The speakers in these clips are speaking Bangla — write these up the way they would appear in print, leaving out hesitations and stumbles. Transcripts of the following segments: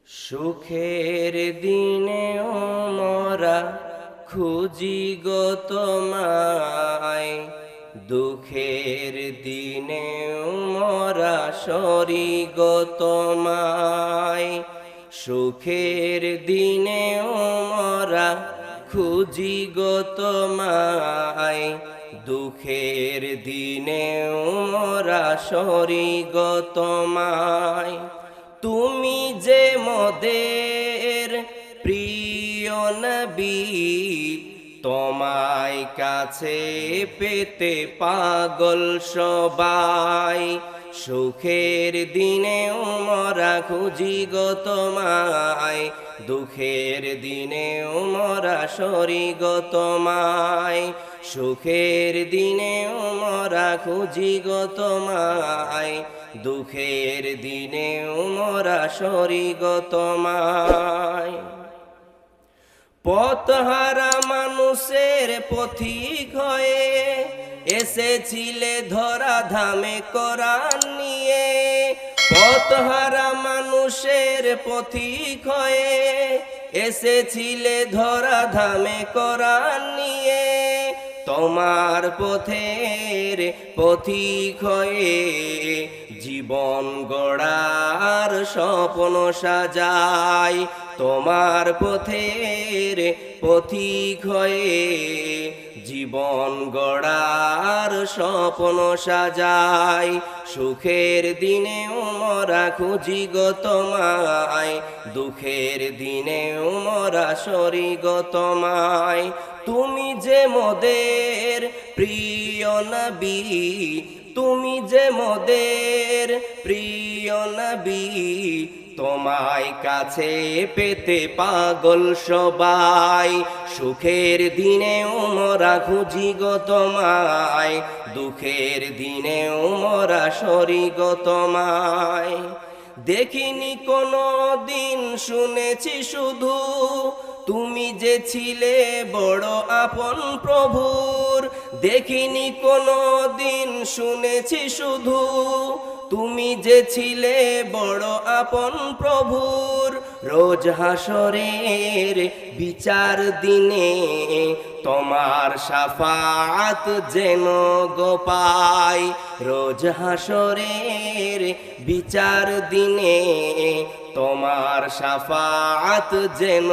সুখের দিনেও মোরা খুঁজি গো তোমায়, দুঃখের দিনেও মোরা সরি গো তোমায়। সুখের দিনেও মোরা খুঁজি গো তোমায়, দুঃখের দিনেও মোরা সরি গো তোমায়। তুমি যে মোদের প্রিয় নবী, তোমায় কাছে পেতে পাগল সবাই। সুখের দিনেও মোরা খুঁজি গো তোমায়, দুঃখের দিনেও মোরা সরি গো তোমায়। সুখের দিনেও মোরা খুঁজি গো তোমায়, দুঃখের দিনেও মোরা সরি গো তোমায়। পথহারা মানুষের পথিক হয়ে এসেছিলে ধরা ধামে কোরআন নিয়ে। পথহারা মানুষের পথিক হয়ে এসেছিলে ধরা ধামে কোরআন নিয়ে। তোমার পথের পথিক হয়ে জীবন গড়ার স্বপ্ন সাজাই। তোমার পথের পথিক হয়ে জীবন গড়ার স্বপ্ন সাজাই। সুখের দিনেও মোরা খুঁজি গো তোমায়, দুঃখের দিনেও মোরা সরি গো তোমায়। তুমি যে মোদের প্রিয় নবী, তুমি যে মোদের প্রিয় নবী, তোমায় কাছে পেতে পাগল সবাই। সুখের দিনেও মোরা খুঁজি গো তোমায়, দুঃখের দিনেও মোরা সরি গো তোমায়। দেখিনি কোনো দিন, শুনেছি শুধু তুমি যে ছিলে বড় আপন প্রভুর। দেখিনি কোনো দিন, শুনেছি শুধু তুমি যে ছিলে বড় আপন প্রভুর। রোজ হাসরের বিচার দিনে তোমার শাফাত যেন গো পাই। রোজ হাসরের বিচার দিনে তোমার শাফাত যেন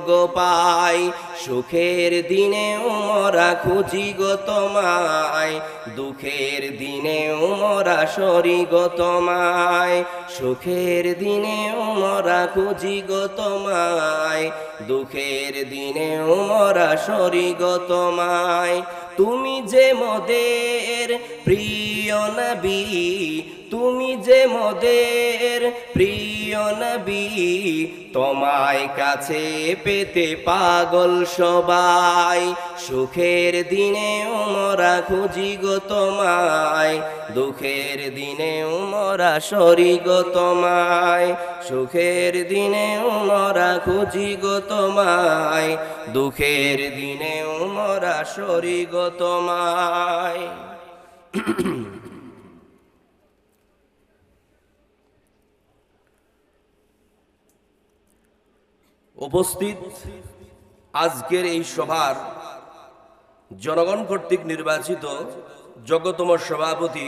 গো পাই। সুখের দিনেও মোরা খুঁজি গো তোমায়, দুঃখের দিনেও মোরা সরি গো তোমায়। সুখের দিনেও মোরা খুঁজি গো তোমায়, দুঃখের দিনেও মোরা সরি গো তোমায়। তুমি যে মোদের প্রিয় নবী, তুমি যে মোদের প্রিয় নবী, তোমায় কাছে পেতে পাগল সবাই। সুখের দিনেও মোরা খুঁজি গো তোমায়, দুঃখের দিনেও মোরা সরি গো তোমায়। সুখের দিনেও মোরা খুঁজি গো তোমায়, দুঃখের দিনেও মোরা সরি গো তোমায়। উপস্থিত আজকের এই সভার জনগণ কর্তৃক নির্বাচিত যোগ্যতম সভাপতি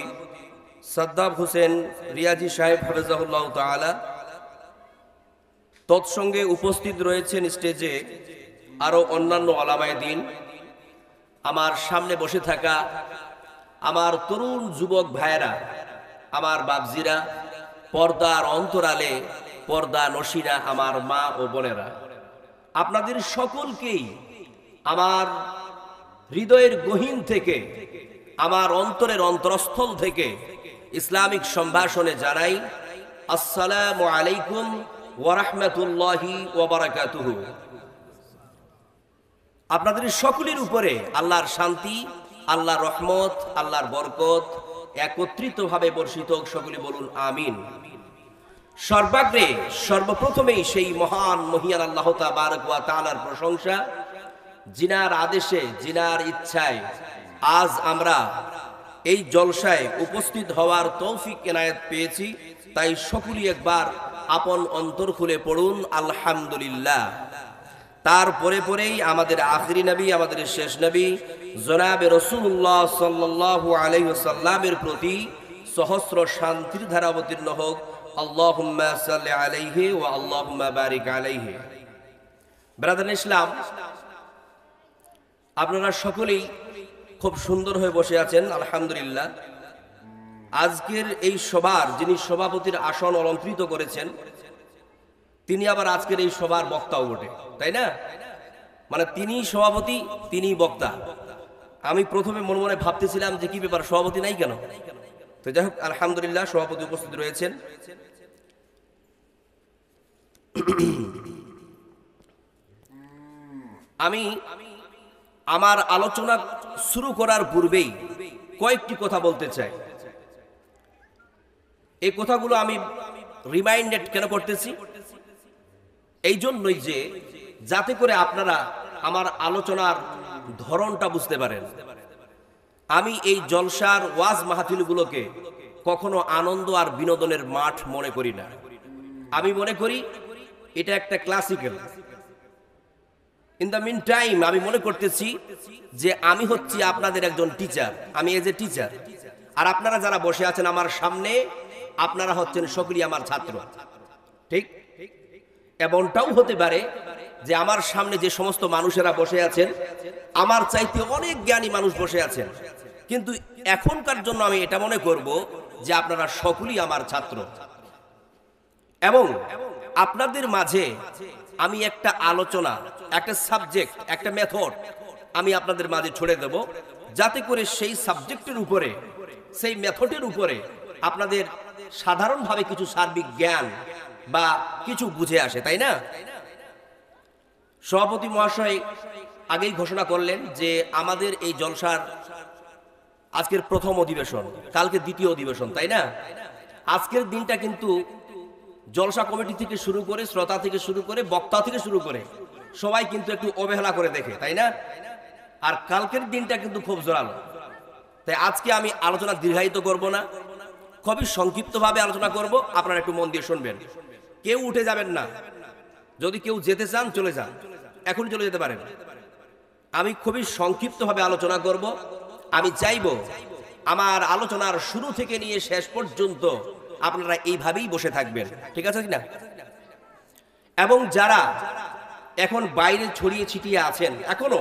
সাদ্দাম হোসেন রিয়াজি সাহেব হাফেজাহুল্লাহ তাআলা, তৎসঙ্গে উপস্থিত রয়েছেন স্টেজে আরো অন্যান্য ওলামায়ে দ্বীন। আমার সামনে বসে থাকা আমার তরুণ যুবক ভাইয়েরা, আমার বাপজিরা, পর্দার অন্তরালে পর্দা নশিরা আমার মা ও বোনেরা, আপনাদের সকলকেই আমার হৃদয়ের গহীন থেকে, আমার অন্তরের অন্তরস্থল থেকে ইসলামিক সম্ভাষণে জানাই আসসালামু আলাইকুম ওয়া রাহমাতুল্লাহি ওয়া বারাকাতুহু। আপনাদের সকলের উপরে আল্লাহর শান্তি, আল্লাহর রহমত, আল্লাহর বরকত একত্রিতভাবে বর্ষিত হোক। সকলে বলুন আমিন। সর্বাগ্রে সর্বপ্রথমেই সেই মহান মহিয়ান আল্লাহ তাবারক ওয়া তাআলার প্রশংসা, জিনার আদেশে, জিনার ইচ্ছায় আজ আমরা এই জলসায় উপস্থিত হওয়ার তৌফিক এনায়েত পেয়েছি। তাই সকলেই একবার আপন অন্তর খুলে পড়ুন আলহামদুলিল্লাহ। তারপরে পরেই আমাদের আখিরি নবী, আমাদের শেষ নবী জনাবে রাসূলুল্লাহ সাল্লাল্লাহু আলাইহি ওয়াসাল্লামের প্রতি সহস্র শান্তির ধারা অবতীর্ণ হোক। আল্লাহুম্মা সাল্লি আলাইহি ওয়া আল্লাহুম্মা বারিক আলাইহি। ব্রাদার ইসলাম, আপনারা সকলেই খুব সুন্দর হয়ে বসে আছেন আলহামদুলিল্লাহ। আজকের এই সভার যিনি সভাপতির আসন অলঙ্কৃত করেছেন, তিনি আবার আজকের এই সভার বক্তাও বটে, তাই না? মানে তিনি সভাপতি, তিনি বক্তা। আমি প্রথমে মনে মনে ভাবতেছিলাম যে কি ব্যাপার, সভাপতি নাই কেন? তো যাই হোক, আলহামদুলিল্লাহ সভাপতি উপস্থিত রয়েছেন। আমি আমার আলোচনা শুরু করার পূর্বেই কয়েকটি কথা বলতে চাই। এই কথাগুলো আমি রিমাইন্ডেড কেন করতেছি? এই জন্যই যে যাতে করে আপনারা আমার আলোচনার ধরনটা বুঝতে পারেন। আমি এই জলসার ওয়াজ মাহফিলগুলোকে কখনো আনন্দ আর বিনোদনের মাঠ মনে করি না। আমি মনে করি এটা একটা classical. In the mean time আমি মনে করতেছি যে আমি হচ্ছি আপনাদের একজন টিচার, আমি এজ এ টিচার, আর আপনারা যারা বসে আছেন আমার সামনে, আপনারা হচ্ছেন সকলেই আমার ছাত্র। ঠিক এমনটাও হতে পারে যে আমার সামনে যে সমস্ত মানুষেরা বসে আছেন, আমার চাইতে অনেক জ্ঞানী মানুষ বসে আছেন, কিন্তু এখনকার জন্য আমি এটা মনে করব যে আপনারা সকলেই আমার ছাত্র। এবং আপনাদের মাঝে আমি একটা আলোচনা, একটা সাবজেক্ট, একটা মেথড আমি আপনাদের মাঝে ছড়ে দেব, যাতে করে সেই সাবজেক্টের উপরে, সেই মেথডের উপরে আপনাদের সাধারণভাবে কিছু সার্বিক জ্ঞান বা কিছু বুঝে আসে, তাই না? সভাপতি মহাশয় আগেই ঘোষণা করলেন যে আমাদের এই জলসার আজকের প্রথম অধিবেশন, কালকে দ্বিতীয় অধিবেশন, তাই না? আজকের দিনটা কিন্তু জলসা কমিটি থেকে শুরু করে, শ্রোতা থেকে শুরু করে, বক্তা থেকে শুরু করে সবাই কিন্তু একটু অবহেলা করে দেখে, তাই না? আর কালকের দিনটা কিন্তু খুব জোরালো। তাই আজকে আমি আলোচনা দীর্ঘায়িত করব না, খুবই সংক্ষিপ্তভাবে আলোচনা করব। আপনারা একটু মন দিয়ে শুনবেন, কেউ উঠে যাবেন না। যদি কেউ যেতে চান চলে যান, এখন চলে যেতে পারেন। আমি খুবই সংক্ষিপ্তভাবে আলোচনা করব। আমি চাইব আমার আলোচনার শুরু থেকে নিয়ে শেষ পর্যন্ত আপনারা এইভাবেই বসে থাকবেন, ঠিক আছে কিনা? এবং যারা এখন বাইরে ছড়িয়ে ছিটিয়ে আছেন এখনো,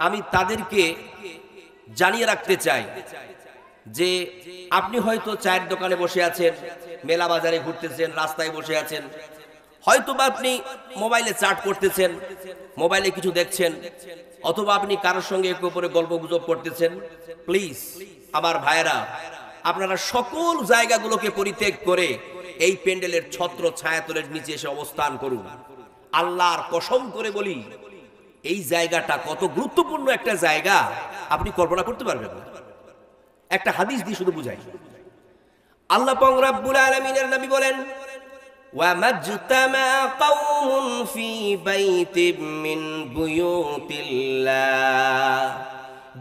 আমি তাদেরকে জানিয়ে রাখতে চাই যে আপনি হয়তো চায়ের দোকানে বসে আছেন, মেলা বাজারে ঘুরতেছেন, রাস্তায় বসে আছেন, হয়তো বা আপনি মোবাইলে চ্যাট করতেছেন, মোবাইলে কিছু দেখছেন, অথবা আপনি কারোর সঙ্গে একটু উপরে গল্প গুজব করতেছেন। প্লিজ আমার ভাইয়েরা, আপনারা সকল জায়গাগুলোকে পরিত্যাগ করে এই প্যান্ডেলের ছত্র ছায়াতলের নিচে এসে অবস্থান করুন। আল্লাহর কসম করে বলি, এই জায়গাটা কত গুরুত্বপূর্ণ একটা জায়গা আপনি কল্পনা করতে পারবেন না। একটা হাদিস দিয়ে শুধু বুঝাই। আল্লাহ পাক রব্বুল আলামিনের নবী বলেন, ওয়া মাজতামা কওমুন ফি বাইতিম মিন বুয়ুতিল্লাহ।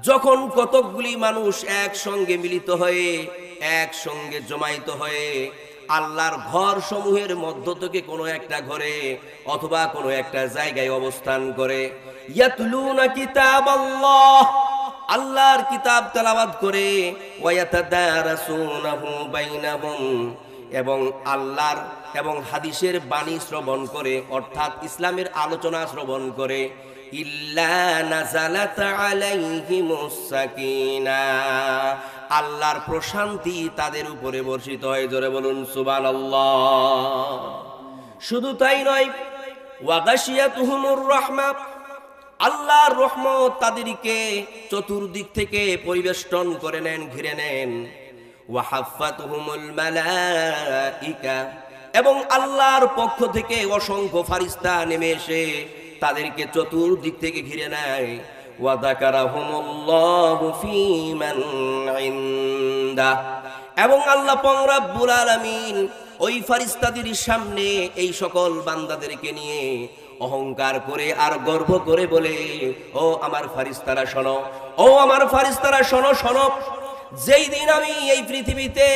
যখন কতকগুলি মানুষ একসঙ্গে মিলিত হয়ে, একসঙ্গে জমায়েত হয়ে আল্লাহর ঘর সমূহের মধ্য থেকে কোনো একটা ঘরে অথবা কোনো একটা জায়গায় অবস্থান করে, ইয়াতলুনা কিতাবাল্লাহ, আল্লাহর কিতাব তেলাওয়াত করে, ওয়া ইয়াতাদারাসুনাহু বাইনাহুম, এবং আল্লাহর এবং হাদিসের বাণী শ্রবণ করে, অর্থাৎ ইসলামের আলোচনা শ্রবণ করে, ইল্লা নাযালাত আলাইহিমুস সাকিনাহ, আল্লাহর প্রশান্তি তাদের উপরে বর্ষিত হয়। জোরে বলুন সুবহানাল্লাহ। শুধু তাই নয়, ওয়া গাশিয়াতুহুমুর রাহমাহ, আল্লাহর রহমত তাদেরকে চতুর্দিক থেকে পরিবেষ্টন করে নেন, ঘিরে নেন। ওয়া হাফাতুহুমুল মালাইকা, এবং আল্লাহর পক্ষ থেকে অসংখ্য ফারিস্তা নেমে এসে তাদেরকে চতুর্দিক থেকে ঘিরে নেয়। ওয়া যাকারাহুমুল্লাহু ফী মান ইনদা, এবং আল্লাহ পাক রব্বুল আলামিন ওই ফারিস্তাদের সামনে এই সকল বান্দাদেরকে নিয়ে অহংকার করে আর গর্ব করে বলে, ও আমার ফারিস্তারা শোনো, ও আমার ফারিস্তারা শোনো, শোনো, যেই দিন আমি এই পৃথিবীতে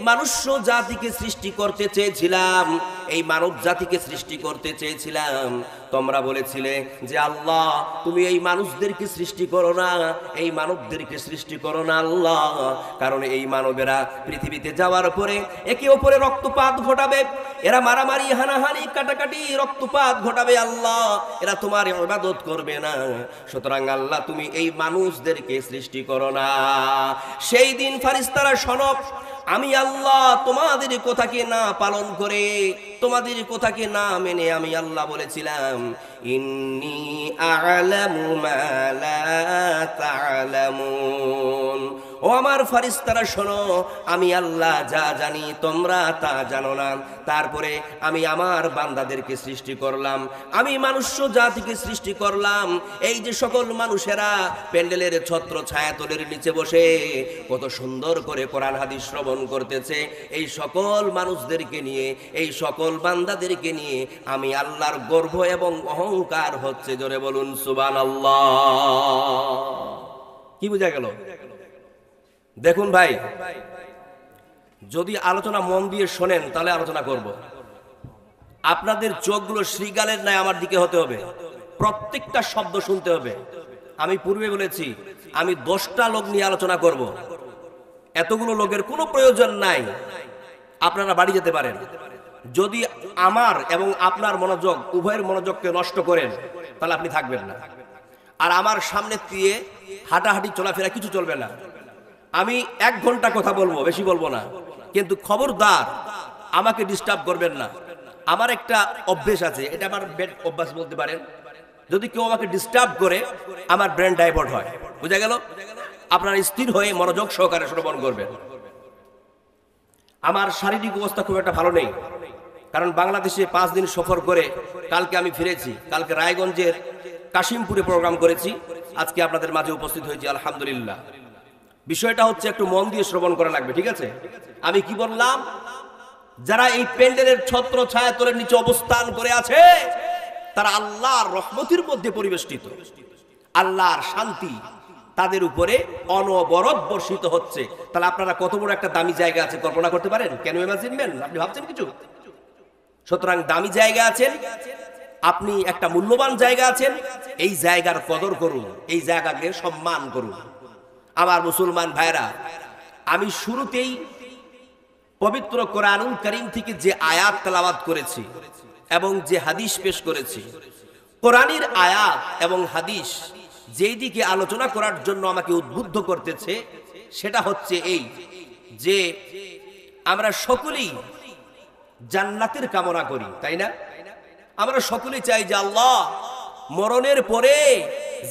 মনুষ্য জাতিকে সৃষ্টি করতে চেয়েছিলাম, এই মানব জাতিকে সৃষ্টি করতে চেয়েছিলাম, তোমরা বলেছিলে যে আল্লাহ তুমি এই মানুষদেরকে সৃষ্টি করো না, এই মানবদেরকে সৃষ্টি করো না আল্লাহ, কারণ এই মানবেরা পৃথিবীতে যাওয়ার পরে একে অপরে রক্তপাত ঘটাবে, এরা মারামারি হানাহানি কাটাকাটি রক্তপাত ঘটাবে আল্লাহ, এরা তোমার ইবাদত করবে না, সুতরাং আল্লাহ তুমি এই মানুষদেরকে সৃষ্টি করো না। সেই দিন ফারিস্তারা শোনো, আমি আল্লাহ তোমাদের কথাকে না পালন করে, তোমাদের কথাকে না মেনে আমি আল্লাহ বলেছিলাম ইন্নী আ'লামু মা লা তা'লামুন। ও আমার ফারিস্তারা শোনো, আমি আল্লাহ যা জানি তোমরা তা জানো না। তারপরে আমি আমার বান্দাদেরকে সৃষ্টি করলাম, আমি মনুষ্য জাতিকে সৃষ্টি করলাম। এই যে সকল মানুষেরা প্যান্ডেলের ছত্র ছায়াতলের নিচে বসে কত সুন্দর করে কোরআন হাদিস শ্রবণ করতেছে, এই সকল মানুষদেরকে নিয়ে, এই সকল বান্দাদেরকে নিয়ে আমি আল্লাহর গর্ব এবং অহংকার হচ্ছে। জোরে বলুন সুবহানাল্লাহ। কি বোঝা গেল? দেখুন ভাই, যদি আলোচনা মন দিয়ে শোনেন তাহলে আলোচনা করব। আপনাদের চোখগুলো শ্রীগালের ন্যায় আমার দিকে হতে হবে, প্রত্যেকটা শব্দ শুনতে হবে। আমি পূর্বে বলেছি আমি 10টা লোক নিয়ে আলোচনা করব, এতগুলো লোকের কোনো প্রয়োজন নাই, আপনারা বাড়ি যেতে পারেন। যদি আমার এবং আপনার মনোযোগ উভয়ের মনোযোগকে নষ্ট করেন তাহলে আপনি থাকবেন না। আর আমার সামনে দিয়ে হাঁটাহাঁটি চলাফেরা কিছু চলবে না। আমি 1 ঘন্টা কথা বলবো, বেশি বলবো না, কিন্তু খবরদার আমাকে ডিস্টার্ব করবেন না। আমার একটা অভ্যেস আছে, এটা আমার ব্যাড অভ্যাস বলতে পারেন, যদি কেউ আমাকে ডিস্টার্ব করে আমার ব্রেন ডাইভার্ট হয়। বুঝা গেল? আপনারা স্থির হয়ে মনোযোগ সহকারে শ্রবণ করবেন। আমার শারীরিক অবস্থা খুব একটা ভালো নেই, কারণ বাংলাদেশে 5 দিন সফর করে কালকে আমি ফিরেছি। কালকে রায়গঞ্জের কাশিমপুরে প্রোগ্রাম করেছি, আজকে আপনাদের মাঝে উপস্থিত হয়েছি আলহামদুলিল্লাহ। বিষয়টা হচ্ছে একটু মন দিয়ে শ্রবণ করা লাগবে, ঠিক আছে? আমি কি বললাম? যারা এই প্যান্ডেলের ছত্র ছায়াতলের নিচে অবস্থান করে আছে তারা আল্লাহর রহমতের মধ্যে পরিবেষ্টিত, আল্লাহর শান্তি তাদের উপরে অনবরত বর্ষিত হচ্ছে। তাহলে আপনারা কত বড় একটা দামি জায়গা আছে কল্পনা করতে পারেন? কেন ইমাজিনবেন? আপনি ভাবছেন কিছু? সুতরাং দামি জায়গা আছেন আপনি, একটা মূল্যবান জায়গা আছেন, এই জায়গার কদর করুন, এই জায়গাকে সম্মান করুন। আমার মুসলমান ভাইরা, আমি শুরুতেই পবিত্র কোরআনুল কারীম থেকে যে আয়াত তেলাওয়াত করেছি এবং যে হাদিস পেশ করেছি, কোরআনের আয়াত এবং হাদিস যেই দিকে আলোচনা করার জন্য আমাকে উদ্বুদ্ধ করতেছে সেটা হচ্ছে এই যে আমরা সকলেই জান্নাতের কামনা করি, তাই না? আমরা সকলেই চাই যে আল্লাহ মরণের পরে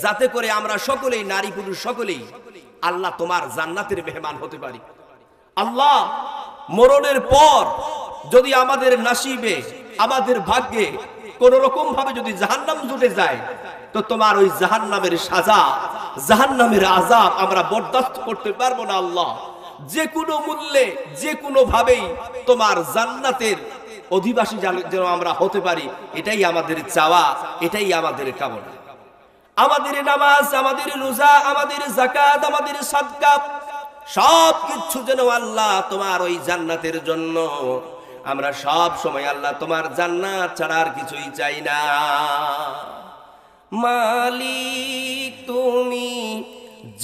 যাতে করে আমরা সকলেই, নারী পুরুষ সকলেই, আল্লাহ তোমার জান্নাতের মেহমান হতে পারি। আল্লাহ মরণের পর যদি আমাদের নসিবে, আমাদের ভাগ্যে কোন রকম ভাবে যদি জাহান্নাম জুটে যায় তো তোমার ওই জাহান্নামের সাজা, জাহান্নামের আযাব আমরা বরদাস্ত করতে পারবো না। আল্লাহ যে কোনো মূল্যে, যে কোনো ভাবেই তোমার জান্নাতের অধিবাসী যেন আমরা হতে পারি, এটাই আমাদের চাওয়া, এটাই আমাদের কামনা। আমাদের নামাজ, আমাদের রোজা, আমাদের যাকাত, আমাদের সাদকা সব কিছু যেন আল্লাহ তোমার ওই জান্নাতের জন্য। আমরা সব সময় আল্লাহ তোমার জান্নাত ছাড়া আর কিছুই চাই না। মালিক তুমি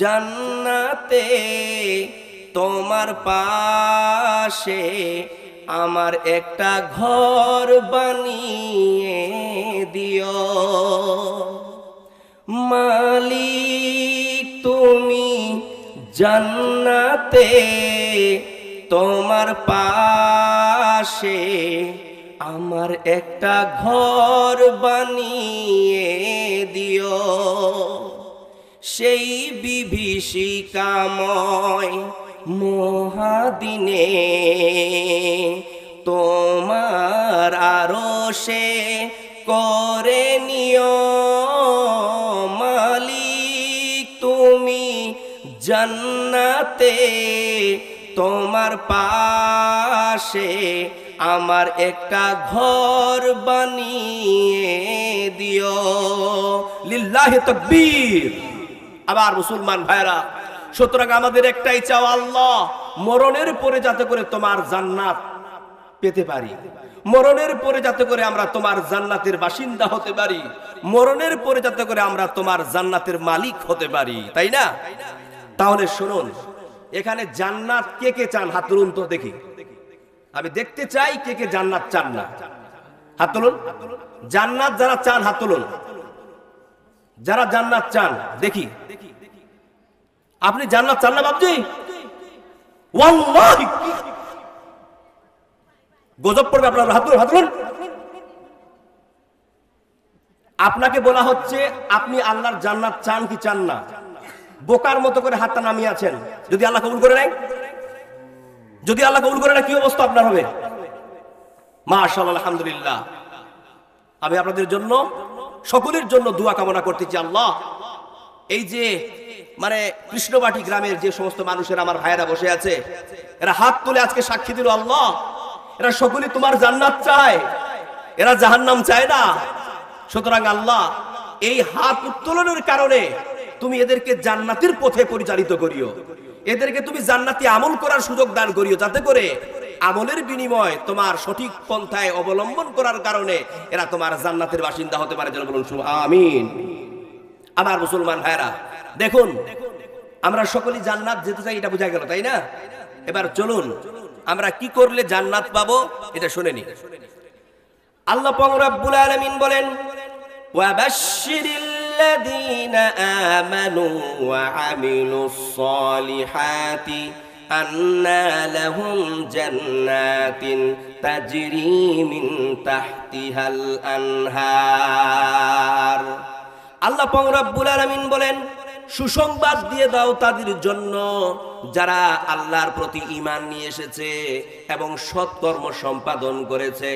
জান্নাতে, তোমার পাশে আমার একটা ঘর বানিয়ে দিও। মালিক তুমি জান্নাতে, তোমার পাশে আমার একটা ঘর বানিয়ে দিও। সেই বিভীষিকাময় মহাদিনে তোমার আরশে করে নিও। মালিক তুমি জান্নাতে, তোমার পাশে আমার একটা ঘর বানিয়ে দিও। লিল্লাহি তাকবীর। আবার মুসলমান ভাইরা, সুতরাং আমাদের একটাই চাওয়া, আল্লাহ মরণের পরে যাতে করে তোমার জান্নাত পেতে পারি, মরণের পরে যাতে করে আমরা তোমার জান্নাতের বাসিন্দা হতে পারি, মরণের পরে যাতে করে আমরা তোমার জান্নাতের মালিক হতে পারি, তাই না? তাহলে শুনুন, এখানে জান্নাত কে কে চান? হাত তুলুন তো দেখি, আমি দেখতে চাই কে কে জান্নাত চান না। হাত তুলুন। জান্নাত যারা চান হাত তুলুন, যারা জান্নাত চান দেখি। আপনি জান্নাত চান না বাবজি? ওয়াল্লাহি গজব পড়বে আপনার। হাত তুলুন, হাত তুলুন। আপনাকে বলা হচ্ছে আপনি আল্লাহর জান্নাত চান কি চান না? বোকার মতো করে হাতটা নামিয়ে আছেন। যদি আল্লাহ কবুল করে নেয়, যদি আল্লাহ কবুল করে নেয় কি অবস্থা আপনার হবে? মাশাআল্লাহ, আলহামদুলিল্লাহ। আমি আপনাদের জন্য, সকলের জন্য দোয়া কামনা করতেছি। আল্লাহ, এই যে মানে কৃষ্ণবাটি গ্রামের যে সমস্ত মানুষের আমার ভাইয়েরা বসে আছে, এরা হাত তুলে আজকে সাক্ষী দিল, আল্লাহ এরা সকলেই তোমার জান্নাত চায়, এরা জাহান্নাম চায় না। সুতরাং আল্লাহ, এই হাত উত্তোলনের কারণে তুমি এদেরকে জান্নাতের পথে পরিচালিত করিও, এদেরকে তুমি জান্নাতি আমল করার সুযোগ দান করিও, যাতে করে আমলের বিনিময় তোমার সঠিক পন্থায় অবলম্বন করার কারণে এরা তোমার জান্নাতের বাসিন্দা হতে পারে। যেন বলুন আমিন। আমার মুসলমান ভাইরা দেখুন, আমরা সকলেই জান্নাত যেতে চাই, এটা বোঝা গেল, তাই না? এবার চলুন আমরা কি করলে জান্নাত পাবো এটা শুনে নি। আল্লাহ পাক রব্বুল আলামিন বলেন, ওয়াবাশশিরিল্লাযীনা আমানু ওয়া আমিলুস সালিহাতি আন্না লাহুম জান্নাতিন তাজরি মিন তাহতিহাল আনহার। আল্লাহ পাক রব্বুল আলামিন বলেন, সুসংবাদ দিয়ে দাও তাদের জন্য যারা আল্লাহর প্রতি ঈমান নিয়ে এসেছে এবং সৎকর্ম সম্পাদন করেছে।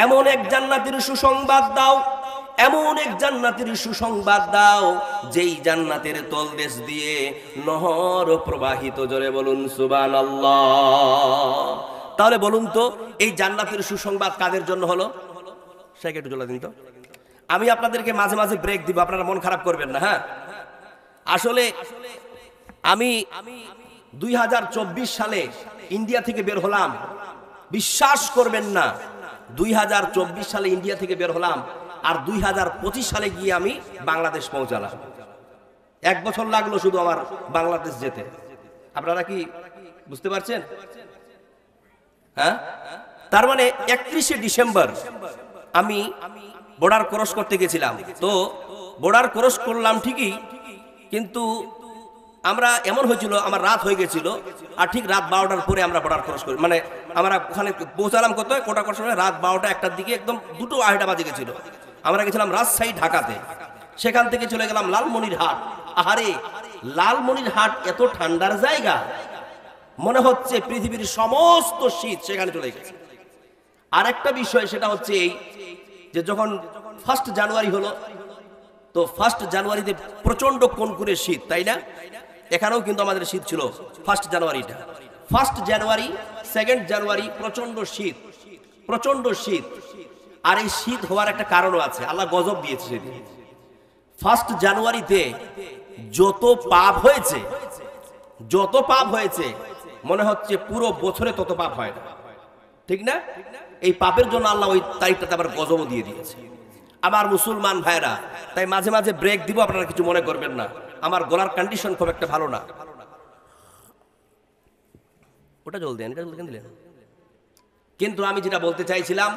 এমন এক জান্নাতের সুসংবাদ দাও, এমন এক জান্নাতের সুসংবাদ দাও যেই জান্নাতের তলদেশ দিয়ে নহর প্রবাহিত। জোরে বলুন সুবহানাল্লাহ। তাহলে বলুন তো, এই জান্নাতের সুসংবাদ কাদের জন্য হলো? সেটা একটু জোরে দিন তো। আমি আপনাদেরকে মাঝে মাঝে ব্রেক দিব, আপনারা মন খারাপ করবেন না। হ্যাঁ, আসলে আমি 2024 সালে ইন্ডিয়া থেকে বের হলাম। বিশ্বাস করবেন না, 2024 সালে ইন্ডিয়া থেকে বের হলাম, আর 2025 সালে গিয়ে আমি বাংলাদেশ পৌঁছালাম। 1 বছর লাগলো শুধু আমার বাংলাদেশ যেতে। আপনারা কি বুঝতে পারছেন? হ্যাঁ, তার মানে 31শে ডিসেম্বর আমি বর্ডার ক্রস করতে গেছিলাম। তো বর্ডার ক্রস করলাম ঠিকই, কিন্তু আমরা এমন হয়েছিল, আমার রাত হয়ে গেছিল, আর ঠিক রাত 12টার পরে আমরা বর্ডার ক্রস করি, মানে আমরা ওখানে পৌঁছালাম কত কোটা ক্রস করে রাত 12টা 1টার দিকে, একদম 2:30 বাজে গেছিল। আমরা গেছিলাম রাজশাহী ঢাকাতে, সেখান থেকে চলে গেলাম লালমনিরহাট। আহারে, লালমনিরহাট এত ঠান্ডার জায়গা, মনে হচ্ছে পৃথিবীর সমস্ত শীত সেখানে চলে গেছে। আর একটা বিষয় সেটা হচ্ছে এই যে যখন 1 জানুয়ারি হলো, তো 1 জানুয়ারিতে প্রচন্ড কনকুরে শীত, তাই না? এখানেও কিন্তু আমাদের শীত ছিল 1 জানুয়ারিটা। 1 জানুয়ারি 2 জানুয়ারি প্রচন্ড শীত, প্রচন্ড শীত। আর এই শীত হওয়ার একটা কারণও আছে, আল্লাহ গজব দিয়েছে সেদিন। 1 জানুয়ারিতে যত পাপ হয়েছে, যত পাপ হয়েছে, মনে হচ্ছে পুরো বছরে তত পাপ হয় না, ঠিক না? এই পাপের জন্য আল্লাহ ওই তারিখটাতে আবার গজবও দিয়ে দিয়েছে। আমার মুসলমান ভাইরা, তাই মাঝে মাঝে ব্রেক দিব, আপনারা কিছু মনে করবেন না, আমার গলার কন্ডিশন খুব একটা ভালো না। ওটা জল দেন, এটা জল দিলেন। কিন্তু আমি যেটা বলতে চাইছিলাম,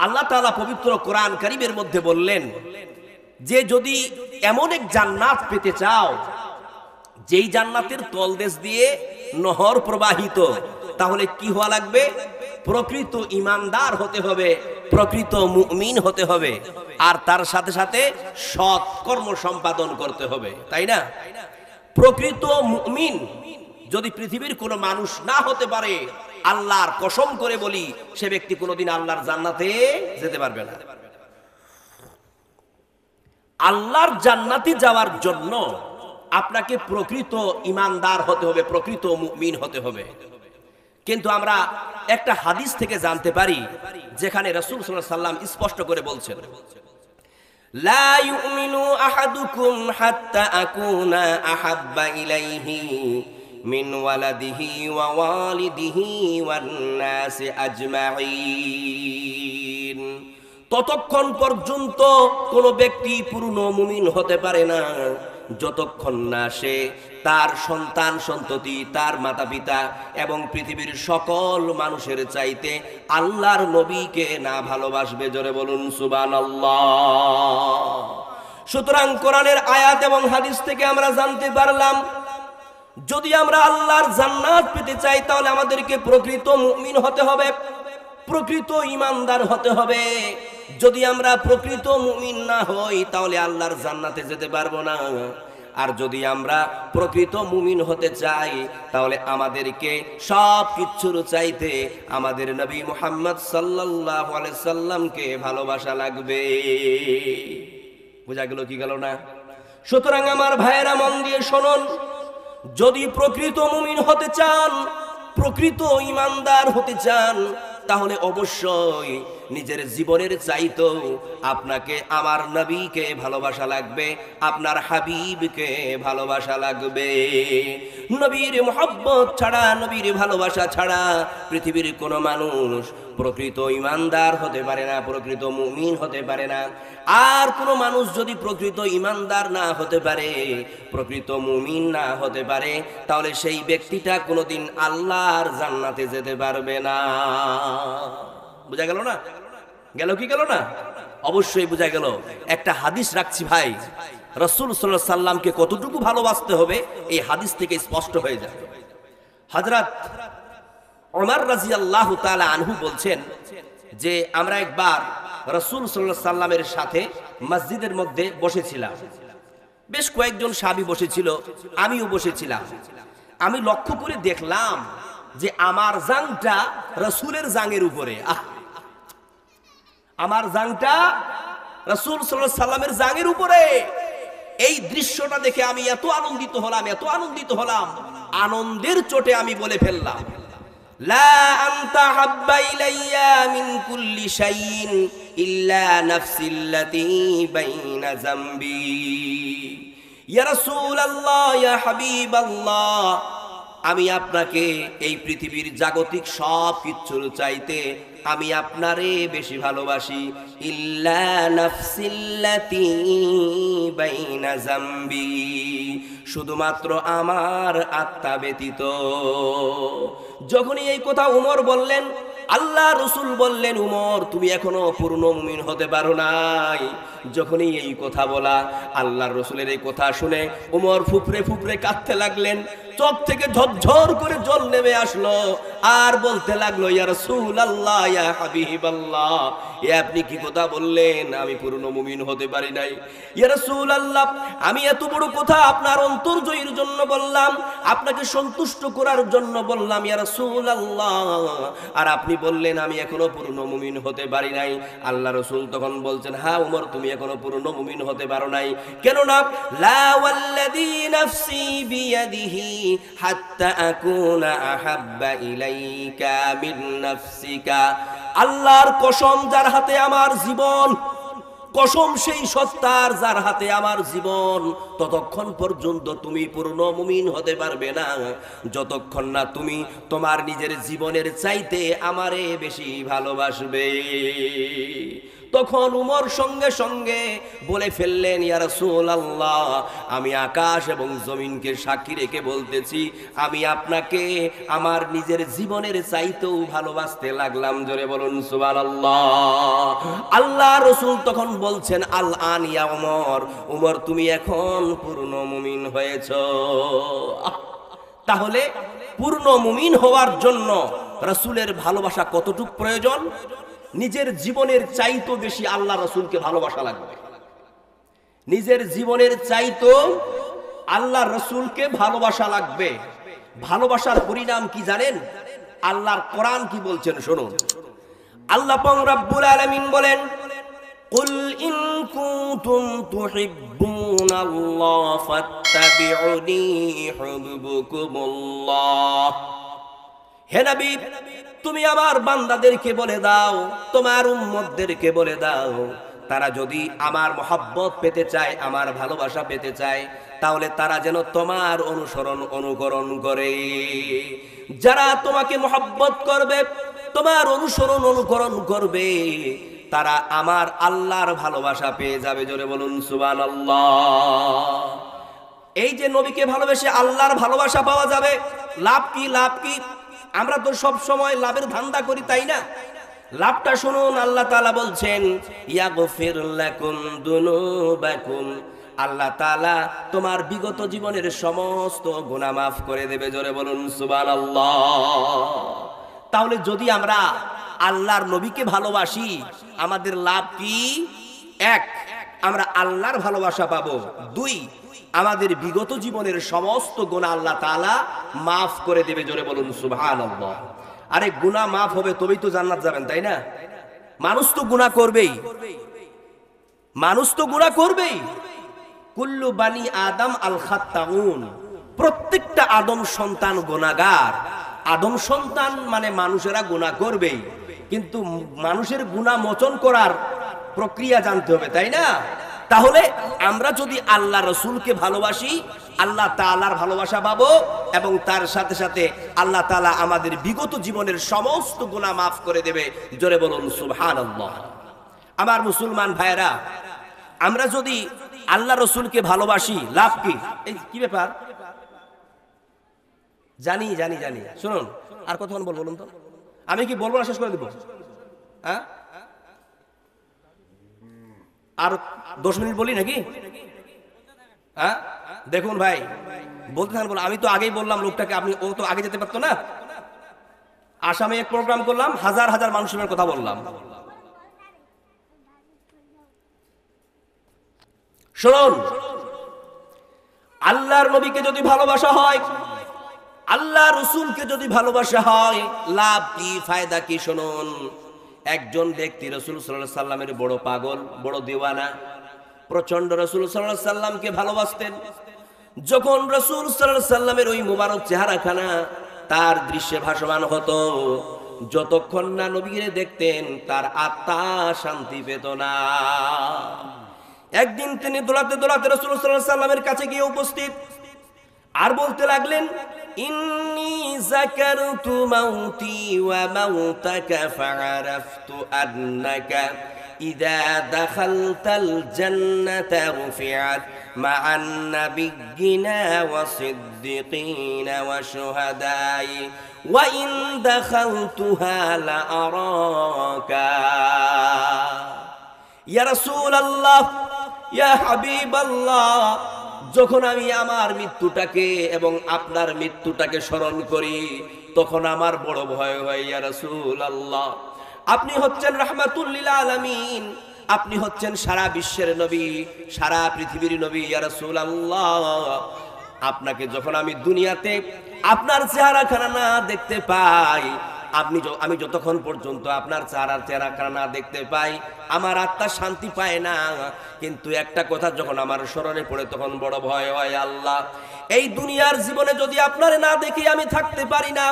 আল্লাহ তাআলা পবিত্র কোরআন কারীমের মধ্যে বললেন যে যদি এমন এক জান্নাত পেতে চাও যেই জান্নাতের তলদেশ দিয়ে নহর প্রবাহিত, তাহলে কি হওয়া লাগবে? প্রকৃত ঈমানদার হতে হবে, প্রকৃত মুমিন হতে হবে, আর তার সাথে সাথে সৎ কর্ম সম্পাদন করতে হবে, তাই না? প্রকৃত মুমিন যদি পৃথিবীর কোনো মানুষ না হতে পারে, আল্লাহর কসম করে বলি, সে ব্যক্তি কোনোদিন আল্লাহর জান্নাতে যেতে পারবে না। আল্লাহর জান্নাতে যাওয়ার জন্য আপনাকে প্রকৃত ঈমানদার হতে হবে, প্রকৃত মুমিন হতে হবে। কিন্তু আমরা একটা হাদিস থেকে জানতে পারি, যেখানে রাসূল সাল্লাল্লাহু আলাইহি ওয়াসাল্লাম স্পষ্ট করে বলছেন, লা ইউমিনু আহাদুকুম হাত্তা আকুনা আহাব্বা ইলাইহি মিন ওয়ালাদিহি ওয়া ওয়ালিদিহি ওয়ান নাসি আজমাইন। ততক্ষণ পর্যন্ত কোন ব্যক্তি পূর্ণ মুমিন হতে পারে না যতক্ষণ না সে তার সন্তান সন্ততি, তার মাতা পিতা এবং পৃথিবীর সকল মানুষের চাইতে আল্লাহর নবীকে না ভালোবাসবে। জোরে বলুন সুবহানাল্লাহ। সুতরাং কোরআনের আয়াত এবং হাদিস থেকে আমরা জানতে পারলাম, যদি আমরা আল্লাহর জান্নাত পেতে চাই তাহলে আমাদেরকে প্রকৃত মুমিন হতে হবে, প্রকৃত ঈমানদার হতে হবে। যদি আমরা প্রকৃত মুমিন না হই তাহলে আল্লাহর জান্নাতে যেতে পারবো না। আর যদি আমরা প্রকৃত মুমিন হতে চাই তাহলে আমাদেরকে সব কিছুর চাইতে আমাদের নবী মুহাম্মদ সাল্লাল্লাহু আলাইহি সাল্লামকে ভালোবাসা লাগবে। বোঝা গেল কি গেল না? সুতরাং আমার ভাইয়েরা মন দিয়ে শুনুন, যদি প্রকৃত মুমিন হতে চান, প্রকৃত ঈমানদার হতে চান, তাহলে অবশ্যই নিজের জীবনের চাইতো আপনাকে আমার নবীকে ভালোবাসা লাগবে, আপনার হাবিবকে ভালোবাসা লাগবে। নবীর মুহাব্বত ছাড়া, নবীর ভালোবাসা ছাড়া পৃথিবীর কোনো মানুষ প্রকৃত ঈমানদার হতে পারে না, প্রকৃত মুমিন হতে পারে না। আর কোনো মানুষ যদি প্রকৃত ঈমানদার না হতে পারে, প্রকৃত মুমিন না হতে পারে, তাহলে সেই ব্যক্তিটা কোনোদিন আল্লাহর জান্নাতে যেতে পারবে না। বুঝা গেল না? গেল কি গেল না? অবশ্যই বুঝা গেল। একটা হাদিস রাখছি ভাই, রাসূল সাল্লাল্লাহু আলাইহি সাল্লামকে কতটুকু ভালোবাসতে হবে এই হাদিস থেকে স্পষ্ট হয়ে যায়। হযরত ওমর রাদিয়াল্লাহু তাআলা আনহু বলছেন যে আমরা একবার রাসূল সাল্লাল্লাহু আলাইহি সাল্লামের সাথে মসজিদের মধ্যে বসেছিলাম। বেশ কয়েকজন সাহাবী বসেছিল, আমিও বসেছিলাম। আমি লক্ষ্য করে দেখলাম যে আমার জাংটা রাসূলের জাঙের উপরে, আমার জাংটা রাসূল সাল্লাল্লাহু আলাইহি সাল্লামের জাঙের উপরে। এই দৃশ্যটা দেখে আমি এত আনন্দিত হলাম, এত আনন্দিত হলাম, আনন্দের চোটে আমি বলে ফেললাম, লা আনতা হাব্বা ইলাইয়া মিন কুল্লি শাইইন ইল্লা নাফসিল্লাতী বাইনা জামবি। ইয়া রাসূলুল্লাহ, ইয়া হাবিবাল্লাহ, আমি আপনাকে এই পৃথিবীর জাগতিক সব কিছুর চাইতে আমি আপনারে বেশি ভালোবাসি। ইল্লা নাফসিল্লাতী বাইনা জামবি, শুধুমাত্র আমার আত্মা ব্যতীত। যখনই এই কথা উমর বললেন, আল্লাহ রসুল বললেন, উমর তুমি এখনো পূর্ণ মুমিন হতে পারো নাই। যখনই এই কথা বলা, আল্লাহর রসুলের এই কথা শুনে উমর ফুফরে ফুফরে কাঁদতে লাগলেন। চোখ থেকে ঝরঝর করে জল নেমে আসলো আর বলতে লাগলো, ইয়া রাসূলুল্লাহ, ইয়া হাবিবাল্লাহ, এ আপনি কি কথা বললেন? আমি পূর্ণ মুমিন হতে পারি নাই। ইয়া রাসূলুল্লাহ, আমি এত বড় কথা আপনার অন্তর জয়ের জন্য বললাম, আপনাকে সন্তুষ্ট করার জন্য বললাম ইয়া রাসূলুল্লাহ, আর আপনি বললেন আমি এখনো পূর্ণ মুমিন হতে পারি নাই। আল্লাহ রাসূল তখন বলছেন, হ্যাঁ উমর, তুমি এখনো পূর্ণ মুমিন হতে পারো নাই। কেননা লা ওয়াল্লাযী নাফসি বিয়াদিহি হাত্তা আকুনা আহাব্বা ইলাইকা মিন নাফসিকা। আল্লাহর কসম, যার হাতে আমার জীবন, কসম সেই সত্তার যার হাতে আমার জীবন, ততক্ষণ পর্যন্ত তুমি পূর্ণ মুমিন হতে পারবে না যতক্ষণ না তুমি তোমার নিজের জীবনের চাইতে আমারে বেশি ভালোবাসবে। তখন উমর সঙ্গে সঙ্গে বলে ফেললেন, ইয়া রাসূলুল্লাহ, আমি আকাশ এবং জমিনকে সাক্ষী রেখে বলতেছি, আমি আপনাকে আমার নিজের জীবনের চাইতেও ভালোবাসতে লাগলাম। জোরে বলুন সুবহানাল্লাহ। আল্লাহ রাসূল তখন বলছেন, আল আন ইয়া উমর, উমর তুমি এখন পূর্ণ মুমিন হয়েছো। তাহলে পূর্ণ মুমিন হওয়ার জন্য রাসূলের ভালোবাসা কতটুকু প্রয়োজন? নিজের জীবনের চাইতো বেশি আল্লাহ রাসূলকে ভালোবাসা লাগবে। নিজের জীবনের চাইতো আল্লাহ রাসূলকে ভালোবাসা লাগবে। ভালোবাসার পরিণাম কি জানেন? আল্লাহর কোরআন কি বলছেন শুনুন। আল্লাহ পাক রব্বুল আলামিন বলেন, কুল ইন কুনতুম তুহিব্বুনাল্লাহ ফাত্তাবিউনি ইউহিব্বুকুমুল্লাহ। হে নবী, তুমি আমার বান্দাদেরকে বলে দাও, তোমার উম্মতদেরকে বলে দাও, তারা যদি আমার মহব্বত পেতে চায়, আমার ভালোবাসা পেতে চায়, তাহলে তারা যেন তোমার অনুকরণ করে। যারা তোমাকে মহব্বত করবে, তোমার অনুকরণ করবে, তারা আমার আল্লাহর ভালোবাসা পেয়ে যাবে। জোরে বলুন সুবহানাল্লাহ। এই যে নবীকে ভালোবেসে আল্লাহর ভালোবাসা পাওয়া যাবে, লাভ কি? লাভ কি? আমরা তো সব সময় লাভের ধান্দা করি, তাই না? লাভটা শুনুন, আল্লাহ তাআলা বলছেন ইয়াগফির লাকুম দুনুবাকুম, আল্লাহ তাআলা তোমার বিগত জীবনের সমস্ত গুনাহ মাফ করে দেবে। জোরে বলুন সুবহানাল্লাহ। তাহলে যদি আমরা আল্লাহর নবীকে ভালোবাসি, আমাদের লাভ কি? এক, আমরা আল্লাহর ভালোবাসা পাবো। দুই, আমাদের বিগত জীবনের সমস্ত গুনাহ আল্লাহ তাআলা মাফ করে দেবে। জোরে বলুন সুবহানাল্লাহ। আরে গুনাহ মাফ হবে তবেই তো জান্নাত যাবেন, তাই না? মানুষ তো গুনাহ করবেই, মানুষ তো গুনাহ করবেই। কুল্লু বানি আদম আল খাত্তাউন, প্রত্যেকটা আদম সন্তান গুনাহগার। আদম সন্তান মানে মানুষেরা গুনাহ করবেই, কিন্তু মানুষের গুনাহ মোচন করার প্রক্রিয়া জানতে হবে, তাই না? তাহলে আমরা যদি আল্লাহ রসুলকে ভালোবাসি, আল্লাহ তাআলার ভালোবাসা পাবো, এবং তার সাথে সাথে আল্লাহ তাআলা আমাদের বিগত জীবনের সমস্ত গুনাহ মাফ করে দেবে। জোরে বলুন সুবহানাল্লাহ। আমার মুসলমান ভাইরা, আমরা যদি আল্লাহ রসুলকে ভালোবাসি, লাভ কি? এই কি ব্যাপার? জানি জানি জানি, শুনুন, আর কতক্ষণ বলুন তো? আমি কি বলবো না শেষ করে দেবো? হ্যাঁ, আর 10 মিনিট বলি নাকি? হ্যাঁ, দেখুন ভাই, বলতে থাকেন। আমি তো আগেই বললাম লোকটাকে, আপনি ও তো আগে যেতে পারতো না? আসামে এক প্রোগ্রাম করলাম, হাজার হাজার মানুষের কথা বললাম। শুনুন, আল্লাহর নবীকে যদি ভালোবাসা হয়, আল্লাহ রসুলকে যদি ভালোবাসা হয়, লাভ কি, ফায়দা কি? শুনুন, একজন ব্যক্তি রাসূল সাল্লাল্লাহু আলাইহি সাল্লামের বড় পাগল, বড় দিওয়ানা, প্রচন্ড রাসূল সাল্লাল্লাহু আলাইহি সাল্লামকে ভালোবাসতেন। যখন রাসূল সাল্লাল্লাহু আলাইহি সাল্লামের ওই মুবারক চেহারাখানা তার দৃশ্যে ভাসমান হতো, যতক্ষণ না নবীকে দেখতেন তার আত্মা শান্তি পেত না। একদিন তিনি দোলাতে দোলাতে রাসূল সাল্লাল্লাহু আলাইহি সাল্লামের কাছে গিয়ে উপস্থিত, আর বলতে লাগলেন, ইন্নী যাকারতু মাউতি ওয়া মাউতাকা ফাআরাফতু আন্নাকা ইযা দাখালতাল জান্নাতা রুফিআত মা'আন নাবিয়্যিনা ওয়া সিদ্দিকিনা ওয়া শুহাদাই ওয়া ইন দাখালতুহা লা আরাকা। ইয়া রাসূলুল্লাহ, ইয়া হাবিবাল্লাহ, যখন আমি আমার মৃত্যুটাকে এবং আপনার মৃত্যুটাকে স্মরণ করি, তখন আমার বড় ভয় হয়। ইয়া রাসূলুল্লাহ, আপনি হচ্ছেন রাহমাতুল লিল আলামিন, আপনি হচ্ছেন সারা বিশ্বের নবী, সারা পৃথিবীর নবী। ইয়া রাসূলুল্লাহ, আপনাকে যখন আমি দুনিয়াতে আপনার চেহারাখানা না দেখতে পাই, আমি যতক্ষণ পর্যন্ত আপনার চেহারাখানা না দেখতে পাই, আমার আত্মা শান্তি পায় না। কিন্তু একটা কথা যখন আমার স্মরণে পড়ে, তখন বড় ভয় হয়। আল্লাহ, এই দুনিয়ার জীবনে যদি আপনারে না দেখি আমি থাকতে পারি না,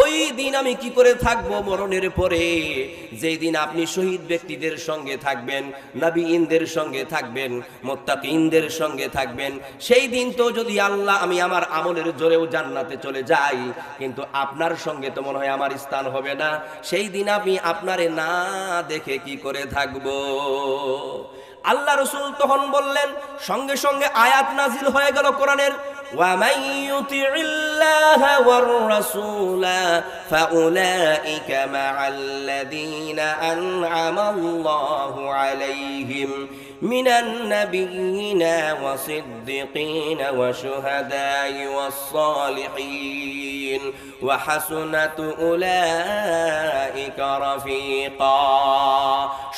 ওই দিন আমি কি করে থাকবো মরণের পরে? যেই দিন আপনি শহীদ ব্যক্তিদের সঙ্গে থাকবেন, নবীদের সঙ্গে থাকবেন, মুত্তাকিনদের সঙ্গে থাকবেন, সেই দিন তো যদি আল্লাহ আমি আমার আমলের জোরেও জান্নাতে চলে যাই, কিন্তু আপনার সঙ্গে তো মনে হয় আমার স্থান হবে না। সেই দিন আমি আপনারে না দেখে কি করে থাকবো? আল্লাহ রাসূল তখন বললেন, সঙ্গে সঙ্গে আয়াত নাজিল হয়ে গেল কোরআনের, وَمَن يُطِعِ اللَّهَ وَالرَّسُولَ فَأُولَئِكَ مَعَ الَّذِينَ أَنْعَمَ اللَّهُ عَلَيْهِمْ مِنَ النَّبِيِّينَ وَالصِّدِّيقِينَ وَالشُّهَدَاءِ وَالصَّالِحِينَ وَحَسُنَ أُولَئِكَ رَفِيقًا।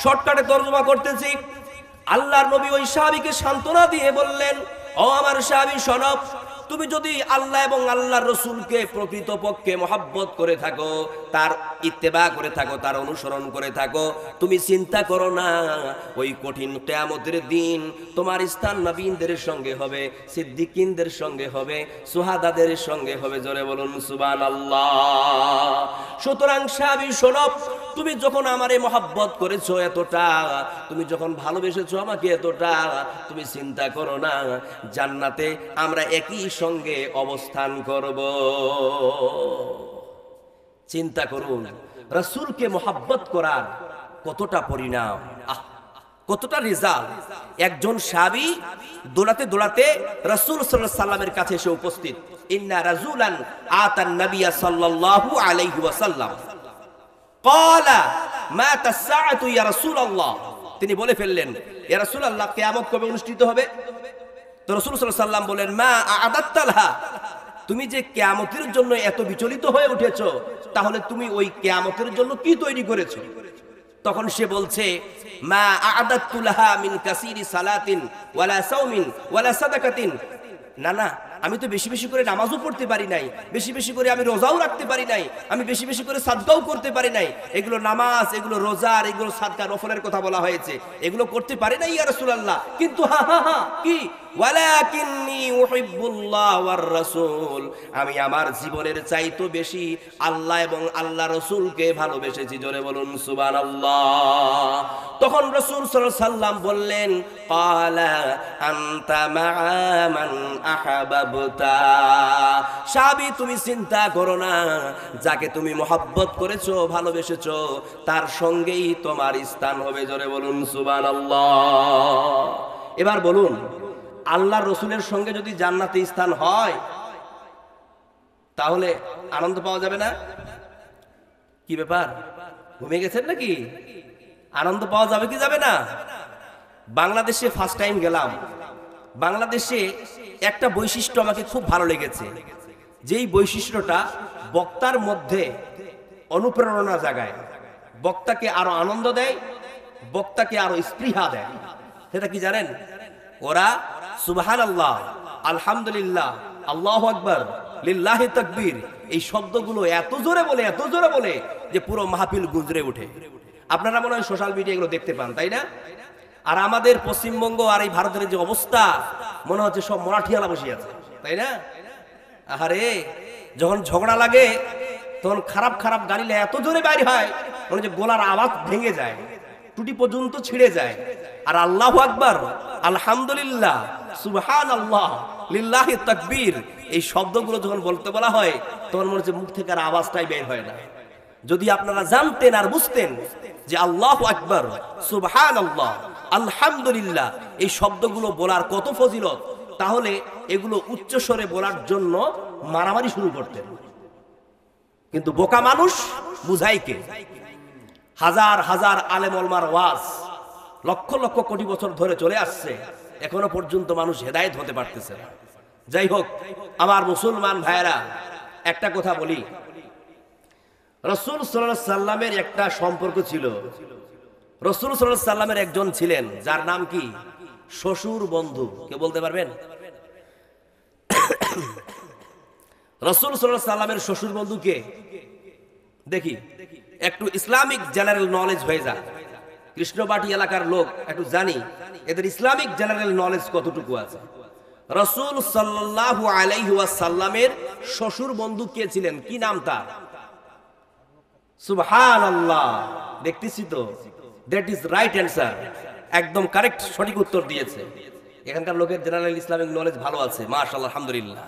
শর্টকাটে তরজমা করতেছি। আল্লাহর নবী ওই সাহাবীকে সান্ত্বনা দিয়ে বললেন, ও আমার সাহাবী শোনো, তুমি যদি আল্লাহ এবং আল্লাহর রাসূলকে প্রকৃতপক্ষে মহব্বত করে থাকো, তার ইত্তেবা করে থাকো, তার অনুসরণ করে থাকো, তুমি চিন্তা করো না ওই কঠিন কিয়ামতের দিন তোমার স্থান নবীনদের সঙ্গে হবে, সিদ্দিকিনদের সঙ্গে হবে, সুহাদাদের সঙ্গে হবে। জোরে বলুন সুবহানাল্লাহ। সুতরাং সাহাবী শোনো, তুমি যখন আমারে মহব্বত করেছো এতটা, তুমি যখন ভালোবেসেছো আমাকে এতটা, তুমি চিন্তা করো না জান্নাতে আমরা একই সঙ্গে অবস্থান করব। চিন্তা করুন রাসূলকে মহব্বত করার কতটা পরিণাম, কতটা রেজাল্ট। একজন সাহাবী দৌড়াতে দৌড়াতে রাসূল সাল্লাল্লাহু আলাইহি ওয়াসাল্লামের কাছে এসে উপস্থিত। ইন্না রাজুলান আতান নাবিয়্যা সাল্লাল্লাহু আলাইহি ওয়াসাল্লাম ক্বালা মাতা সাআতু ইয়া রাসূলুল্লাহ। তিনি বলে ফেললেন, ইয়া রাসূলুল্লাহ, কিয়ামত কবে অনুষ্ঠিত হবে? তো রাসূল সাল্লাল্লাহু আলাইহি ওয়াসাল্লাম বলেন, মা আ'আদাত্তা লাহা, তুমি যে কিয়ামতের জন্য এত বিচলিত হয়ে উঠেছো, তাহলে তুমি ওই কিয়ামতের জন্য কি তৈরি করেছো? তখন সে বলছে, মা আ'আদাতু লাহা মিন কাসীরি সালাতিন ওয়ালা সাওমিন ওয়ালা সাদাকাতিন। না না, আমি তো বেশি বেশি করে নামাজও পড়তে পারি নাই, বেশি বেশি করে আমি রোজাও রাখতে পারি নাই, আমি বেশি বেশি করে সাদকাও করতে পারি নাই। এগুলো নামাজ, এগুলো রোজা, আর এগুলো সাদকা নফলের কথা বলা হয়েছে, এগুলো করতে পারি নাই ইয়া রাসূলুল্লাহ। কিন্তু কি, ওয়ালাকিন্নী উহিব্বুল্লাহ ওয়ার রাসূল, আমি আমার জীবনের চাইতে বেশি আল্লাহ এবং আল্লাহ রাসূলকে ভালোবেসেছি। জোরে বলুন সুবহানাল্লাহ। তখন রাসূল সাল্লাল্লাহু আলাইহি ওয়াসাল্লাম বললেন, ক্বালা আনতা মা'a মান আহাবাবতা। সাহাবী, তুমি চিন্তা করো না, যাকে তুমি মহব্বত করেছো, ভালোবেসেছো, তার সঙ্গেই তোমার স্থান হবে। জোরে বলুন সুবহানাল্লাহ। এবার বলুন, আল্লাহর রাসূলের সঙ্গে যদি জান্নাতে স্থান হয় তাহলে আনন্দ পাওয়া যাবে না? কি ব্যাপার, ঘুমিয়ে গেছেন নাকি? আনন্দ পাওয়া যাবে কি যাবে না? বাংলাদেশে ফার্স্ট টাইম গেলাম। বাংলাদেশে একটা বৈশিষ্ট্য আমাকে খুব ভালো লেগেছে, যেই বৈশিষ্ট্যটা বক্তার মধ্যে অনুপ্রেরণা জাগায়, বক্তাকে আরো আনন্দ দেয়, বক্তাকে আরো স্পৃহা দেয়। সেটা কি জানেন? ওরা সুবহানাল্লাহ, আলহামদুলিল্লাহ, আল্লাহু আকবার, লিল্লাহি তাকবীর, এই শব্দগুলো এত জোরে বলে, এত জোরে বলে যে পুরো মাহফিল গুঞ্জরে ওঠে। আপনারা মনে হয় সোশ্যাল মিডিয়া এগুলো দেখতে পান, তাই না? আর আমাদের পশ্চিমবঙ্গ আর এই ভারতের যে অবস্থা, মনে হচ্ছে সব মরাঠিয়ালা বসে আছে, তাই না? আহারে, যখন ঝগড়া লাগে তখন খারাপ খারাপ গালিলে এত জোরে বাইরে হয়, মনে হচ্ছে গলার আওয়াজ ভেঙে যায়, টুটি পর্যন্ত ছিঁড়ে যায়। আর আল্লাহু আকবার, আলহামদুলিল্লাহ, সুবহানাল্লাহ, লিল্লাহি তাকবীর, এই শব্দগুলো যখন বলতে বলা হয় তখন মনে হচ্ছে মুখ থেকে আর আওয়াজটাই বের হয় না। যদি আপনারা জানতেন আর বুঝতেন যে আল্লাহু আকবার, সুবহানাল্লাহ, আলহামদুলিল্লাহ এই শব্দগুলো বলার কত ফজিলত, তাহলে এগুলো উচ্চস্বরে বলার জন্য মারামারি শুরু করতেন। কিন্তু বোকা মানুষ বুঝাই কে? হাজার হাজার আলেম ওলামার ওয়াজ লক্ষ লক্ষ কোটি বছর ধরে চলে আসছে, এখনো পর্যন্ত মানুষ হেদায়েত হতে পারতেছে না। যাই হোক, আমার মুসলমান ভাইয়েরা, একটা কথা বলি, রাসূল সাল্লাল্লাহু আলাইহি সাল্লামের একটা সম্পর্ক ছিল। রাসূল সাল্লাল্লাহু আলাইহি সাল্লামের একজন ছিলেন যার নাম কি? শ্বশুর বন্ধু। কে বলতে পারবেন? রাসূল সাল্লাল্লাহু আলাইহি সাল্লামের শ্বশুর বন্ধু কে? দেখি, একটু ইসলামিক জেনারেল নলেজ হয়ে যাক। কৃষ্ণবাটি এলাকার লোক, একটু জানি এদের ইসলামিক জেনারেল নলেজ কতটুকু আছে। রাসূল সাল্লাল্লাহু আলাইহি ওয়াসাল্লামের শ্বশুর বন্ধু কে ছিলেন? কি নাম তার? সুবহানাল্লাহ, দেখতেছি তো, দ্যাট ইজ রাইট অ্যান্সার, একদম কারেক্ট, সঠিক উত্তর দিয়েছে। এখানকার লোকের জেনারেল ইসলামিক নলেজ ভালো আছে, মাশাআল্লাহ, আলহামদুলিল্লাহ।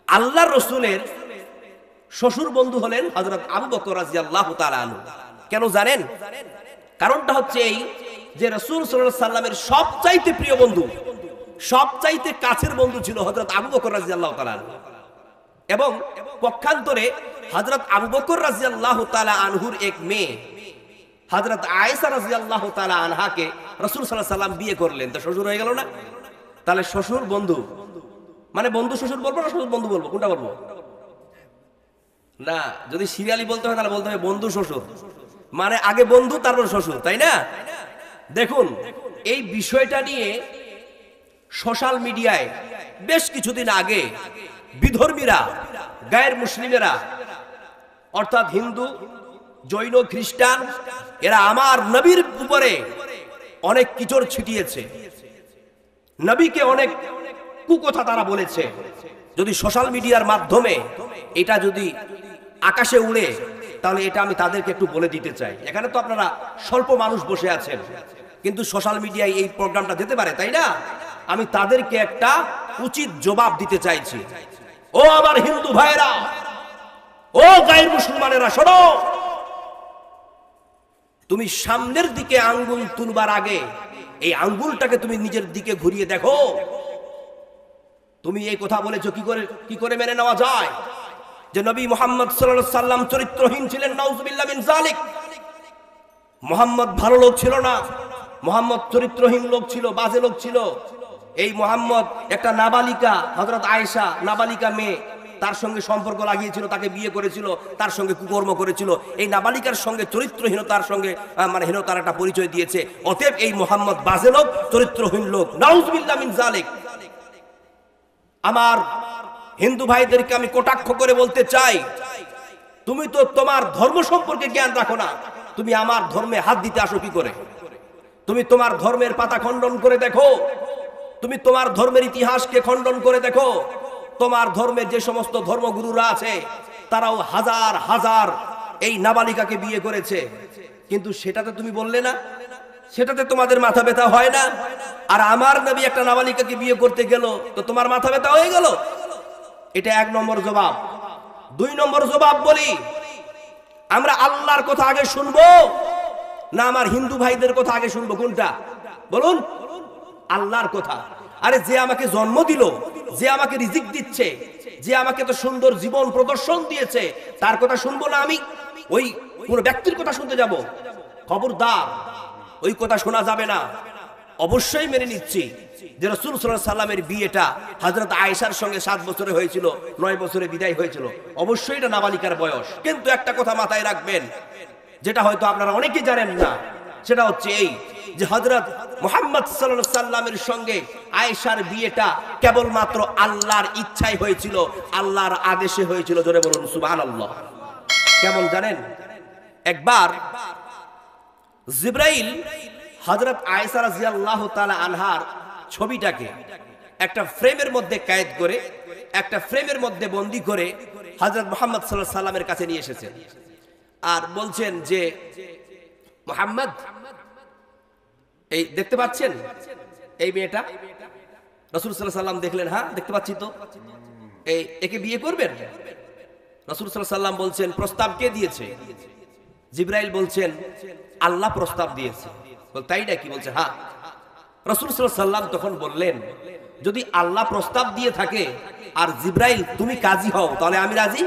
আল্লাহর রাসূলের শ্বশুর বন্ধু হলেন হযরত আবু বকর রাদিয়াল্লাহু তাআলা আনহু। কেন জানেন? কারণটা হচ্ছে এই যে রাসূল সাল্লাল্লাহু আলাইহি সাল্লামের সবচাইতে প্রিয় বন্ধু, সবচাইতে কাছের বন্ধু ছিল হযরত আবু বকর রাদিয়াল্লাহু তাআলা আনহু। এবং পক্ষান্তরে হযরত আবু বকর রাদিয়াল্লাহু তাআলা আনহুর এক মেয়ে হযরত আয়েশা রাদিয়াল্লাহু তাআলা আনহাকে রাসূল সাল্লাল্লাহু আলাইহি সাল্লাম বিয়ে করলেন। তো শ্বশুর হয়ে গেল না? তাহলে শ্বশুর বন্ধু মানে বন্ধু শ্বশুর বলবো না শ্বশুর বন্ধু বলবো? কোনটা বলবো? না, যদি সিরিয়ালি বলতে হয় তাহলে বলতে হবে বন্ধু শ্বশুর, মানে আগে বন্ধু তারপর শ্বশুর, তাই না? দেখুন, এই বিষয়টা নিয়ে সোশ্যাল মিডিয়ায় বেশ কিছুদিন আগে বিধর্মীরা, গায়ের মুসলিমেরা, অর্থাৎ হিন্দু, জৈন, খ্রিস্টান, এরা আমার নবীর উপরে অনেক কিচড় ছিটিয়েছে, নবীকে অনেক কুকথা তারা বলেছে। যদি সোশ্যাল মিডিয়ার মাধ্যমে এটা যদি আকাশে উড়ে, তাহলে এটা আমি তাদেরকে একটু বলে দিতে চাই। এখানে তো আপনারা স্বল্প মানুষ বসে আছেন, কিন্তু সোশ্যাল মিডিয়ায় এই প্রোগ্রামটা যেতে পারে, তাই না? আমি তাদেরকে একটা উচিত জবাব দিতে চাইছি। ও আমার হিন্দু ভাইরা, ও গায়ের মুসলমানেরা, শোনো, তুমি সামনের দিকে আঙ্গুল তুলবার আগে এই আঙ্গুলটাকে তুমি নিজের দিকে ঘুরিয়ে দেখো। তুমি এই কথা বলেছো, কি করে মেনে নেওয়া যায় যে নবী মুহাম্মদ সাল্লাল্লাহু আলাইহি সাল্লাম চরিত্রহীন ছিলেন? নাউযুবিল্লাহ মিন যালিক। মুহাম্মদ ভালো লোক ছিল না, মুহাম্মদ চরিত্রহীন লোক ছিল, বাজে লোক ছিল। এই মুহাম্মদ একটা নাবালিকা, হযরত আয়েশা, নাবালিকা মেয়ে, তার সঙ্গে সম্পর্ক লাগিয়েছিল, তাকে বিয়ে করেছিল, তার সঙ্গে কুকর্ম করেছিল। এই নাবালিকার সঙ্গে চরিত্রহীনতার সঙ্গে হীনতার একটা পরিচয় দিয়েছে। অতএব এই মুহাম্মদ বাজে লোক, চরিত্রহীন লোক। নাউযুবিল্লাহ মিন যালিক। আমার হিন্দু ভাইদেরকে আমি কটাক্ষ করে বলতে চাই, তুমি তো তোমার ধর্ম সম্পর্কে জ্ঞান রাখো না, তুমি আমার ধর্মে হাত দিতে আসো কি করে? তুমি তোমার ধর্মের পাতা খণ্ডন করে দেখো, তুমি তোমার ধর্মের ইতিহাসকে খণ্ডন করে দেখো। তোমার ধর্মের যে সমস্ত ধর্মগুরুরা আছে, তারাও হাজার হাজার এই নাবালিকাকে বিয়ে করেছে, কিন্তু সেটাতে তুমি বললে না, সেটাতে তোমাদের মাথা ব্যথা হয় না। আর আমার নবী একটা নাবালিকাকে বিয়ে করতে গেল, তো তোমার মাথা ব্যথা হয়ে গেল। এটা 1 নম্বর জবাব। 2 নম্বর জবাব বলি, আমরা আল্লাহর কথা আগে শুনবো না আমার হিন্দু ভাইদের কথা আগে শুনবো? কোনটা বলুন? আল্লাহর কথা। আরে যে আমাকে জন্ম দিল, যে আমাকে রিজিক দিচ্ছে, যে আমাকে তো সুন্দর জীবন প্রদর্শন দিয়েছে, তার কথা শুনবো না আমি ওই কোন ব্যক্তির কথা শুনতে যাব? খবরদার, ওই কথা শোনা যাবে না। অবশ্যই মেনে নিচ্ছি যে রাসূল সাল্লাল্লাহু আলাইহি সাল্লামের বিয়েটা হযরত আয়েশার সঙ্গে 7 বছরে হয়েছিল, 9 বছরে বিদায় হয়েছিল। অবশ্যই এটা নাবালিকার বয়স। কিন্তু একটা কথা মাথায় রাখবেন, যেটা হয়তো আপনারা অনেকেই জানেন না, সেটা হচ্ছে এই যে হযরত মুহাম্মদ সাল্লাল্লাহু আলাইহি সাল্লামের সঙ্গে আয়েশার বিয়েটা কেবলমাত্র আল্লাহর ইচ্ছায় হয়েছিল, আল্লাহর আদেশে হয়েছিল। জোরে বলুন সুবহানাল্লাহ। কেমন জানেন? একবার জিবরাইল হযরত আয়েশা রাদিয়াল্লাহু তাআলা আনহার ছবিটাকে একটা ফ্রেমের মধ্যে কায়েদ করে, একটা ফ্রেমের মধ্যে বন্দী করে হযরত মুহাম্মদ সাল্লাল্লাহু আলাইহি সাল্লামের কাছে নিয়ে এসেছেন। আর বলছেন যে মুহাম্মদ, এই দেখতে পাচ্ছেন এই মেয়েটা? রাসূল সাল্লাল্লাহু আলাইহি সাল্লাম দেখলেন, হ্যাঁ দেখতে পাচ্ছি তো, একে বিয়ে করবেন? রাসূল সাল্লাল্লাহু আলাইহি সাল্লাম বলছেন, প্রস্তাব কে দিয়েছে? জিবরাইল বলছেন, আল্লাহ প্রস্তাব দিয়েছে। তাই নাকি? বলছে হ্যাঁ। রাসূল সাল্লাল্লাহু আলাইহি সাল্লাম তখন বললেন, যদি আল্লাহ প্রস্তাব দিয়ে থাকে আর জিবরাইল তুমি কাজী হও, তাহলে আমি রাজি।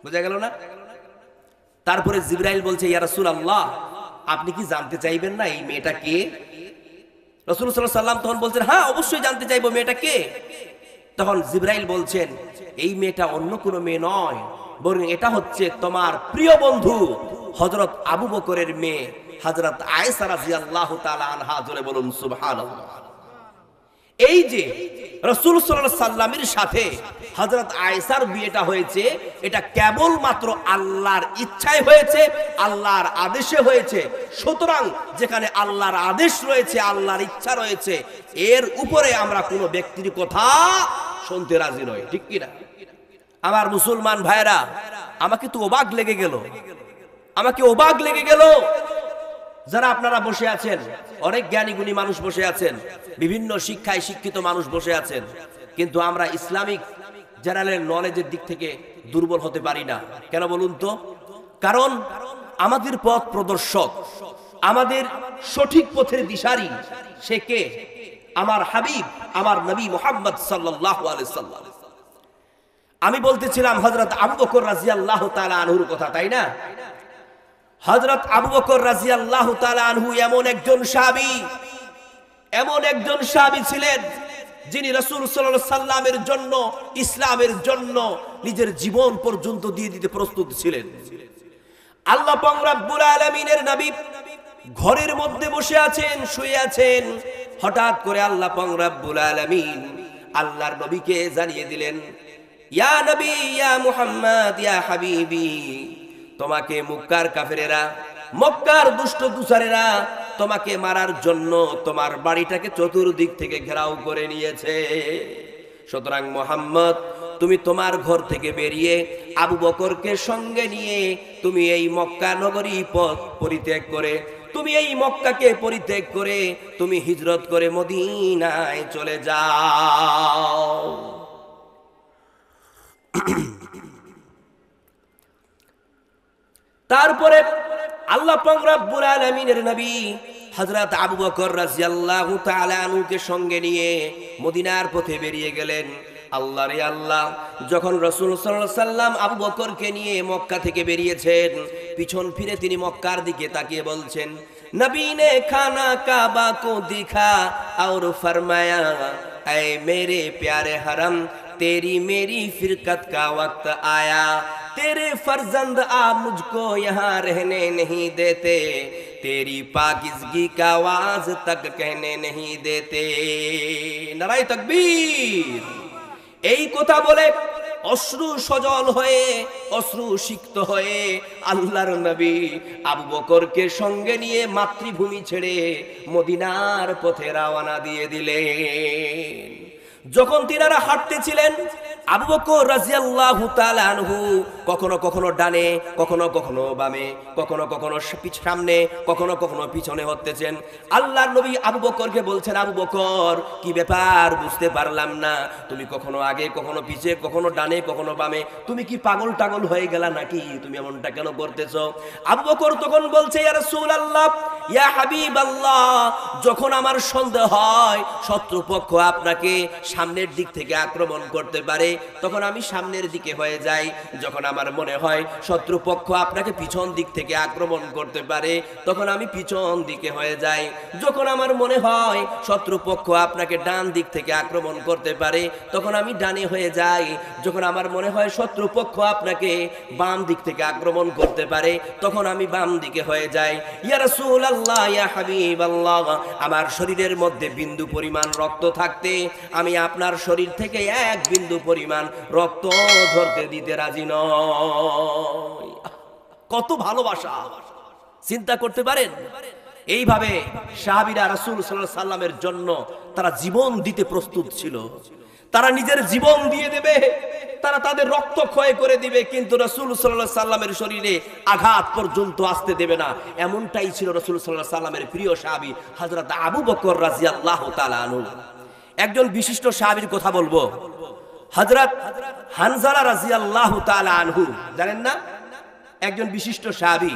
বোঝা গেল না? তারপরে জিবরাইল বলছে, ইয়া রাসূলুল্লাহ, আপনি কি জানতে চাইবেন না এই মেয়েটা কে? রাসূল সাল্লাল্লাহু আলাইহি সাল্লাম তখন বলছেন, হ্যাঁ অবশ্যই জানতে চাইবো, মেয়েটা কে? তখন জিবরাইল বলছেন, এই মেয়েটা অন্য কোনো মেয়ে নয়, বরং এটা হচ্ছে তোমার প্রিয় বন্ধু হযরত আবু বকরের মেয়ে হযরত আয়েশা রাদিয়াল্লাহু তাআলা আনহা। জোরে বলুন সুবহানাল্লাহ। এই যে রাসূল সাল্লাল্লাহু আলাইহি সাল্লামের সাথে হযরত আয়েশার বিয়েটা হয়েছে, এটা কেবলমাত্র আল্লাহর ইচ্ছায় হয়েছে, আল্লাহর আদেশে হয়েছে। সুতরাং যেখানে আল্লাহর আদেশ রয়েছে, আল্লাহর ইচ্ছা রয়েছে, এর উপরে আমরা কোনো ব্যক্তির কথা শুনতে রাজি নই। ঠিক কি না? আমার মুসলমান ভাইরা, আমাকে তো অবাক লেগে গেল, আমাকে অবাক লেগে গেল। যারা আপনারা বসে আছেন, অনেক জ্ঞানী গুণী মানুষ বসে আছেন, বিভিন্ন শিক্ষায় শিক্ষিত মানুষ বসে আছেন, কিন্তু আমরা ইসলামিক জেনারেল নলেজের দিক থেকে দুর্বল হতে পারি না। কেন বলুন তো? কারণ আমাদের পথ প্রদর্শক, আমাদের সঠিক পথের দিশারি সে কে? আমার হাবিব, আমার নবী মুহাম্মদ সাল্লাল্লাহু আলাইহি সাল্লাম। আমি বলতেছিলাম হযরত আবু বকর রাদিয়াল্লাহু তাআলা আনহুর কথা, তাই না? হযরত আবু বকর রাদিয়াল্লাহু তাআলা আনহু এমন একজন সাহাবী ছিলেন, যিনি রাসূল সাল্লাল্লাহু আলাইহি সাল্লামের জন্য, ইসলামের জন্য নিজের জীবন পর্যন্ত দিয়ে দিতে প্রস্তুত ছিলেন। আল্লাহ পাক রব্বুল আলামিনের নবী ঘরের মধ্যে বসে আছেন, শুয়ে আছেন, হঠাৎ করে আল্লাহ পাক রব্বুল আলামিন আল্লাহর নবীকে জানিয়ে দিলেন, ইয়া নবী, ইয়া মুহাম্মদ, ইয়া হাবিবি, তোমাকে মক্কার কাফেরেরা, মক্কার দুষ্ট দুসারেরা তোমাকে মারার জন্য তোমার বাড়িটাকে চতুর্দিক থেকে ঘেরাও করে নিয়েছে। সুতরাং মুহাম্মদ, তুমি তোমার ঘর থেকে বেরিয়ে আবু বকরকে সঙ্গে নিয়ে তুমি এই মক্কা নগরী পথ পরিত্যাগ করে, তুমি এই মক্কাকে পরিত্যাগ করে তুমি হিজরত করে মদিনায় চলে যাও। তারপরে আল্লাহ পাক রব্বুল আলামিনের নবী হযরত আবু বকর রাদিয়াল্লাহু তাআলা আনহুকে সঙ্গে নিয়ে মদিনার পথে বেরিয়ে গেলেন। আল্লাহ রে আল্লাহ, যখন রাসূল সাল্লাল্লাহু আলাইহি সাল্লাম আবু বকরকে নিয়ে মক্কা থেকে বেরিয়েছেন, পিছন ফিরে তিনি মক্কার দিকে তাকিয়ে বলছেন, নবী নে খানা কাবা কো দিখা और फरमाया, ऐ मेरे प्यारे हरम, तेरी मेरी फिरकत का वक्त आया, तेरे फर्जंद आप मुझको यहाँ रहने नहीं देते, तेरी पाकिज़गी का आवाज तक कहने नहीं देते। नाराए तकबीर। এই কথা বলে অশ্রু সজল হয়ে, অশ্রু সিক্ত হয়ে আল্লাহর নবী আবু বকরকে সঙ্গে নিয়ে মাতৃভূমি ছেড়ে মদিনার পথে রওনা দিয়ে দিলেন। যখন তিনারা হাঁটতেছিলেন, আবু বকর রাদিয়াল্লাহু তাআলা আনহু কখনো কখনো ডানে, কখনো কখনো বামে, কখনো কখনো সামনে, কখনো কখনো পিছনে হতেছেন। আল্লাহর নবী আবু বকরকে বলছেন, আবু বকর, কি ব্যাপার বুঝতে পারলাম না, তুমি কখনো আগে, কখনো পিছে, কখনো ডানে, কখনো বামে, তুমি কি পাগল টাগল হয়ে গেলা নাকি? তুমি এমনটা কেন করতেছো? আবু বকর তখন বলছে, ইয়া রাসূলুল্লাহ, ইয়া হাবিবাল্লাহ, যখন আমার সন্দেহ হয় শত্রুপক্ষ আপনাকে সামনের দিক থেকে আক্রমণ করতে পারে, তখন আমি সামনের দিকে হয়ে যাই। যখন আমার মনে হয় শত্রুপক্ষ আপনাকে পিছন দিক থেকে আক্রমণ করতে পারে, তখন আমি পিছন দিকে হয়ে যাই। যখন আমার মনে হয় শত্রুপক্ষ আপনাকে ডান দিক থেকে আক্রমণ করতে পারে, তখন আমি ডানে হয়ে যাই। যখন আমার মনে হয় শত্রুপক্ষ আপনাকে বাম দিক থেকে আক্রমণ করতে পারে, তখন আমি বাম দিকে হয়ে যাই। ইয়া রাসূলুল্লাহ, ইয়া হাবিবাল্লাহ, আমার শরীরের মধ্যে বিন্দু পরিমাণ রক্ত থাকতে আমি আপনার শরীর থেকে এক বিন্দু পরিমাণ রক্ত ধরতে দিতে রাজি নই। কত ভালোবাসা, চিন্তা করতে পারেন? এইভাবে সাহাবীরা রাসূল সাল্লাল্লাহু আলাইহি সাল্লামের জন্য তারা জীবন দিতে প্রস্তুত ছিল। তারা নিজের জীবন দিয়ে দেবে, তারা তাদের রক্ত ক্ষয় করে দিবে, কিন্তু রাসূল সাল্লাল্লাহু আলাইহি সাল্লামের শরীরে আঘাত পর্যন্ত আসতে দেবে না। এমনটাই ছিল রাসূল সাল্লাল্লাহু আলাইহি সাল্লামের প্রিয় সাহাবী হযরত আবু বকর রাদিয়াল্লাহু তাআলা আনহু। একজন বিশিষ্ট সাহাবীর কথা বলবো, হযরত হানজালা রাদিয়াল্লাহু তাআলা আনহু, জানেন না? একজন বিশিষ্ট সাহাবী।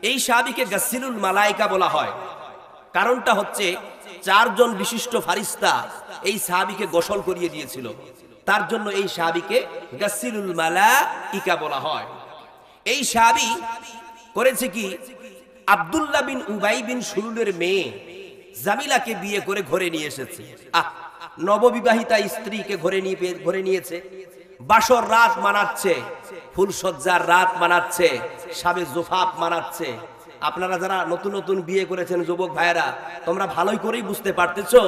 এই সাহাবীকে গাসসিলুল মালায়েকা বলা হয়। কারণটা হচ্ছে, চারজন বিশিষ্ট ফারিস্তা এই সাহাবীকে গোসল করিয়ে দিয়েছিল, তার জন্য এই সাহাবীকে গাসসিলুল মালায়েকা বলা হয়। এই সাহাবী করেছে কি, আব্দুল্লাহ বিন উবাই বিন সুলুলের মেয়ে জামিলাকে বিয়ে করে ঘরে নিয়ে এসেছে। নববিবাহিতা স্ত্রীকে ঘরে নিয়েছে, বাসর রাত মানাচ্ছে, ফুলসজ্জার রাত মানাচ্ছে, শাবে জোফাফ মানাচ্ছে। আপনারা যারা নতুন নতুন বিয়ে করেছেন যুবক ভাইয়েরা, তোমরা ভালোই করেই বুঝতে পারতেছো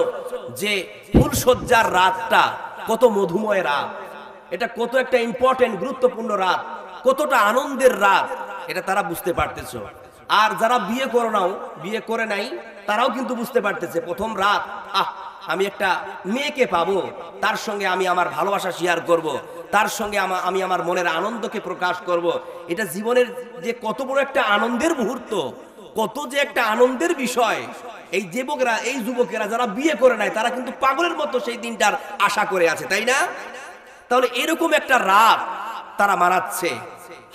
যে ফুলসজ্জার রাতটা কত মধুময় রাত, এটা কত একটা ইম্পর্টেন্ট গুরুত্বপূর্ণ রাত, কতটা আনন্দের রাত, এটা তারা বুঝতে পারতেছো। আর যারা বিয়ে করে নাই তারাও কিন্তু বুঝতে পারতেছে, প্রথম রাত, আমি একটা মেয়েকে পাবো, তার সঙ্গে আমি আমার ভালোবাসা শেয়ার করব, তার সঙ্গে আমি আমার মনের আনন্দকে প্রকাশ করব। এটা জীবনের যে কত বড় একটা আনন্দের মুহূর্ত, কত যে একটা আনন্দের বিষয়। এই যুবকেরা যারা বিয়ে করে নাই তারা কিন্তু পাগলের মতো সেই দিনটার আশা করে আছে, তাই না? তাহলে এরকম একটা রাত তারা মানাচ্ছে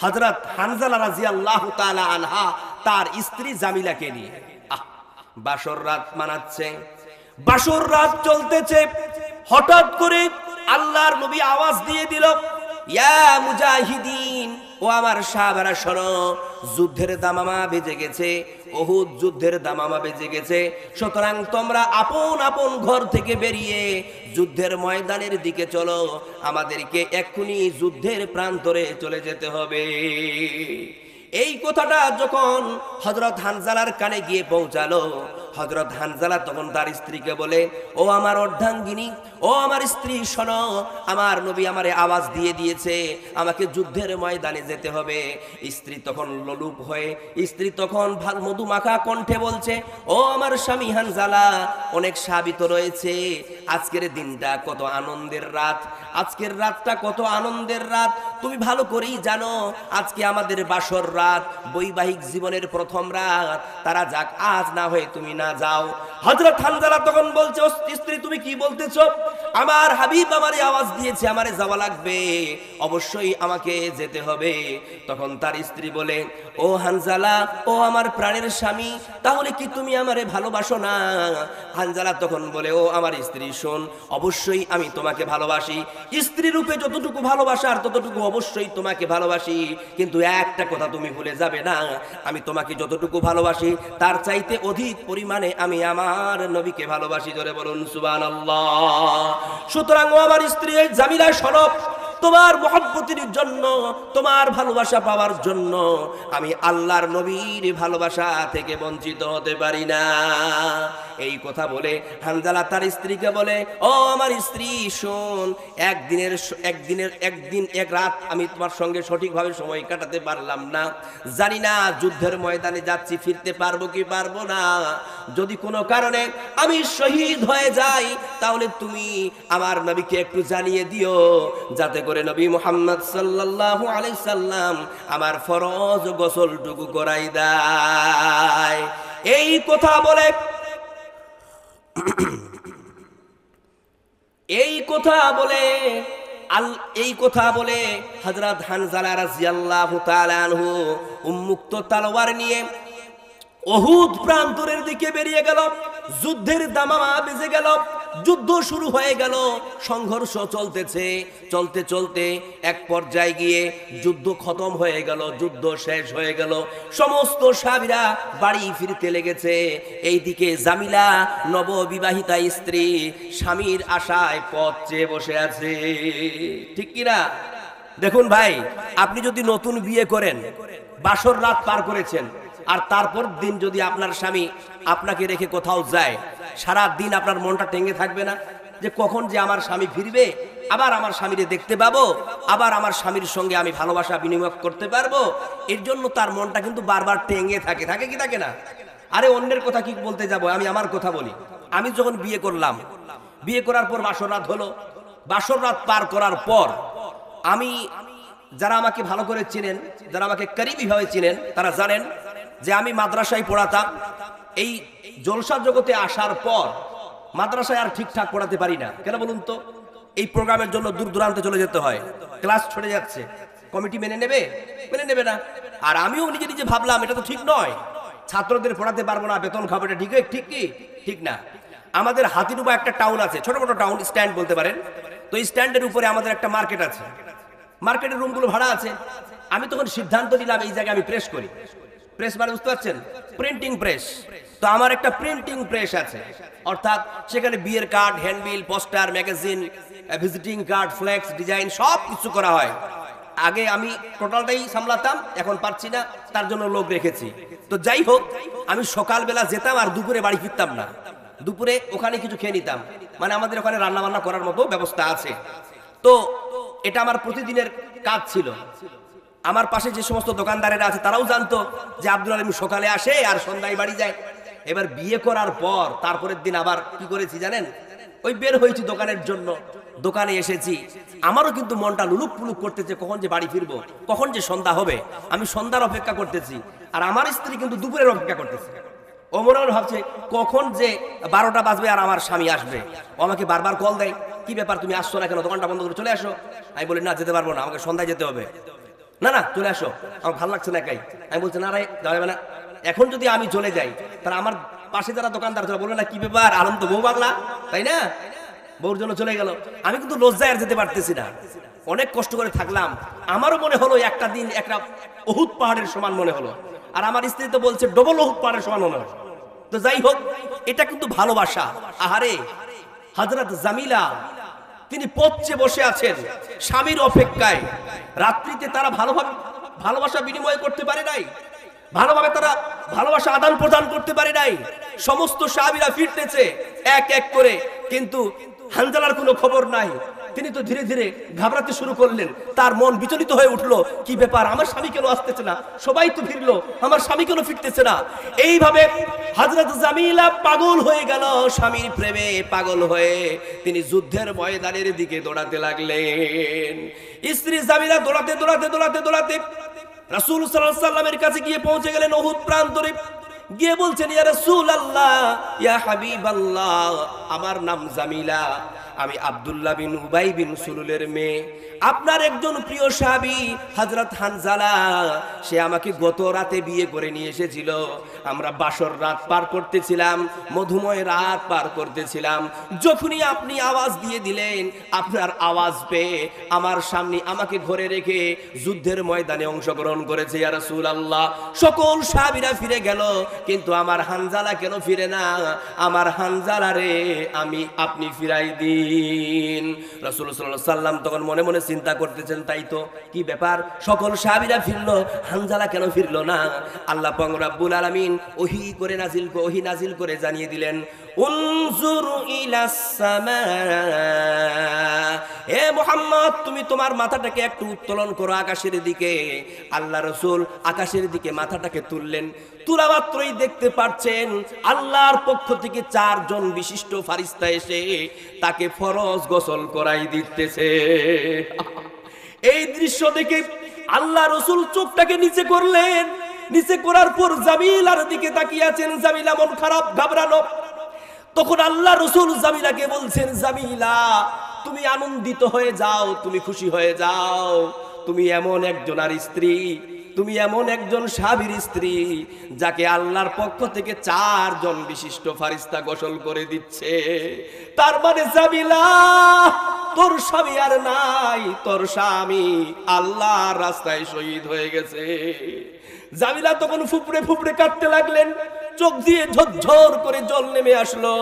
হযরত হানজালা রাদিয়াল্লাহু তাআলা আনহা তার স্ত্রী জামিলাকে নিয়ে বাসর রাত মানাচ্ছে। বাসর রাত চলতেছে, হঠাৎ করে আল্লাহর নবী আওয়াজ দিয়ে দিল, ইয়া মুজাহিদিন, ও আমার সাহাবারা শোনো, যুদ্ধের দামামা বেজে গেছে, উহুদ যুদ্ধের দামামা বেজে গেছে। সুতরাং তোমরা আপন আপন ঘর থেকে বেরিয়ে যুদ্ধের ময়দানের দিকে চলো, আমাদেরকে এক্ষুনি যুদ্ধের প্রান্তরে চলে যেতে হবে। এই কথাটা যখন হযরত হানজালার কানে গিয়ে পৌঁছালো, হযরত হানজালা তখন তার স্ত্রীকে বলে, ও আমার অর্ধাঙ্গিনী, ও আমার স্ত্রী, শোনো, আমার নবী আমারে আওয়াজ দিয়ে দিয়েছে আমাকে যুদ্ধের ময়দানে যেতে হবে। স্ত্রী তখন লোলুপ হয়ে, স্ত্রী তখন মধুমাখা কণ্ঠে বলছে, ও আমার স্বামী হানজালা, অনেক সাবিত রয়েছে, আজকের দিনটা কত আনন্দের রাত, আজকের রাতটা কত আনন্দের রাত। তুমি ভালো করেই জানো আজকে আমাদের বাসর রাত, বৈবাহিক জীবনের প্রথম রাত। তারা যাক, আজ না হয়ে তুমি না যাও। হযরত হানজালা তখন বলছে, ও স্ত্রী, তুমি কি বলতেছো? আমার হাবিব আমারে আওয়াজ দিয়েছে আমারে যাওয়া লাগবে, অবশ্যই আমাকে যেতে হবে। তখন তার স্ত্রী বলে, ও হানজালা, ও আমার প্রাণের স্বামী, তাহলে কি তুমি আমারে ভালোবাসো না? হানজালা তখন বলে, ও আমার স্ত্রী, শোন, অবশ্যই আমি তোমাকে ভালোবাসি, স্ত্রী রূপে যতটুকু ভালোবাসার ততটুকু অবশ্যই তোমাকে ভালোবাসি, কিন্তু একটা কথা তুমি ভুলে যাবে না, আমি তোমাকে যতটুকু ভালোবাসি তার চাইতে অধিক পরিমাণে আমি আমার নবীকে ভালোবাসি। জোরে বলুন সুবহানাল্লাহ। সুতরাং ও আমার স্ত্রী, এই জামিলা শোনো, তোমার মহব্বতের জন্য, তোমার ভালোবাসা পাওয়ার জন্য আমি আল্লাহর নবীর ভালোবাসা থেকে বঞ্চিত হতে পারি না। এই কথা বলে হানজালা তার স্ত্রীকে বলে, ও আমার স্ত্রী, শোন, একদিন এক রাত আমি তোমার সঙ্গে সঠিকভাবে সময় কাটাতে পারলাম না, জানি না যুদ্ধের ময়দানে যাচ্ছি, ফিরতে পারবো কি পারবো না। যদি কোনো কারণে আমি শহীদ হয়ে যাই তাহলে তুমি আমার নবীকে একটু জানিয়ে দিও, যাতে করে নবী মুহাম্মদ সাল্লাল্লাহু আলাইহি সাল্লাম আমার ফরজ গোসলটুকু করাই দেয়। এই কথা বলে হযরত হানজালা রাদিয়াল্লাহু তাআলা আনহু উন্মুক্ত তলোয়ার নিয়ে উহুদ প্রান্তরের দিকে বেরিয়ে গেল। যুদ্ধের দামামা বেজে গেল, যুদ্ধ শুরু হয়ে গেল, সংঘর্ষ চলতেছে। চলতে চলতে এক পর্যায়ে গিয়ে যুদ্ধ খতম হয়ে গেল, যুদ্ধ শেষ হয়ে গেল, সমস্ত সাহাবীরা বাড়ি ফিরতে লেগেছে। এইদিকে জামিলা, নববিবাহিতা স্ত্রী, স্বামীর আশায় পথ চেয়ে বসে আছে। ঠিক কিনা? দেখুন ভাই, আপনি যদি নতুন বিয়ে করেন, বাসর রাত পার করেছেন, আর তারপর দিন যদি আপনার স্বামী আপনাকে রেখে কোথাও যায়, সারা দিন আপনার মনটা টেঙ্গে থাকবে না যে কখন যে আমার স্বামী ফিরবে, আবার আমার স্বামীরে দেখতে পাবো, আবার আমার স্বামীর সঙ্গে আমি ভালোবাসা বিনিময় করতে পারবো। এর জন্য তার মনটা কিন্তু বারবার টেঙ্গে থাকে, থাকে কি থাকে না? আরে অন্যের কথা কি বলতে যাব, আমি আমার কথা বলি। আমি যখন বিয়ে করলাম, বিয়ে করার পর বাসর রাত হলো, বাসর রাত পার করার পর আমি, যারা আমাকে ভালো করে চিনেন, যারা আমাকে করিবি ভাবে চিনেন, তারা জানেন যে আমি মাদ্রাসায় পড়াতাম। এই জলসা জগতে আসার পর মাদ্রাসায় আর ঠিকঠাক পড়াতে পারি না। কেন বলুন তো? এই প্রোগ্রামের জন্য দূর দূরান্তে চলে যেতে হয়, ক্লাস ছড়ে যাচ্ছে, কমিটি মেনে নেবে? মেনে নেবে না। আর আমিও নিজে নিজে ভাবলাম এটা তো ঠিক নয়, ছাত্রদের পড়াতে পারবো না, বেতন খাবো, এটা ঠিক কি ঠিক না। আমাদের হাতিরুবা একটা টাউন আছে, ছোট মোটো টাউন, স্ট্যান্ড বলতে পারেন। তো এই স্ট্যান্ডের উপরে আমাদের একটা মার্কেট আছে, মার্কেটের রুমগুলো ভাড়া আছে। আমি তখন সিদ্ধান্ত নিলাম এই জায়গায় আমি প্রেস করি। প্রেস মানে বুঝতে পারছেন? Printing press. তো আমার একটা প্রিন্টিং প্রেস আছে, অর্থাৎ সেখানে বিয়ের card, handbill, poster, magazine, visiting card, flex, design সব কিছু করা হয়। আগে আমি টোটালটাই সামলাতাম, এখন পারছি না, তার জন্য লোক রেখেছি। তো যাই হোক, আমি সকালবেলা যেতাম আর দুপুরে বাড়ি ফিরতাম না, দুপুরে ওখানে কিছু খেয়ে নিতাম, মানে আমাদের ওখানে রান্না বান্না করার মতো ব্যবস্থা আছে। তো এটা আমার প্রতিদিনের কাজ ছিল। আমার পাশে যে সমস্ত দোকানদারেরা আছে তারাও জানতো যে আব্দুল আলিম সকালে আসে আর সন্ধ্যায় বাড়ি যায়। এবার বিয়ে করার পর তারপরের দিন আবার কি করেছি জানেন? ওই বের হয়েছি দোকানের জন্য, দোকানে এসেছি, আমারও কিন্তু মনটা লুলুক পুলুক করতেছে, কখন যে বাড়ি ফিরবো, কখন যে সন্ধ্যা হবে। আমি সন্ধ্যার অপেক্ষা করতেছি, আর আমার স্ত্রী কিন্তু দুপুরের অপেক্ষা করতেছে। ও মনে মনে ভাবছে কখন যে 12টা বাজবে আর আমার স্বামী আসবে। ও আমাকে বারবার কল দেয়, কি ব্যাপার তুমি আসছো না কেন, দোকানটা বন্ধ করে চলে আসো। আমি বলি না, যেতে পারবো না, আমাকে সন্ধ্যায় যেতে হবে। না না, চলে আসো, আমার ভালো লাগছে না একাই। আমি বলছি না রে, যাবে না, এখন যদি আমি চলে যাই তাহলে আমার পাশে যারা দোকানদার তারা বলবে না কি ব্যাপার, আলম তো বউ পাগলা, তাই না? বউর জন্য চলে গেল। আমি কিন্তু লজ্জায় আর যেতে পারতেছি না, অনেক কষ্ট করে থাকলাম। আমারও মনে হলো একটা দিন একটা উহুদ পাহাড়ের সমান মনে হলো, আর আমার স্ত্রী তো বলছে ডবল উহুদ পাহাড়ের সমান মনে হলো। তো যাই হোক, এটা কিন্তু ভালোবাসা। আহারে, হযরত জামিলা তিনি পথে বসে আছেন স্বামীর অপেক্ষায়, রাত্রিতে তারা ভালোভাবে ভালোবাসা বিনিময় করতে পারে নাই। ভালোভাবে তারা ভালোবাসা আদান প্রদান করতে পারে নাই। সমস্ত সাহাবীরা ফিরতেছে এক এক করে, কিন্তু হানজালার কোনো খবর নাই। তিনি তো ধীরে ধীরে ঘাবড়াতে শুরু করলেন, তার মন বিচলিত হয়ে উঠলো, কি ব্যাপার, আমার স্বামী কেন আসতেছে না, সবাই তো ফিরলো, আমার স্বামী কেন ফিরতেছে না। এইভাবে হযরত জামিলা পাগল হয়ে গেল, স্বামীর প্রেমে পাগল হয়ে তিনি যুদ্ধের ময়দানের দিকে দৌড়াতে লাগলেন। স্ত্রী জামিলা দৌড়াতে দৌড়াতে দৌড়াতে দৌড়াতে রাসূল সাল্লাল্লাহু আলাইহি ওয়াসাল্লামের কাছে গিয়ে পৌঁছে গেলেন উহুদ প্রান্তরে। গিয়ে বলছেন, ইয়া রাসূলুল্লাহ, ইয়া হাবিবাল্লাহ, আমার নাম জামিলা, আমি আব্দুল্লাহ বিন উবাই বিন সুলুলের মেয়ে। আপনার একজন প্রিয় সাহাবী হযরত হানজালা, সে আমাকে গত রাতে বিয়ে করে নিয়ে এসেছিল। আমরা বাসর রাত পার করতেছিলাম, মধুময় রাত পার করতেছিলাম। যখনই আপনি আওয়াজ দিয়ে দিলেন, আপনার আওয়াজ পেয়ে আমার সামনে আমাকে ঘরে রেখে যুদ্ধের ময়দানে অংশগ্রহণ করেছে। ইয়া রাসূলুল্লাহ, সকল সাহাবীরা ফিরে গেল, কিন্তু আমার হানজালা কেন ফিরে না? আমার হানজালা রে আপনি ফিরাই দিন। রাসূল সাল্লাল্লাহু আলাইহি ওয়াসাল্লাম তখন মনে মনে চিন্তা করতেছেন, তাই তো, কি ব্যাপার, সকল সাহাবীরা ফিরলো, হানজালা কেন ফিরলো না? আল্লাহ পাক রব্বুল আলামিন ওহী নাজিল করে জানিয়ে দিলেন, উনজুর ইলাস সামা, হে মুহাম্মদ, তুমি তোমার মাথাটাকে একটু উত্তোলন করো আকাশের দিকে। আল্লাহ রাসূল আকাশের দিকে মাথাটাকে তুললেন। তুলা মাত্রই দেখতে পাচ্ছেন আল্লাহর পক্ষ থেকে 4 জন বিশিষ্ট ফারিস্তা এসে তাকে ফরজ গোসল করাই দিতেছে। এই দৃশ্য দেখে আল্লাহ রাসূল চোখটাকে নিচে করলেন। নিচে করার পর জামিলার দিকে তাকিয়ে আছেন। জামিলা মন খারাপ, ঘাবড়ানো। তখন আল্লাহ রাসূল জামিলাকে বলছেন, জামিলা, তুমি আনন্দিত হয়ে যাও, তুমি খুশি হয়ে যাও, তুমি এমন একজনের স্ত্রী, তুমি এমন একজন সাহাবীর স্ত্রী যাকে আল্লাহর পক্ষ থেকে 4 জন বিশিষ্ট ফারিস্তা গোসল করে দিচ্ছে। তার মানে জামিলা, তোর স্বামী আর নাই, তোর স্বামী আল্লাহর রাস্তায় শহীদ হয়ে গেছে। জামিলা তখন ফুপড়ে ফুপড়ে কাঁদতে লাগলেন, চোখ দিয়ে ঝরঝর করে জল নেমে আসলো,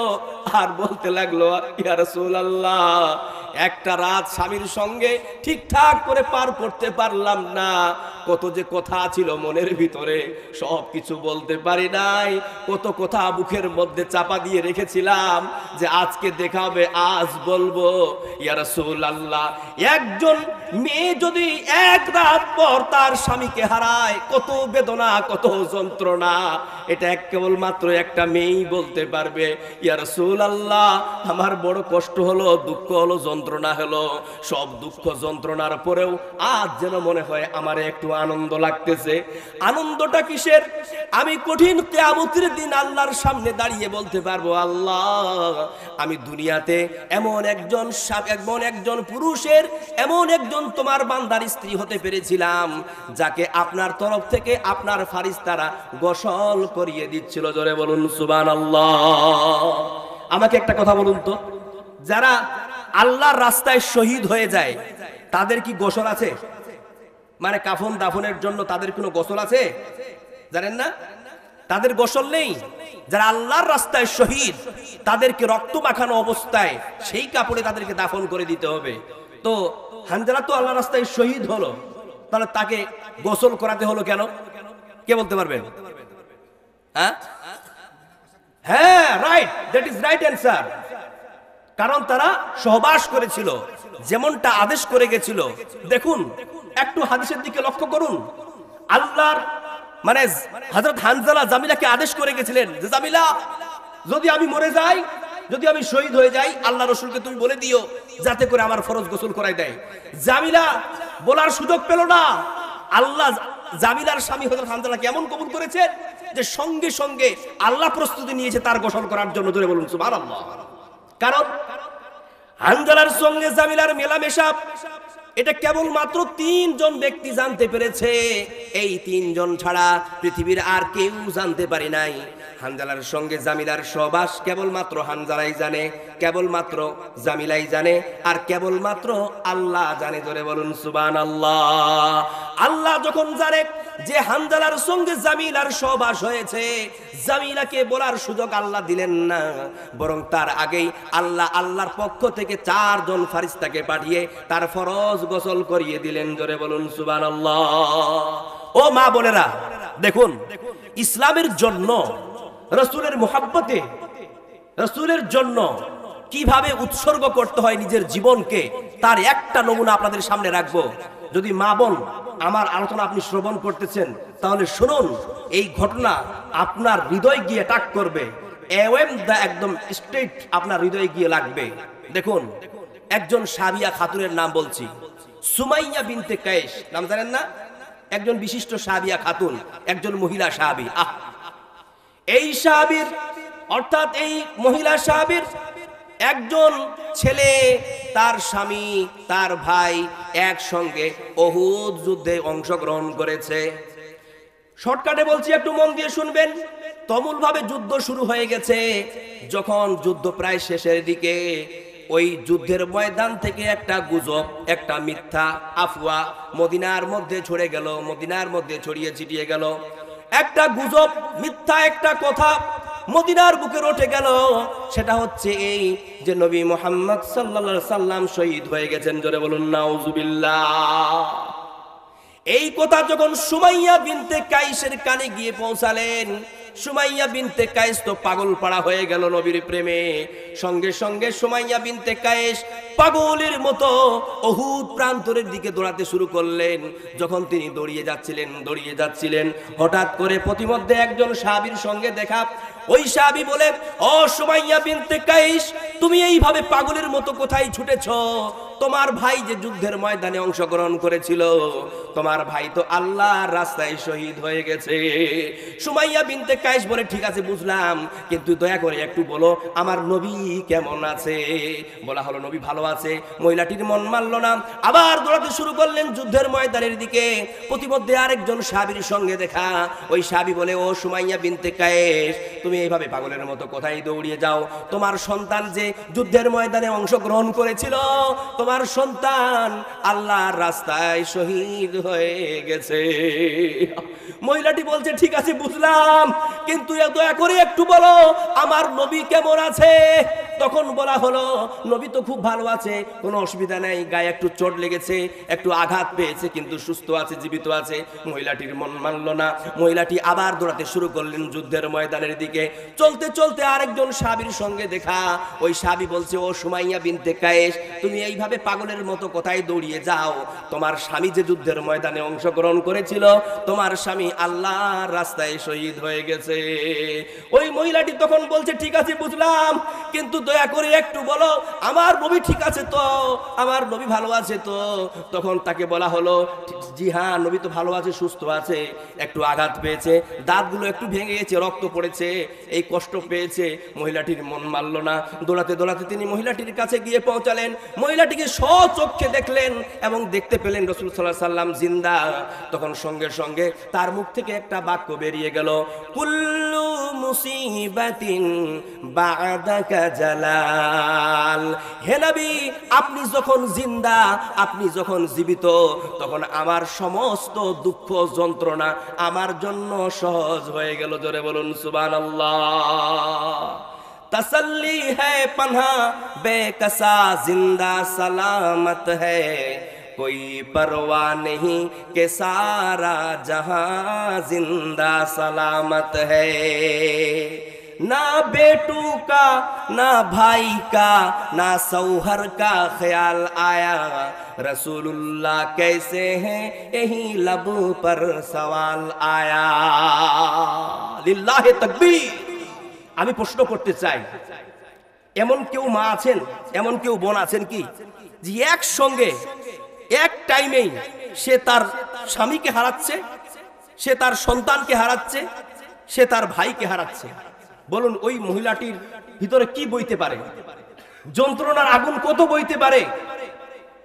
আর বলতে লাগলো, ইয়া রাসূলুল্লাহ, একটা রাত স্বামীর সঙ্গে ঠিকঠাক করে পার করতে পারলাম না, কত যে কথা ছিল মনের ভিতরে, সব কিছু বলতে পারি নাই, কত কথা বুকের মধ্যে চাপা দিয়ে রেখেছিলাম যে আজকে দেখাবে, আজ বলবো। ইয়া রাসূলুল্লাহ, একজন মেয়ে যদি এক রাত পর তার স্বামীকে হারায়, কত বেদনা, কত যন্ত্রণা, এটা কেবলমাত্র একটা মেয়েই বলতে পারবে। ইয়া রাসূলুল্লাহ, আমার বড় কষ্ট হলো, দুঃখ হলো, যন্ত্রণা হলো, সব দুঃখ যন্ত্রণার পরেও আজ যেন মনে হয় আমার একটু আনন্দ লাগতেছে। আনন্দটা কিসের? আমি কঠিন কিয়ামতের দিন আল্লাহর সামনে দাঁড়িয়ে বলতে পারবো, আল্লাহ, আমি দুনিয়াতে এমন একজন পুরুষের, এমন একজন তোমার বান্দার স্ত্রী হতে পেরেছিলাম যাকে আপনার তরফ থেকে আপনার ফারিস্তারা গোসল করিয়ে দিচ্ছিল। জোরে বলুন সুবহানাল্লাহ। আমাকে একটা কথা বলুন তো, যারা আল্লাহর রাস্তায় শহীদ হয়ে যায় তাদের কি গোসল আছে? মানে কাফন দাফনের জন্য তাদের কোনো গোসল আছে? জানেন না, তাদের গোসল নেই। যারা আল্লাহর রাস্তায় শহীদ, তাদেরকে রক্ত মাখানো অবস্থায় সেই কাপড়ে তাদেরকে দাফন করে দিতে হবে। তো হানজালা তো আল্লাহর রাস্তায় শহীদ হলো, তাহলে তাকে গোসল করাতে হলো কেন? কে বলতে পারবেন? হ্যাঁ, right, that is right answer. কারণ তারা সহবাস করেছিল, যেমনটা আদেশ করে গেছিল। দেখুন, একটু হাদিসের দিকে লক্ষ্য করুন। আল্লাহর মানে হযরত হানজালা জামিলাকে আদেশ করে গেছিলেন যে, জামিলা, যদি আমি মরে যাই, যদি আমি শহীদ হয়ে যাই, আল্লাহ রাসূলকে তুমি বলে দিও যাতে করে আমার ফরজ গোসল করাই দেয়। জামিলা বলার সুযোগ পেল না। আল্লাহ জামিলার স্বামী হযরত হানজালাকে এমন কবুল করেছেন যে সঙ্গে সঙ্গে আল্লাহ প্রস্তুতি নিয়েছে তার গোসল করার জন্য। জোরে বলুন সুবহানাল্লাহ। কারণ হানজালার সঙ্গে জামিলার মেলামেশা, এটা কেবলমাত্র 3 জন ব্যক্তি জানতে পেরেছে। এই 3 জন ছাড়া পৃথিবীর আর কেউ জানতে পারে নাই। হানজালার সঙ্গে জামিলার সহবাস কেবলমাত্র হানজালাই জানে, কেবলমাত্র জামিলাই জানে, আর কেবলমাত্র আল্লাহ জানে। জোরে বলুন সুবহানাল্লাহ। আল্লাহ যখন জানে যে হানজালার সঙ্গে জামিলার সহবাস হয়েছে, জামিলাকে বলার সুযোগ আল্লাহ দিলেন না, বরং তার আগেই আল্লাহর পক্ষ থেকে 4 জন ফারিস্তাকে পাঠিয়ে তার ফরজ গোসল করিয়ে দিলেন। জোরে বলুন সুবহানাল্লাহ। ও মা বোনেরা, দেখুন, ইসলামের জন্য, রাসূলের মুহাব্বতে, রাসূলের জন্য কিভাবে উৎসর্গ করতে হয় নিজের জীবনকে, তার একটা নমুনা আপনাদের সামনে রাখবো। যদি মা বোন আমার আলোচনা আপনি শ্রবণ করতেছেন, তাহলে শুনুন, এই ঘটনা আপনার হৃদয় গিয়ে টাক করবে, একদম স্ট্রেট আপনার হৃদয়ে গিয়ে লাগবে। দেখুন, একজন সাবিয়া খাতুনের নাম বলছি, সুমাইয়া বিনতে কায়েস, নাম জানেন না? একজন বিশিষ্ট সাবিয়া খাতুন, একজন মহিলা সাহাবী। এই সাহাবীর, অর্থাৎ এই মহিলা সাহাবীর একজন ছেলে, তার স্বামী, তার ভাই একসঙ্গে উহুদ যুদ্ধে অংশগ্রহণ করেছে। শর্টকাটে বলছি, একটু মন দিয়ে শুনবেন। তুমুল ভাবে যুদ্ধ শুরু হয়ে গেছে। যখন যুদ্ধ প্রায় শেষের দিকে, ওই যুদ্ধের ময়দান থেকে একটা গুজব, একটা মিথ্যা আফওয়া মদিনার মধ্যে ছড়ে গেল, মদিনার মধ্যে ছড়িয়ে ছিটিয়ে গেল। একটা গুজব, মিথ্যা একটা কথা মদিনার বুকে উঠে গেল। সেটা হচ্ছে এই যে নবী মুহাম্মদ সাল্লাল্লাহু আলাইহি সাল্লাম শহীদ হয়ে গেছেন। জোরে বলুন নাউজুবিল্লাহ। এই কথা যখন সুমাইয়া বিনতে কায়েসের কানে গিয়ে পৌঁছালেন, সুমাইয়া বিনতে কায়েস তো পাগল পাড়া হয়ে গেল নবীর প্রেমে। সঙ্গে সঙ্গে সুমাইয়া বিনতে কায়েস পাগলের মতো উহুদ প্রান্তরের দিকে দৌড়াতে শুরু করলেন। যখন তিনি দৌড়িয়ে যাচ্ছিলেন, হঠাৎ করে প্রতিমধ্যে একজন সাহাবীর সঙ্গে দেখা। ওই সাহাবী বলে, ও সুমাইয়া বিনতে কায়েস, তুমি এইভাবে পাগলের মতো কোথায় ছুটেছো? তোমার ভাই যে যুদ্ধের ময়দানে অংশগ্রহণ করেছিল, তোমার ভাই তো আল্লাহর রাস্তায় শহীদ হয়ে গেছে। সুমাইয়া বিনতে কায়েস বলে, ঠিক আছে বুঝলাম, কিন্তু দয়া করে একটু বলো আমার নবী কেমন আছে? বলা হলো নবী ভালো আছে। মহিলাটির মন মানল না, আবার দৌড়াতে শুরু করলেন যুদ্ধের ময়দানের দিকে। প্রতিমধ্যে আরেকজন সাহাবীর সঙ্গে দেখা। ওই সাহাবী বলে, ও সুমাইয়া বিনতে কায়েস, তুমি এইভাবে পাগলের মতো কোথায় দৌড়িয়ে যাও? তোমার সন্তান যে যুদ্ধের ময়দানে অংশগ্রহণ করেছিল, তোমার সন্তান আল্লাহর রাস্তায় শহীদ হয়ে গেছে। মহিলাটি বলছে, ঠিক আছে বুঝলাম, কিন্তু দয়া করে একটু বলো আমার নবী কেমন আছে? তখন বলা হলো, নবী তো খুব ভালো আছে, কোনো অসুবিধা নেই, গায়ে একটু চোট লেগেছে, একটু আঘাত পেয়েছে, কিন্তু সুস্থ আছে, জীবিত আছে। মহিলাটির মন মানল না। মহিলাটি আবার দৌড়াতে শুরু করলেন যুদ্ধের ময়দানের দিকে। চলতে চলতে আরেকজন সাহাবীর সঙ্গে দেখা। ওই সাহাবী বলছে, ও সুমাইয়া বিনতে কায়েস, তুমি এইভাবে পাগলের মতো কোথায় দৌড়িয়ে যাও? তোমার স্বামী যে যুদ্ধের ময়দানে অংশগ্রহণ করেছিল, তোমার স্বামী আল্লাহর রাস্তায় শহীদ হয়ে গেছে। ওই মহিলাটি তখন বলছে, ঠিক আছে বুঝলাম, কিন্তু দয়া করে একটু বলো আমার নবী ঠিক আছে তো? আমার নবী ভালো আছে তো? তখন তাকে বলা হলো, জি হ্যাঁ, নবী তো ভালো আছে, সুস্থ আছে, একটু আঘাত পেয়েছে, দাঁতগুলো একটু ভেঙে গেছে, রক্ত পড়েছে, এই কষ্ট পেয়েছে। মহিলাটির মন মানল না। দৌড়াতে দৌড়াতে তিনি মহিলাটির কাছে গিয়ে পৌঁছালেন। মহিলাটিকে স্বচক্ষে দেখলেন এবং দেখতে পেলেন রাসূল সাল্লাল্লাহু আলাইহি সাল্লাম জিন্দা। তখন সঙ্গে সঙ্গে তার মুখ থেকে একটা বাক্য বেরিয়ে গেল, কুল্লু মুসিবাতিন বা'দাকা জালাল। হে নবী, আপনি যখন জিন্দা, আপনি যখন জীবিত, তখন আমার সমস্ত দুঃখ যন্ত্রণা আমার জন্য সহজ হয়ে গেল। জোরে বলুন সুবহানাল্লাহ। तसल्ली है पन्हा बेकसा जिंदा सलामत है, कोई परवाह नहीं कि सारा जहां जिंदा सलामत है। ना बेटू का, ना भाई का, ना सौहर का ख्याल आया, रसूलुल्लाह कैसे हैं यही लब पर सवाल आया। लिल्लाहि तकबीर। আমি প্রশ্ন করতে চাই, এমন কেউ মা আছেন, এমন কেউ বোন আছেন কি, যে একসঙ্গে এক টাইমেই সে তার স্বামীকে হারাচ্ছে, সে তার সন্তানকে হারাচ্ছে, সে তার ভাইকে হারাচ্ছে? বলুন ওই মহিলাটির ভিতরে কি বইতে পারে? যন্ত্রণার আগুন কত বইতে পারে?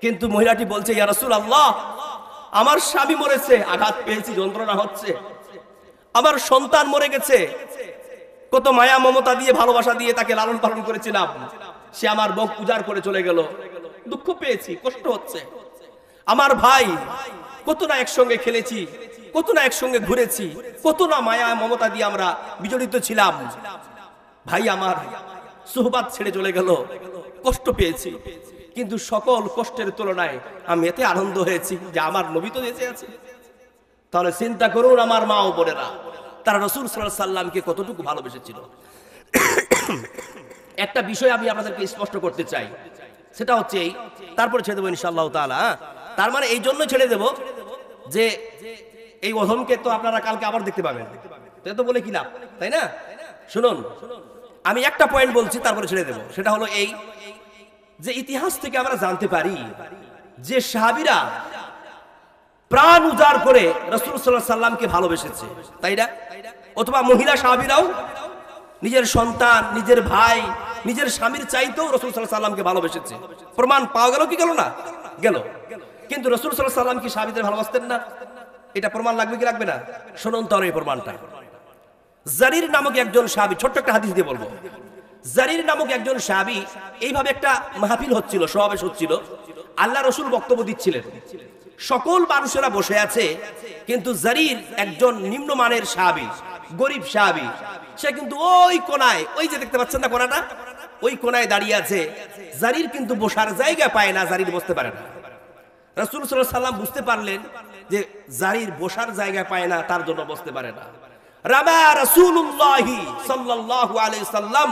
কিন্তু মহিলাটি বলছে, ইয়া রাসূলুল্লাহ, আমার স্বামী মরেছে, আঘাত পেয়েছি, যন্ত্রণা হচ্ছে, আমার সন্তান মরে গেছে, কত মায়া মমতা দিয়ে ভালোবাসা দিয়ে তাকে লালন পালন করেছিলাম, সে আমার বক উজাড় করে চলে গেল, দুঃখ পেয়েছি, কষ্ট হচ্ছে। আমার ভাই, কত না একসঙ্গে খেলেছি, কত না একসঙ্গে ঘুরেছি, কত না মায়া মমতা দিয়ে আমরা বিজড়িত ছিলাম, ভাই আমার সুহবাত ছেড়ে চলে গেল, কষ্ট পেয়েছি। কিন্তু সকল কষ্টের তুলনায় আমি এতে আনন্দ হয়েছি যে আমার নবী তো বেঁচে আছে। তাহলে চিন্তা করুন আমার মা ও বোনেরা, তারা রাসূল সাল্লাল্লাহু আলাইহি সাল্লামকে কতটুকু ভালোবেসেছিল। একটা বিষয় আমি আপনাদেরকে স্পষ্ট করতে চাই, সেটা হচ্ছে এই, তারপরে ছেড়ে দেবো ইনশাআল্লাহ তাআলা। তার মানে এই জন্য ছেড়ে দেব যে এই অধমকে তো আপনারা কালকে আবার দেখতে পাবেন, তাই তো বলে কি লাভ, তাই না? শুনুন, আমি একটা পয়েন্ট বলছি তারপরে ছেড়ে দেব। সেটা হলো এই যে ইতিহাস থেকে আমরা জানতে পারি যে সাহাবীরা প্রাণ উজাড় করে রাসূল সাল্লাল্লাহু আলাইহি সাল্লামকে ভালোবেসেছে, তাই না? অথবা মহিলা সাহাবীরাও নিজের সন্তান, নিজের ভাই, নিজের স্বামীর চাইতেও রাসূল সাল্লাল্লাহু আলাইহি সাল্লামকে ভালোবেসেছে। প্রমাণ পাওয়া গেল কি গেল না? গেল। কিন্তু রাসূল সাল্লাল্লাহু আলাইহি সাল্লাম কি সাহাবীদের ভালোবাসতেন না? এটা প্রমাণ লাগবে কি লাগবে না? শুনুন তার এই প্রমাণটা। জারির নামক একজন সাহাবী, ছোট্ট একটা হাদিস দিয়ে বলবো। জারির নামক একজন সাহাবী, এইভাবে একটা মাহফিল হচ্ছিল, সমাবেশ হচ্ছিল, আল্লাহ রাসূল বক্তব্য দিচ্ছিলেন, সকল মানুষেরা বসে আছে, কিন্তু জারির একজন নিম্নমানের সাহাবী, গরিব সাহাবী, সে কিন্তু ওই কোনায়, ওই যে দেখতে পাচ্ছেন না কোনাটা, ওই কোনায় দাঁড়িয়ে আছে। জারির কিন্তু বসার জায়গা পায় না, জারির বসতে পারে না। রাসূল সাল্লাল্লাহু আলাইহি সাল্লাম বুঝতে পারলেন যে জারির বসার জায়গা পায় না, তার জন্য বসতে পারে না। রামা রাসূলুল্লাহি সাল্লাল্লাহু আলাইহি সাল্লাম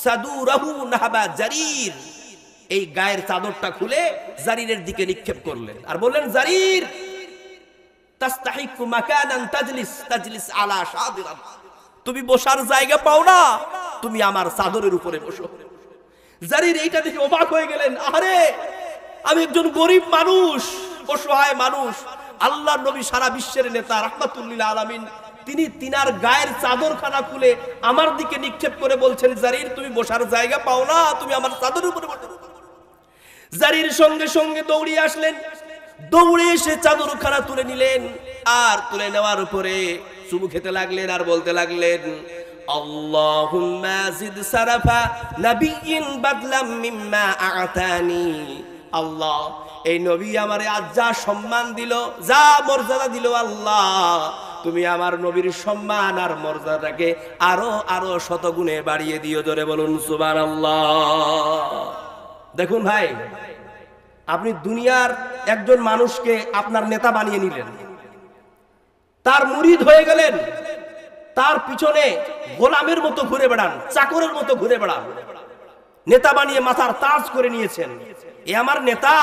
সাদুরাহু নাহাবা জারির, এই গায়ের চাদরটা খুলে জারিরের দিকে নিক্ষেপ করলেন আর বললেন, জারির তাস্তাহিকু মাকানান তাজলিস আলা শাদিরাত, তুমি বসার জায়গা পাও না, তুমি আমার চাদরের উপরে বসো। জারির এইটা দেখে অবাক হয়ে গেলেন, আরে আমি একজন গরিব মানুষ, অসহায় মানুষ, আল্লাহর নবী সারা বিশ্বের নেতা রাহমাতুল লিল আলামিন, তিনি তিনার গায়ের চাদরখানা খুলে আমার দিকে নিক্ষেপ করে বলছেন, জারির তুমি বসার জায়গা পাও না, তুমি আমার চাদরের উপরে বসো। জারির সঙ্গে সঙ্গে দৌড়িয়ে আসলেন, দৌড়ে এসে চাদরখানা তুলে নিলেন, আর তুলে নেওয়ার উপরে চুমু খেতে লাগলেন আর বলতে লাগলেন, আল্লাহুম্মা জিদ সারাফা নাবিয়্যিন বাদলাম মিম্মা আ'তানি। আল্লাহ, এই নবী আমারে আজ যা সম্মান দিল, যা মর্যাদা দিল, আল্লাহ তুমি আমার নবীর সম্মান আর মর্যাদাকে আরো আরো শতগুণে বাড়িয়ে দিও। জোরে বলুন সুবহানাল্লাহ। দেখুন ভাই, আপনি দুনিয়ার একজন মানুষকে আপনার নেতা বানিয়ে নিলেন, তার মুরিদ হয়ে গেলেন, তার পিছনে গোলামের মতো ঘুরে বেড়ান, চাকরের মতো ঘুরে বেড়ান, নেতা বানিয়ে মাথার তাজ করে নিয়েছেন। এ আমার নেতা,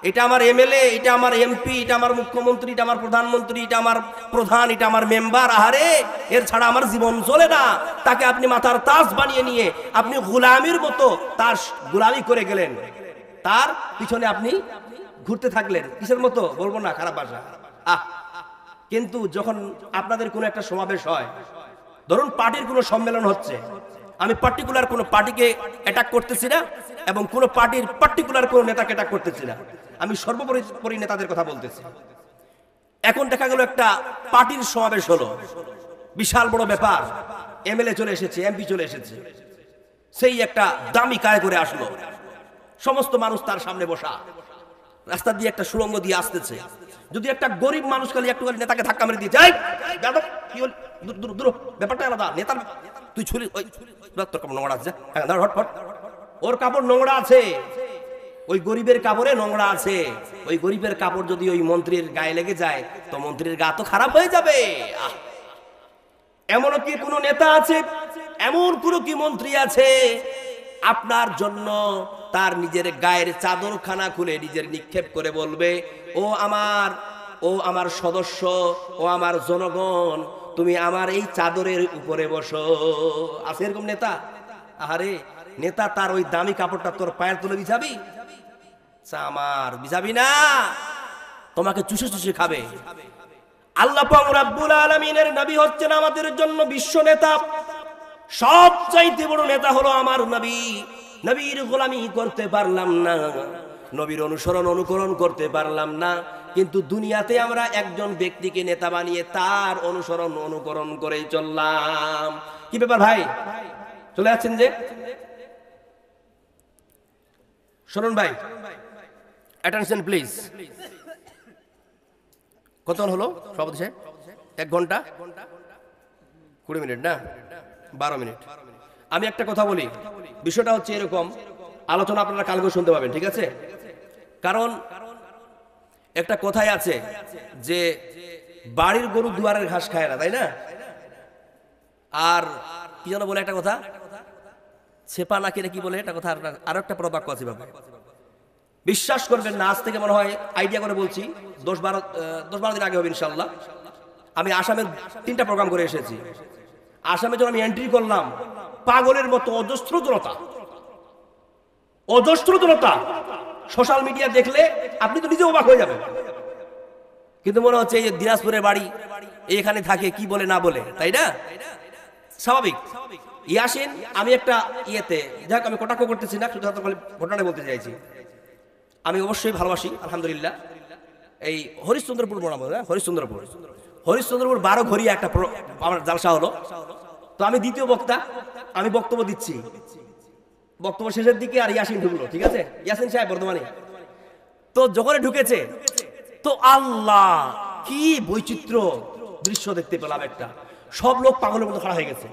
এটা আমার এমএলএ, এটা আমার এমপি, এটা আমার মুখ্যমন্ত্রী, এটা আমার প্রধানমন্ত্রী, এটা আমার প্রধান, এটা আমার মেম্বার, আহারে এর ছাড়া আমার জীবন চলে না। তাকে আপনি মাথার তাজ বানিয়ে নিয়ে আপনি গোলামের মতো তার গোলামি করে গেলেন, তার পিছনে আপনি ঘুরতে থাকলেন, কিসের মতো বলবো না, খারাপ ভাষা। কিন্তু যখন আপনাদের কোনো একটা সমাবেশ হয়, ধরুন পার্টির কোনো সম্মেলন হচ্ছে, আমি পার্টিকুলার কোনো পার্টিকে অ্যাটাক করতেছি না এবং কোনো পার্টির পার্টিকুলার কোনো নেতাকে অ্যাটাক করতেছি না, আমি সর্বোপরি নেতাদের কথা বলতেছি। এখন দেখা গেল একটা পার্টির সমাবেশ হলো, বিশাল বড় ব্যাপার, এমএলএ চলে এসেছে, এমপি চলে এসেছে, সেই একটা দামি কায় করে আসলো, সমস্ত মানুষ তার সামনে বসা, রাস্তা দিয়ে একটা সুড়ঙ্গ দিয়ে আসতেছে। যদি একটা গরিব মানুষ খালি একটু নেতাকে ধাক্কা মেরে দিয়ে যায়, কি হল, দূর, ব্যাপারটা আলাদা, নেতার তুই ছুরি, ওই তোর কাপড় নোংরা আছে, ওর কাপড় নোংরা আছে, ওই গরিবের কাপড়ে নোংরা আছে, ওই গরিবের কাপড় যদি ওই মন্ত্রীর গায়ে লেগে যায় তো মন্ত্রীর গা তো খারাপ হয়ে যাবে। এমনও কি কোনো নেতা আছে, এমন কোনো কি মন্ত্রী আছে আপনার জন্য তার নিজের গায়ের চাদরখানা খুলে নিজের নিক্ষেপ করে বলবে, ও আমার সদস্য, ও আমার জনগণ, তুমি আমার এই চাদরের উপরে বসো? আছে এরকম নেতা? আরে নেতা তার ওই দামি কাপড়টা তোর পায়ের তলে বিছাবি? আমার বিছাবি না, তোমাকে চুষে চুষে খাবে। আল্লাহ পাক রব্বুল আলামিনের নবী হচ্ছেন আমাদের জন্য বিশ্ব নেতা, সবচাইতে বড় নেতা হলো আমার নবী। নবীর গোলামি করতে পারলাম না, নবীর অনুকরণ করতে পারলাম না, কিন্তু দুনিয়াতে আমরা একজন ব্যক্তিকে নেতা বানিয়ে তার অনুকরণ করেই চললাম। কি ব্যাপার ভাই, চলে যাচ্ছেন যে? শুনুন ভাই, অ্যাটেনশন প্লিজ। কতক্ষণ হলো সভাপতি সাহেব? 1 ঘন্টা 20 মিনিট না 12 মিনিট। আমি একটা কথা বলি, বিষয়টা হচ্ছে এরকম, আলোচনা আপনারা কালকে শুনতে পাবেন, ঠিক আছে? কারণ একটা কথাই আছে যে বাড়ির গরু দুয়ারের ঘাস খায় না, তাই না? আর কি যেন বলে একটা কথা, ছেপা না কিনে কি বলে একটা কথা, আরো একটা প্রবাক্য আছে ভাবে। বিশ্বাস করবেন না, আজ থেকে মনে হয় আইডিয়া করে বলছি, 10-12 দিন আগে হবে ইনশাল্লাহ, আমি আসামের 3টা প্রোগ্রাম করে এসেছি। আসামে যখন আমি এন্ট্রি করলাম, পাগলের মতো অজস্র জনতা। সোশ্যাল মিডিয়া দেখলে আপনি তো নিজে অবাক হয়ে যাবেন। কিন্তু মনে হচ্ছে এই যে দিনাজপুরের বাড়ি, এখানে থাকে, কি বলে না বলে, তাই না? স্বাভাবিক। আসেন, আমি একটা যাক আমি কটাক্ষ করতেছি না, শুধু ঘটনাটা বলতে চাইছি। আমি অবশ্যই ভালোবাসি আলহামদুলিল্লাহ। এই হরিশ্চন্দ্রপুর বরাবর, হরিশ্চন্দ্রপুর 12 ঘড়িয়া একটা আমার জালসা হলো। তো আমি দ্বিতীয় বক্তা, আমি বক্তব্য দিচ্ছি, বক্তব্য শেষের দিকে আর ইয়াসিন ঢুকলো, ঠিক আছে? ইয়াসিন সাহেব বর্ধমানে। তো যখন ঢুকেছে, তো আল্লাহ কি বৈচিত্র্য দৃশ্য দেখতে পেলাম একটা। সব লোক পাগলের মতো খাড়া হয়ে গেছে,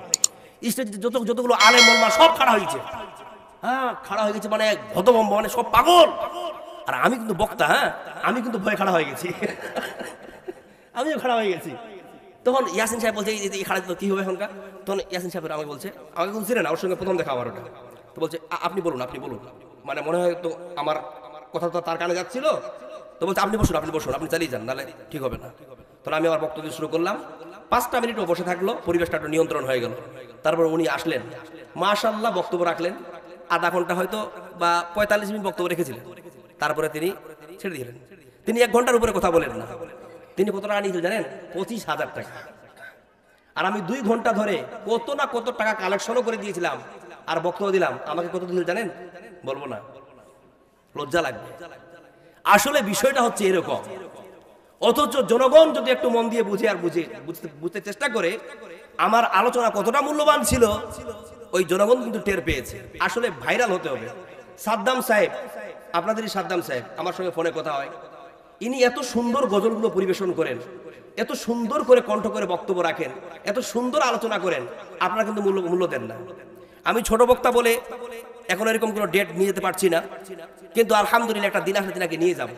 স্টেজে যতগুলো আলেম ওলামা সব খাড়া হয়েছে। হ্যাঁ, খাড়া হয়ে গেছে মানে হতভম্ব, মানে সব পাগল। আর আমি কিন্তু বক্তা, আমি কিন্তু ভয়ে খাড়া হয়ে গেছি আমিও খাড়া হয়ে গেছি। তখন ইয়াসিন সাহেব বলছে এই খাড়া কি হবে এখনকার? তখন ইয়াসিন সাহেব আমাকে বলছে, আমাকে বলছিলেন, ওর সঙ্গে প্রথম দেখা আমার ওটা। তো বলছে আপনি বলুন। মানে মনে হয় তো আমার কথা তো তার কানে যাচ্ছিল। তো বলছে আপনি বসুন, আপনি চালিয়ে যান, নাহলে ঠিক হবে না। তখন আমি আমার বক্তব্য শুরু করলাম। 5টা মিনিটও বসে থাকলো, পরিবেশটা একটু নিয়ন্ত্রণ হয়ে গেল। তারপর উনি আসলেন, মাশাআল্লাহ বক্তব্য রাখলেন। আধা ঘন্টা হয়তো বা 45 মিনিট বক্তব্য রেখেছিলেন। তারপরে তিনি ছেড়ে দিলেন। তিনি 1 ঘন্টার উপরে কথা বলেন না। তিনি কত টাকা নিয়েছিলেন জানেন? 25,000 টাকা। আর আমি 2 ঘন্টা ধরে কত টাকা কালেকশনও করে দিয়েছিলাম আর বক্তব্য দিলাম। আমাকে কত দিল জানেন? বলবো না, লজ্জা লাগবে। আসলে বিষয়টা হচ্ছে এরকম। অথচ জনগণ যদি একটু মন দিয়ে বুঝতে চেষ্টা করে আমার আলোচনা কতটা মূল্যবান ছিল, ওই জনগণ কিন্তু টের পেয়েছে। আসলে ভাইরাল হতে হবে। সাদ্দাম সাহেব, আপনাদেরই সাদ্দাম সাহেব, আমার সঙ্গে ফোনে কথা হয়। ইনি এত সুন্দর গজলগুলো পরিবেশন করেন, এত সুন্দর করে কণ্ঠ করে বক্তব্য রাখেন, এত সুন্দর আলোচনা করেন, আপনারা কিন্তু মূল্য দেন না। আমি ছোট বক্তা বলে এখন এরকম কোনো ডেট নিয়ে যেতে পারছি না, কিন্তু আলহামদুলিল্লাহ একটা দিন আসলে তিনাকে নিয়ে যাব।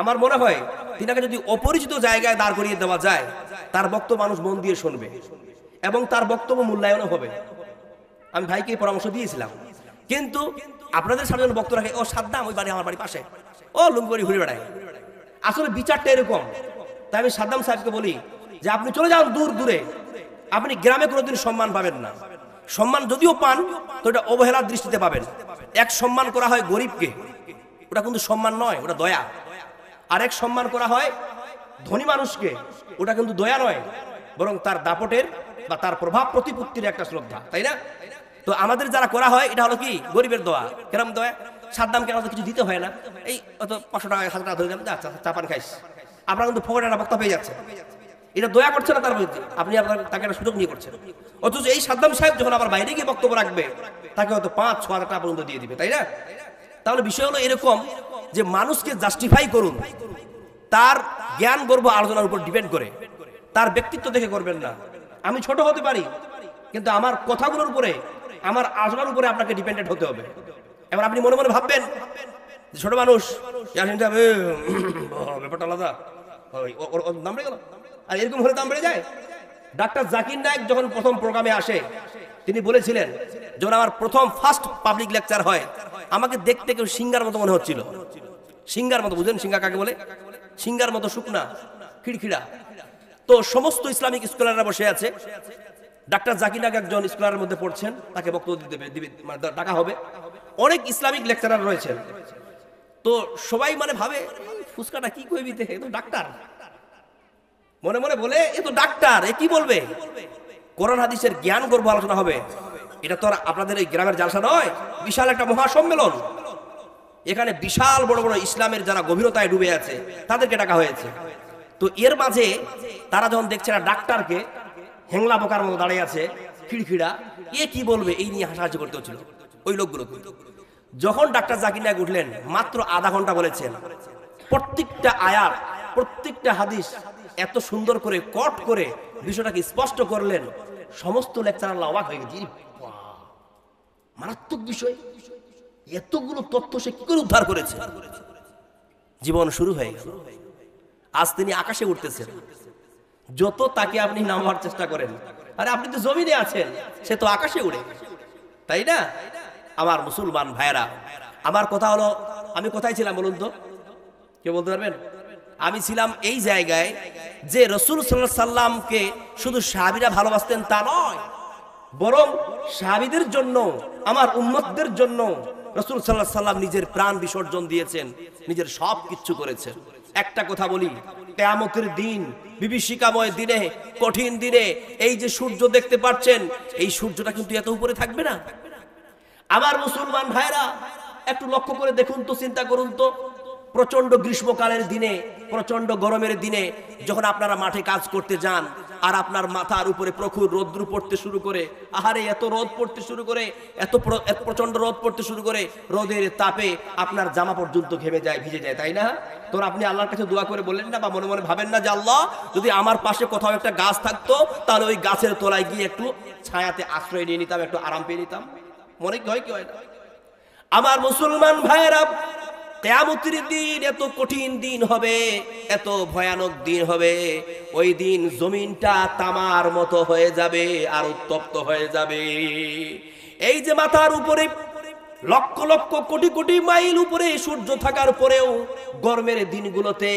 আমার মনে হয় তিনাকে যদি অপরিচিত জায়গায় দাঁড় করিয়ে দেওয়া যায়, তার বক্তব্য মানুষ মন দিয়ে শুনবে এবং তার বক্তব্য মূল্যায়নও হবে। আমি ভাইকে পরামর্শ দিয়েছিলাম, কিন্তু আপনাদের সামনে বক্তব্য রাখে, ও সাদ্দাম, ওই বাড়ি আমার বাড়ির পাশে, ও লুঙ্গি ঘুরে বেড়ায়। আসলে বিচারটা এরকম। তাই আমি সাদ্দাম সাহেবকে বলি যে আপনি চলে যান দূরে, আপনি গ্রামে কোনোদিন সম্মান পাবেন না। সম্মান যদিও পান তো এটা অবহেলার দৃষ্টিতে পাবেন। এক সম্মান করা হয় গরিবকে, ওটা কিন্তু সম্মান নয়, ওটা দয়া। আর এক সম্মান করা হয় ধনী মানুষকে, ওটা কিন্তু দয়া নয়, বরং তার দাপটের বা তার প্রভাব প্রতিপত্তির একটা শ্রদ্ধা, তাই না? তো আমাদের যারা করা হয় এটা হলো কি গরিবের দোয়া। কেরম দয়া? সাদ্দামকে আমাদের কিছু দিতে হয় না, এই অত 500 টাকা 1000 টাকা ধরে যাবেন, চা পান খাইস, আপনারা কিন্তু ফোকটে একটা বক্তা পেয়ে যাচ্ছে। এটা দয়া করছে না তার মধ্যে, আপনি তাকে একটা সুযোগ নিয়ে করছেন। অথচ এই সাদ্দাম সাহেব যখন আবার বাইরে গিয়ে বক্তব্য রাখবে, তাকে হয়তো 5-6 হাজার টাকা পর্যন্ত দিয়ে দিবে, তাই না? তাহলে বিষয় হলো এরকম যে মানুষকে জাস্টিফাই করুন তার জ্ঞান গর্ব আলোচনার উপর ডিপেন্ড করে, তার ব্যক্তিত্ব দেখে করবেন না। আমি ছোট হতে পারি, কিন্তু আমার কথাগুলোর উপরে, আমার আলোচনার উপরে আপনাকে ডিপেন্ডেন্ট হতে হবে। এবার আপনি মনে মনে ভাববেন ছোট মানুষ, ব্যাপারটা আলাদা, দাম বেড়ে গেল। আর এরকম হলে দাম বেড়ে যায়। ডাক্তার জাকির নায়েক যখন প্রথম প্রোগ্রামে আসে, তিনি বলেছিলেন যখন আমার ফার্স্ট পাবলিক লেকচার হয়, আমাকে দেখতে কেউ সিঙ্গার মতো মনে হচ্ছিল। সিঙ্গার মতো, বুঝলেন সিঙ্গা কাকে বলে? সিঙ্গার মতো শুকনা, খিড়খিড়া। তো সমস্ত ইসলামিক স্কলাররা বসে আছে, ডাক্তার জাকির নায়েক একজন স্কলারের মধ্যে পড়ছেন, তাকে বক্তব্য দিবে ডাকা হবে। অনেক ইসলামিক লেকচারার রয়েছেন। তো সবাই মানে ভাবে ফুসকাটা কি কইবি, এ তো ডাক্তার, মনে মনে বলে এ তো ডাক্তার, এ কি বলবে? কোরআন হাদিসের জ্ঞান গর্ব আলোচনা হবে। এটা তো আর আপনাদের এই গ্রামের জালসা নয়, বিশাল একটা মহাসম্মেলন। এখানে বিশাল বড় বড় ইসলামের যারা গভীরতায় ডুবে আছে তাদেরকে ডাকা হয়েছে। তো এর মাঝে তারা যখন দেখছে না ডাক্তারকে হেংলা বোকার মতো দাঁড়িয়ে আছে, খিড়খিড়া, এ কি বলবে, এই নিয়ে হাসাহাসি করতে হচ্ছিল ওই লোকগুলো। যখন ডাক্তার জাকির নায়েক উঠলেন, মাত্র আধা ঘন্টা বলেছেন, প্রত্যেকটা আয়াত, প্রত্যেকটা হাদিস এত সুন্দর করে কট করে বিষয়টাকে স্পষ্ট করলেন, সমস্ত লেকচারাররা অবাক হয়ে গেছে। মারাত্মক বিষয়, এতগুলো তথ্য সে কি করে উদ্ধার করেছে। জীবন শুরু হয়ে গেল। আজ তিনি আকাশে উঠতেছেন, যত তাকে আপনি নামার চেষ্টা করেন, আরে আপনি তো জমিনে আছেন, সে তো আকাশে উড়ে, তাই না? আমার মুসলমান ভাইরা, আমার কথা হলো, আমি কোথায় ছিলাম বলুন তো, কে বলতে পারবেন? আমি ছিলাম এই জায়গায় যে রাসূল সাল্লাল্লাহু আলাইহি সাল্লামকে শুধু সাহাবীরা ভালোবাসতেন তা নয়, বরং সাহাবীদের জন্য, আমার উম্মতদের জন্য রাসূল সাল্লাল্লাহু আলাইহি সাল্লাম নিজের প্রাণ বিসর্জন দিয়েছেন, নিজের সব কিছু করেছেন। একটা কথা বলি, কিয়ামতের দিন, বিভীষিকাময় দিনে, কঠিন দিনে এই যে সূর্য দেখতে পাচ্ছেন, এই সূর্যটা কিন্তু এত উপরে থাকবে না। আমার মুসলমান ভাইরা একটু লক্ষ্য করে দেখুন তো, চিন্তা করুন তো, প্রচন্ড গ্রীষ্মকালের দিনে, প্রচন্ড গরমের দিনে যখন আপনারা মাঠে কাজ করতে যান, আর আপনার মাথার উপরে প্রখর রোদ্র পড়তে শুরু করে, আহারে এত রোদ পড়তে শুরু করে, এত প্রচন্ড রোদ পড়তে শুরু করে, রোদের তাপে আপনার জামা পর্যন্ত ঘেমে যায়, ভিজে যায়, তাই না? তো আপনি আল্লাহর কাছে দোয়া করে বললেন না, বা মনে মনে ভাবেন না যে আল্লাহ, যদি আমার পাশে কোথাও একটা গাছ থাকতো, তাহলে ওই গাছের তলায় গিয়ে একটু ছায়াতে আশ্রয় নিয়ে নিতাম, একটু আরাম পেয়ে নিতাম? মনে হয় কি হয় না? আমার মুসলমান ভাইয়েরা, কিয়ামতের দিন এত কঠিন দিন হবে, এত ভয়ানক দিন হবে, ওই দিন জমিনটা তামার মতো হয়ে যাবে আর উত্তপ্ত হয়ে যাবে। এই যে মাথার উপরে লক্ষ লক্ষ কোটি কোটি মাইল উপরে সূর্য থাকার পরেও গরমের দিনগুলোতে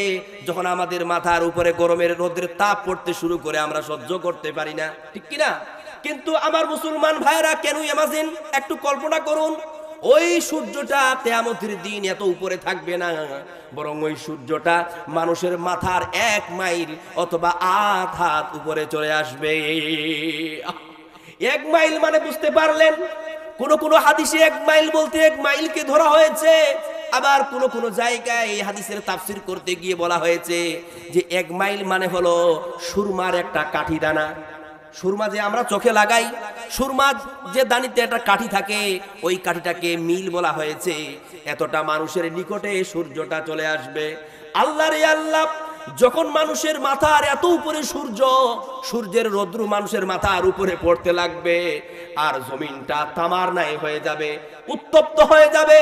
যখন আমাদের মাথার উপরে গরমের রোদের তাপ পড়তে শুরু করে, আমরা সহ্য করতে পারি না, ঠিক কিনা? কিন্তু আমার মুসলমান ভাইরা, কেন ইমাজিন, একটু কল্পনা করুন, ওই সূর্যটা কিয়ামতের দিন এত উপরে থাকবে না, বরং ওই সূর্যটা মানুষের মাথার 1 মাইল অথবা আধ হাত উপরে চলে আসবে। 1 মাইল মানে বুঝতে পারলেন? কোন কোন হাদিসে 1 মাইল বলতে 1 মাইলকে ধরা হয়েছে, আবার কোন কোন জায়গায় এই হাদিসের তাফসীর করতে গিয়ে বলা হয়েছে যে 1 মাইল মানে হলো সুরমার একটা কাঠি দানা। সুরমা যে আমরা চোখে লাগাই, সুরমা যে দানিতে একটা কাঠি থাকে, ওই কাঠিটাকে মিল বলা হয়েছে। এতটা মানুষের নিকটে সূর্যটা চলে আসবে। আল্লাহ রে আল্লাহ, যখন মানুষের মাথার এত উপরে সূর্য, সূর্যের রৌদ্র মানুষের মাথার উপরে পড়তে লাগবে, আর জমিনটা তামার ন্যায় হয়ে যাবে, উত্তপ্ত হয়ে যাবে।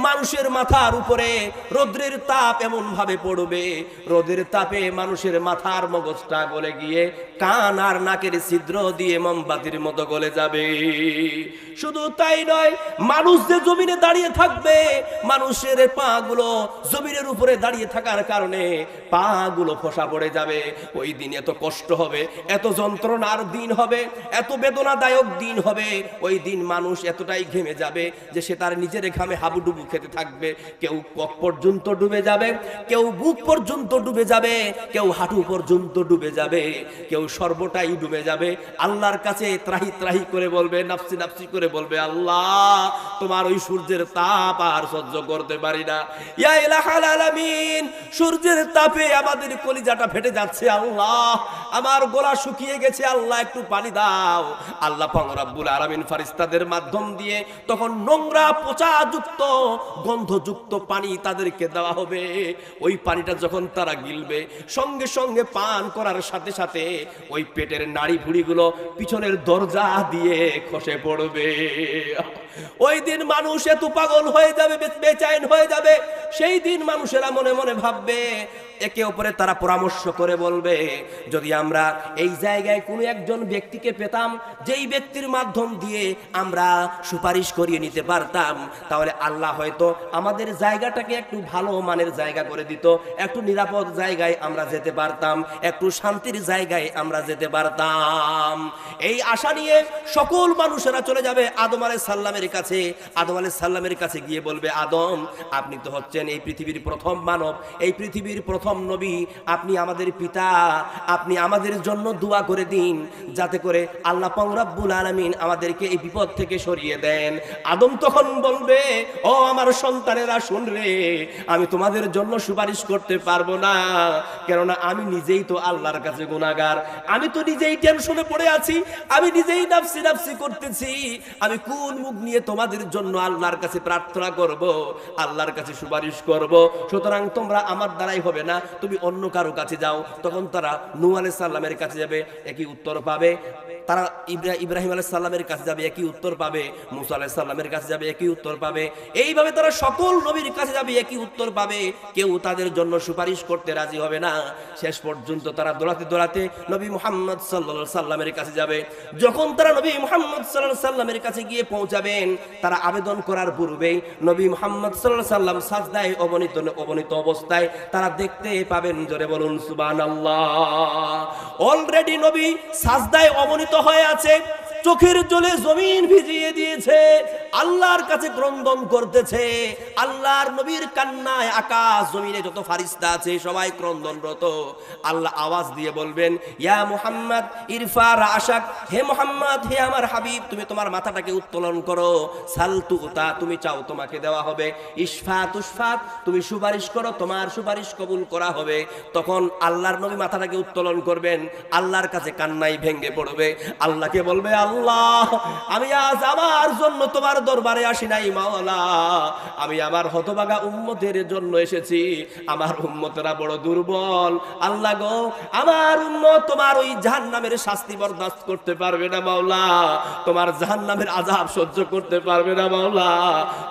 মানুষের মাথার উপরে রৌদ্রের তাপ এমন ভাবে পড়বে, রোদের তাপে মানুষের মাথার মগজটা গলে গিয়ে কান আর নাকের ছিদ্র দিয়ে মোমবাতির মতো গলে যাবে। শুধু তাই নয়, মানুষ যে জমিনে দাঁড়িয়ে থাকবে, মানুষের পা গুলো জমিনের উপরে দাঁড়িয়ে থাকার কারণে পা গুলো ফসা পড়ে যাবে। ওই দিন এত কষ্ট হবে, এত যন্ত্রণার দিন হবে, এত বেদনাদায়ক দিন হবে। ওই দিন মানুষ এতটাই ঘেমে যাবে যে সে তার নিজের ঘামে হাবুডুবু খেতে থাকবে। কেউ কক পর্যন্ত ডুবে যাবে, কেউ বুক পর্যন্ত ডুবে যাবে, কেউ হাঁটু পর্যন্ত ডুবে যাবে, কেউ সর্বটাই ডুবে যাবে। আল্লাহর কাছে ত্রাহি ত্রাহি করে বলবে, নাফসি নাফসি করে বলবে, আল্লাহ তোমার ওই সূর্যের তাপ আর সহ্য করতে পারি না। ইয়া ইলাহাল আলামিন, সূর্যের তাপে আমাদের কলিজাটা ফেটে যাচ্ছে, আল্লাহ আমার গলা শুকিয়ে গেছে, আল্লাহ একটু পানি দাও। আল্লাহ পাক রব্বুল আলামিন ফেরেশতাদের মাধ্যম দিয়ে তখন নোংরা পচাযুক্ত গন্ধযুক্ত পানি তাদেরকে দেওয়া হবে। ওই পানিটা যখন তারা গিলবে, সঙ্গে সঙ্গে পান করার সাথে সাথে ওই পেটের নাড়ি ভুড়িগুলো পিছনের দরজা দিয়ে খসে পড়বে। ওই দিন মানুষ এত পাগল হয়ে যাবে, বেচैन হয়ে যাবে। সেই দিন মানুষেরা মনে মনে ভাববে, একে অপরে তারা পরামর্শ করে বলবে, যদি আমরা এই জায়গায় কোনো একজন ব্যক্তিকে পেতাম, যেই ব্যক্তির মাধ্যম দিয়ে আমরা সুপারিশ করিয়ে নিতে পারতাম, তাহলে আল্লাহ হয়তো আমাদের জায়গাটাকে একটু ভালো মানের জায়গা করে দিত, একটু নিরাপদ জায়গায় আমরা যেতে পারতাম, একটু শান্তির জায়গায় আমরা যেতে পারতাম। এই আশা নিয়ে সকল মানুষেরা চলে যাবে আদম আলাইহিস সালামের কাছে। আদম আলাইহিস সালামের কাছে গিয়ে বলবে, আদম আপনি তো হচ্ছেন এই পৃথিবীর প্রথম মানব, এই পৃথিবীর প্রথম নবী, আপনি আমাদের পিতা, আপনি আমাদের জন্য দোয়া করে দিন যাতে করে আল্লাহ পাক রব্বুল আলামিন আমাদেরকে এই বিপদ থেকে সরিয়ে দেন। আদম তখন বলবে, ও আমার সন্তানেরা শুনলে, আমি তোমাদের জন্য সুপারিশ করতে পারবো না, কেননা আমি নিজেই তো আল্লাহর কাছে গুনাহগার, আমি তো নিজেই টেনশনে পড়ে আছি, আমি নিজেই নাফসি নাফসি করতেছি, আমি কোন মুখ নিয়ে তোমাদের জন্য আল্লাহর কাছে প্রার্থনা করব, আল্লাহর কাছে সুপারিশ করব, সুতরাং তোমরা আমার দ্বারাই হবে না, তুমি অন্য কারো কাছে যাও। তখন তারা নূহ আলাইহিস সালামের কাছে যাবে, একই উত্তর পাবে। তারা ইব্রাহিম আলাইহিস সালামের কাছে যাবে, একই উত্তর পাবে। মুসা আলাইহিস সালামের কাছে যাবে, একই উত্তর পাবে। এইভাবে তারা সকল নবীর কাছে যাবে, একই উত্তর পাবে। কেউ তাদের জন্য সুপারিশ করতে রাজি হবে না। শেষ পর্যন্ত তারা দৌড়াতে দৌড়াতে নবী মুহাম্মদ সাল্লাল্লাহু আলাইহি সাল্লামের কাছে যাবে। যখন তারা নবী মুহাম্মদ সাল্লাল্লাহু আলাইহি সাল্লামের কাছে গিয়ে পৌঁছাবেন, তারা আবেদন করার পূর্বেই নবী মুহাম্মদ সাল্লাল্লাহু আলাইহি সাল্লাম সাজদায় অবনীত অবস্থায় তারা দেখতে পাবেন। জোরে বলুন সুবহানাল্লাহ। অলরেডি নবী সাজদায় অবনীত হয়ে আছে, চোখের জলে জমিন ভিজিয়ে দিয়েছে, আল্লাহর কাছে ক্রন্দন করতেছে। আল্লাহর নবীর কান্নায় আকাশ জমিনে যত ফারিস্তা আছে সবাই ক্রন্দনরত। আল্লাহ আওয়াজ দিয়ে বলবেন, ইয়া মুহাম্মদ ইরফা রাশাক, হে মুহাম্মদ, হে আমার হাবিব, তুমি তোমার মাথাটাকে উত্তোলন করো। সালতু উতা, তুমি চাও তোমাকে দেওয়া হবে। ইশফা তুশফাত, তুমি সুপারিশ করো, তোমার সুপারিশ কবুল করা হবে। তখন আল্লাহর নবী মাথাটাকে উত্তোলন করবেন, আল্লাহর কাছে কান্নাই ভেঙে পড়বে। আল্লাহকে বলবে, আল্লাহ, আমি আজ আমার জন্য তোমার দরবারে আসি নাই মাওলা, আমি আমার হতভাগা উম্মতের জন্য এসেছি। আমার উম্মতেরা বড় দুর্বল। আল্লাহ গো, আমার উম্মত তোমার ওই জাহান্নামের শাস্তি বরদাস্ত করতে পারবে না মাওলা, তোমার জাহান্নামের আযাব সহ্য করতে পারবে না মাওলা,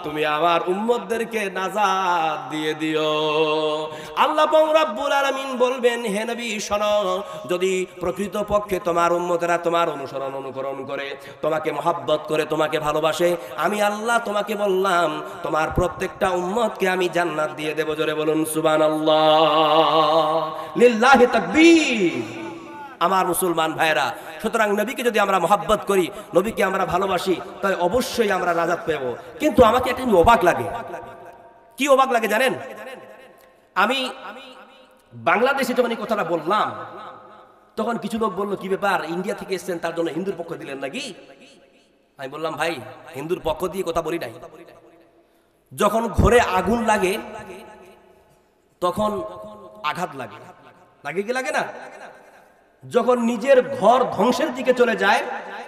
তুমি আমার উম্মতদেরকে নাজাত দিয়ে দিও। আল্লাহ রাব্বুল আলামিন বলবেন, হে নবী শোনো, যদি প্রকৃতপক্ষে তোমার উম্মতেরা তোমার অনুকরণ করে, তোমাকে মহব্বত করে, তোমাকে ভালোবাসে, আমি আল্লাহ তোমাকে বললাম তোমার প্রত্যেকটা উম্মতকে আমি জান্নাত দিয়ে দেব। জোরে বলুন সুবহানাল্লাহ, লিল্লাহি তাকবীর। আমার মুসলমান ভাইরা, সুতরাং নবীকে যদি আমরা মহব্বত করি, নবীকে আমরা ভালোবাসি, তাহলে অবশ্যই আমরা নাজাত পাব। কিন্তু আমাকে একটা অবাক লাগে। কি অবাক লাগে জানেন? আমি বাংলাদেশে যখন এই কথাটা বললাম, তখন কিছু লোক বললো, কি ব্যাপার, ইন্ডিয়া থেকে এসেছেন, তার জন্য হিন্দুর পক্ষ দিলেন নাকি? আমি বললাম, ভাই, হিন্দুর পক্ষ দিয়ে কথা বলি নাই। যখন ঘরে আগুন লাগে তখন আঘাত লাগে, লাগে কি লাগে না? যখন নিজের ঘর ধ্বংসের দিকে চলে যায়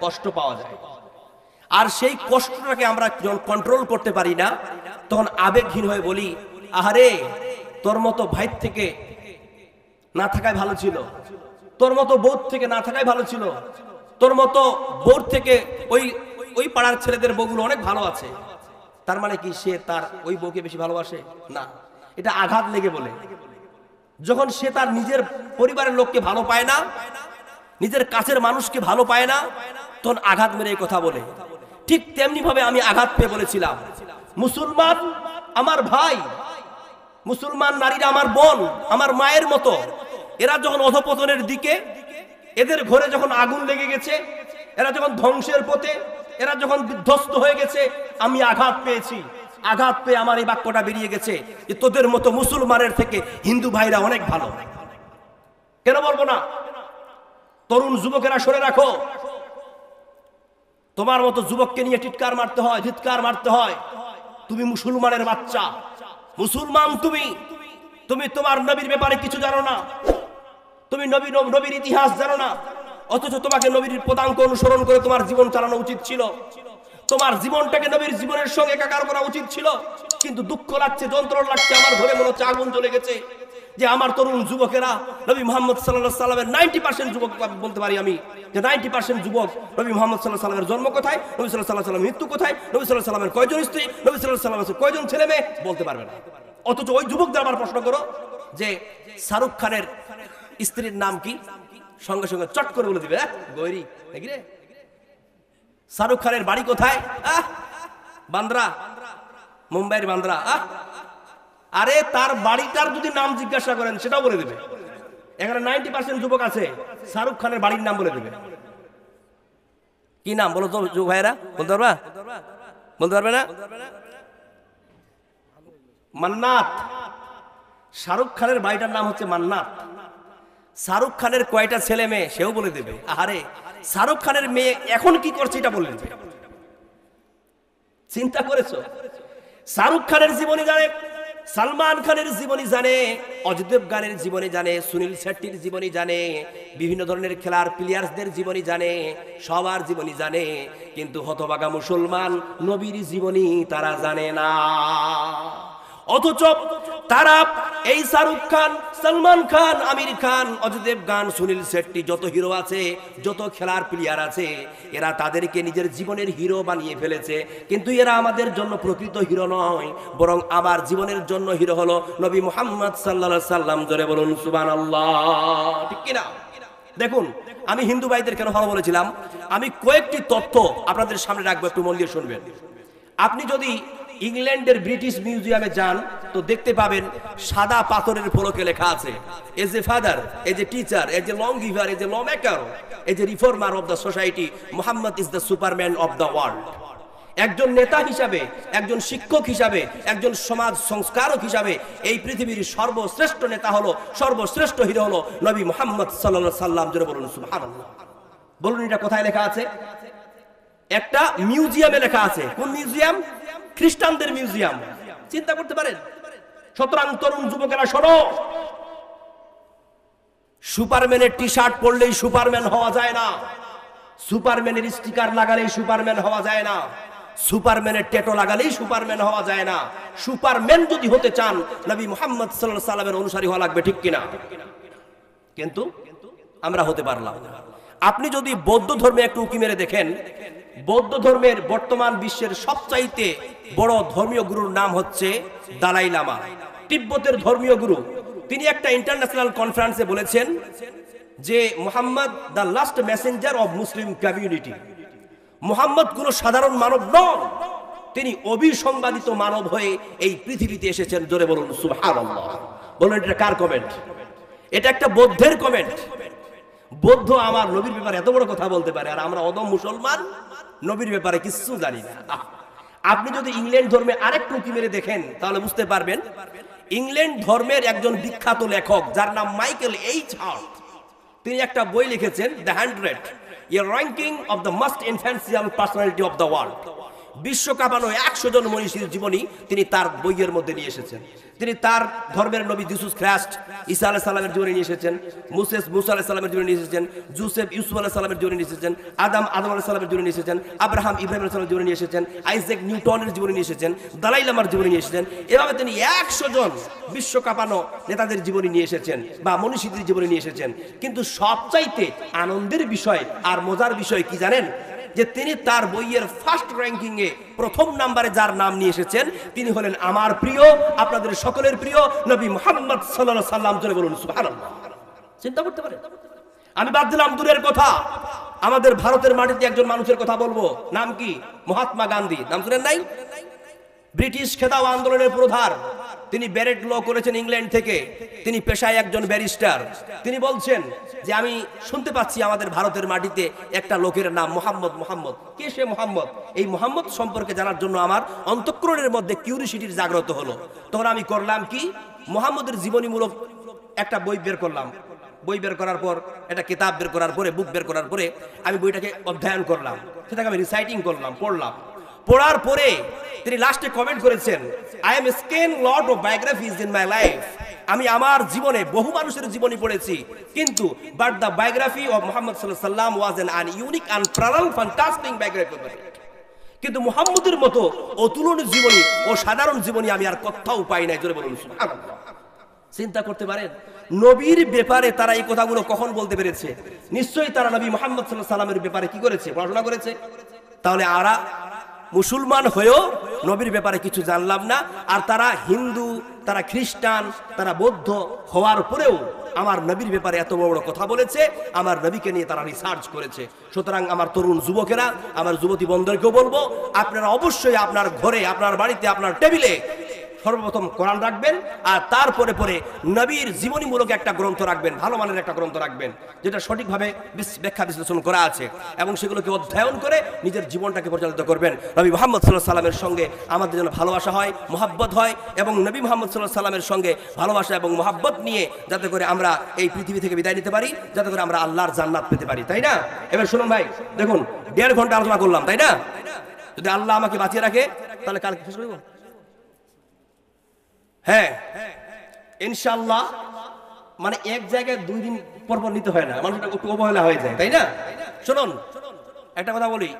কষ্ট পাওয়া যায়। আর সেই কষ্টটাকে আমরা যখন কন্ট্রোল করতে পারি না, তখন আবেগহীন হয়ে বলি, আহারে, তোর মতো ভাই থেকে না থাকাই ভালো ছিল, তোর মতো বউ থেকে না থাকাই ভালো ছিল, তোর মতো বউ থেকে ওই পাড়ার ছেলেদের বউগুলো অনেক ভালো আছে। তার মানে কি সে তার ওই বউকে বেশি ভালোবাসে? না, এটা আঘাত লেগে বলে। যখন সে তার নিজের পরিবারের লোককে ভালো পায় না, নিজের কাছের মানুষকে ভালো পায় না, তখন আঘাত মেরে কথা বলে। ঠিক তেমনি ভাবে আমি আঘাত পেয়ে বলেছিলাম, মুসলমান আমার ভাই, মুসলমান নারীরা আমার বোন, আমার মায়ের মতো, এরা যখন অধপতনের দিকে, এদের ঘরে যখন আগুন লেগে গেছে, এরা যখন ধ্বংসের পথে, এরা যখন বিধ্বস্ত হয়ে গেছে, আমি আঘাত পেয়েছি। আঘাত পেয়ে আমার এই বাক্যটা বেরিয়ে গেছে যে তোদের মতো মুসলমানের থেকে হিন্দু ভাইরা অনেক ভালো। কেন বলবো না? তরুণ যুবকেরা সরে রাখো, তোমার মতো যুবককে নিয়ে টিটকার মারতে হয়, ধিৎকার মারতে হয়। তুমি মুসলমানের বাচ্চা, মুসলমান তুমি তোমার নবীর ব্যাপারে কিছু জানো না, তুমি নবীর ইতিহাস জানো না, অথচ তোমাকে নবীর পদাঙ্ক অনুসরণ করে তোমার জীবন চালানো উচিত ছিল। তোমার জীবনটাকে নবীর জীবনের সঙ্গে একাকার করা উচিত ছিল। কিন্তু দুঃখ লাগছে, যন্ত্রণা লাগছে, আমার ঘরে মনে হচ্ছে আগুন জ্বলে গেছে যে আমার তরুণ যুবকেরা নবী মুহাম্মদ সাল্লাল্লাহু আলাইহি সাল্লামের 90% যুবক বলতে পারি আমি যে 90% যুবক নবী মুহাম্মদ সাল্লাল্লাহু আলাইহি সাল্লামের জন্ম কোথায়, নবী সাল্লাল্লাহু আলাইহি সাল্লামের মৃত্যু কোথায়, নবী সাল্লাল্লাহু আলাইহি সাল্লামের কয়জন স্ত্রী, নবী সাল্লাল্লাহু আলাইহি সাল্লামের কয়জন ছেলে মেয়ে বলতে পারবে না। অথচ ওই যুবকদের আবার প্রশ্ন করো যে শাহরুখ খানের স্ত্রীর নাম কি, সঙ্গে সঙ্গে চট করে বলে দিবে, গৌরী নাকি রে? শাহরুখ খানের বাড়ি কোথায়? বান্দ্রা, মুম্বাইয়ের বান্দ্রা। আরে তার বাড়িটার যদি নাম জিজ্ঞাসা করেন সেটাও বলে দেবে। এখানে 90% যুবক আছে, শাহরুখ খানের বাড়ির নাম বলে দেবে। কি নাম বলো তো যুবক ভাইরা, বলতে পারবা? বলতে পারবে না? মান্নাত। শাহরুখ খানের বাড়িটার নাম হচ্ছে মান্নাত। শাহরুখ খানের কয়টা ছেলে মেয়ে সেও বলে দেবে। আরে শাহরুখ খানের মেয়ে এখন কি করছে এটা বলে দেবে। চিন্তা করেছো? শাহরুখ খানের জীবনী জানে, সালমান খানের জীবনী জানে, অজয় দেবগানের জীবনী জানে, সুনীল শেট্টির জীবনী জানে, বিভিন্ন ধরনের খেলার প্লেয়ার্সদের জীবনী জানে, সবার জীবনী জানে, কিন্তু হতভাগা মুসলমান নবীর জীবনী তারা জানে না। অথচ তারা এই শাহরুখ খান, সালমান খান, আমির খান, অজয় দেবগান, সুনীল শেট্টি, যত হিরো আছে, যত খেলার প্লেয়ার আছে, এরা তাদেরকে নিজের জীবনের হিরো বানিয়ে ফেলেছে। কিন্তু এরা আমাদের জন্য প্রকৃত হিরো নয়, বরং আমার জীবনের জন্য হিরো হলো নবী মুহাম্মদ সাল্লাল্লাহু আলাইহি সাল্লাম। জোরে বলুন সুবহানাল্লাহ, ঠিক কিনা? দেখুন, আমি হিন্দু ভাইদের কেন ভালো বলেছিলাম, আমি কয়েকটি তথ্য আপনাদের সামনে রাখবো, একটু মন দিয়ে শুনবেন। আপনি যদি ইংল্যান্ডের ব্রিটিশ মিউজিয়ামে যান তো দেখতে পাবেন সাদা পাথরের ফলকে লেখা আছে, as a father, as a teacher, as a law giver, as a law maker, as a reformer of the society, Muhammad is the superman of the world. একজন নেতা হিসাবে, একজন শিক্ষক হিসাবে, একজন সমাজ সংস্কারক হিসাবে এই পৃথিবীর সর্বশ্রেষ্ঠ নেতা হলো, সর্বশ্রেষ্ঠ হিরো হলো নবী মুহাম্মদ সাল্লাল্লাহু আলাইহি সাল্লাম। জোরে বলুন সুবহানাল্লাহ। বলুন এটা কোথায় লেখা আছে? একটা মিউজিয়ামে লেখা আছে। কোন মিউজিয়াম? খ্রিস্টানদের মিউজিয়াম। চিন্তা করতে পারেন? সুতরাং তরুণ যুবকেরা শোনো, সুপারম্যানের টি শার্ট পরলেই সুপারম্যান হওয়া যায় না, সুপারম্যানের স্টিকার লাগালেই সুপারম্যান হওয়া যায় না, সুপারম্যানের ট্যাটু লাগালেই সুপারম্যান হওয়া যায় না। সুপারম্যান যদি হতে চান নবী মুহাম্মদ সাল্লাল্লাহু আলাইহি সাল্লামের অনুসারী হওয়া লাগবে, ঠিক কিনা? কিন্তু আমরা হতে পারলাম না। আপনি যদি বৌদ্ধ ধর্মে একটু উঁকি মেরে দেখেন, বৌদ্ধ ধর্মের বর্তমান বিশ্বের সবচাইতে বড় ধর্মীয় গুরুর নাম হচ্ছে দালাই লামা, তিব্বতের ধর্মীয় গুরু। তিনি একটা ইন্টারন্যাশনাল কনফারেন্সে বলেছেন যে Muhammad the last Messenger of Muslim community. Muhammad কোনো সাধারণ মানব নন, তিনি অবিসংবাদিত মানব হয়ে এই পৃথিবীতে এসেছেন। জোরে বলুন সুবহানাল্লাহ। বলুন এটা কার কমেন্ট? এটা একটা বৌদ্ধের কমেন্ট। বৌদ্ধ আমার নবীর ব্যাপারে এত বড় কথা বলতে পারে, আর আমরা অদম মুসলমান নবীর ব্যাপারে কিছু জানি না। আপনি যদি ইংল্যান্ড ধর্মে আরেকটু উঁকি মেরে দেখেন তাহলে বুঝতে পারবেন, ইংল্যান্ড ধর্মের একজন বিখ্যাত লেখক যার নাম মাইকেল এইচ হার্ট, তিনি একটা বই লিখেছেন, the 100, A ranking of the most influential personality of the world. বিশ্ব কাঁপানো 100 জন মনীষীর জীবনী তিনি তার বইয়ের মধ্যে নিয়ে এসেছেন। তিনি তার ধর্মের নবী জিসাস খ্রিস্ট ঈসা আলাইহিস সালামের জীবনী নিয়ে এসেছেন, মুসা আলাইহিস সালামের জীবনী নিয়ে এসেছেন, জোসেফ ইউসুফ আলাইহিস সালামের জীবনী নিয়ে এসেছেন, আদম আলাইহিস সালামের জীবনী নিয়ে এসেছেন, আব্রাহাম ইব্রাহিম আলাইহিস সালামের জীবনী নিয়ে এসেছেন, আইজাক নিউটনের জীবনী নিয়ে এসেছেন, দালাই লামার জীবনী নিয়ে এসেছেন। এভাবে তিনি 100 জন বিশ্ব কাঁপানো নেতাদের জীবনী নিয়ে এসেছেন বা মনীষীদের জীবনী নিয়ে এসেছেন। কিন্তু সবচাইতে আনন্দের বিষয় আর মজার বিষয় কি জানেন? যে তিনি তার বইয়ের ফার্স্ট র্যাঙ্কিং এ প্রথম নম্বরে যার নাম নিয়ে এসেছেন তিনি হলেন আমার প্রিয়, আপনাদের সকলের প্রিয় নবী মুহাম্মদ সাল্লাল্লাহু আলাইহি সাল্লাম। জোরে বলুন সুবহানাল্লাহ। চিন্তা করতে পারেন? আমি বাদ দিলাম দূরের কথা, আমাদের ভারতের মাটিতে একজন মানুষের কথা বলবো। নাম কি? মহাত্মা গান্ধী। নাম শুনেন নাই? ব্রিটিশ খেদাও আন্দোলনের প্রধান। তিনি ব্যারেট ল করেছেন ইংল্যান্ড থেকে। তিনি পেশায় একজন ব্যারিস্টার। তিনি বলছেন যে আমি শুনতে পাচ্ছি আমাদের ভারতের মাটিতে একটা লোকের নাম মোহাম্মদ। মোহাম্মদ কে? সে মোহাম্মদ। এই মোহাম্মদ সম্পর্কে জানার জন্য আমার অন্তঃকরণের মধ্যে কিউরিসিটির জাগ্রত হলো। তখন আমি করলাম কি, মোহাম্মদের জীবনীমূলক একটা বই বের করলাম। বই বের করার পর, একটা কিতাব বের করার পরে, বুক বের করার পরে আমি বইটাকে অধ্যয়ন করলাম, সেটাকে আমি রিসাইটিং করলাম, পড়লাম। পড়ার পরে তিনি লাস্টে কমেন্ট করেছেন, I am scan lot of biographies in my life. আমি আমার জীবনে বহু মানুষের জীবনী পড়েছি, কিন্তু but the biography of Muhammad সাল্লাল্লাহু আলাইহি ওয়াসাল্লাম was an unique and parallel fantastic biography. কিন্তু মুহাম্মদের মতো অতুলনীয় জীবনী ও সাধারণ জীবনী আমি আর কোথাও পাই নাই। জোরে বলুন সুবহানাল্লাহ। চিন্তা করতে পারেন নবীর ব্যাপারে তারা এই কথাগুলো কখন বলতে পেরেছে? নিশ্চয়ই তারা নবী মুহাম্মদ সাল্লাল্লাহু আলাইহি ওয়াসাল্লামের ব্যাপারে কি করেছে? পড়াশোনা করেছে। তাহলে আরা মুসলমান হয়েও নবীর ব্যাপারে কিছু জানলাম না, আর তারা হিন্দু, তারা খ্রিস্টান, তারা বৌদ্ধ হওয়ার পরেও আমার নবীর ব্যাপারে এত বড় বড় কথা বলেছে, আমার নবীকে নিয়ে তারা রিসার্চ করেছে। সুতরাং আমার তরুণ যুবকেরা, আমার যুবতী বন্ধুদেরকেও বলবো, আপনারা অবশ্যই আপনার ঘরে, আপনার বাড়িতে, আপনার টেবিলে সর্বপ্রথম কোরআন রাখবেন, আর তারপরে পরে নবীর জীবনীমূলক একটা গ্রন্থ রাখবেন, ভালো মানের একটা গ্রন্থ রাখবেন, যেটা সঠিকভাবে ব্যাখ্যা বিশ্লেষণ করা আছে, এবং সেগুলোকে অধ্যয়ন করে নিজের জীবনটাকে পরিচালিত করবেন। নবী মুহাম্মদ সাল্লাল্লাহু আলাইহি সাল্লামের সঙ্গে আমাদের যেন ভালোবাসা হয়, মহাব্বত হয়, এবং নবী মুহাম্মদ সাল্লাল্লাহু আলাইহি সাল্লামের সঙ্গে ভালোবাসা এবং মহাব্বত নিয়ে যাতে করে আমরা এই পৃথিবী থেকে বিদায় নিতে পারি, যাতে করে আমরা আল্লাহর জান্নাত পেতে পারি, তাই না? এবার শুনুন ভাই, দেখুন 1.5 ঘন্টা আলোচনা করলাম, তাই না? যদি আল্লাহ আমাকে বাঁচিয়ে রাখে তাহলে কালকে শেষ করব। হ্যাঁ, ইনশাআল্লাহ, মানে এক জায়গায় 2 দিন পর পর নিতে হয় না, মানুষটা একটু অবহেলা হয়ে যায়, তাই না? শুনুন, একটা কথা বলি,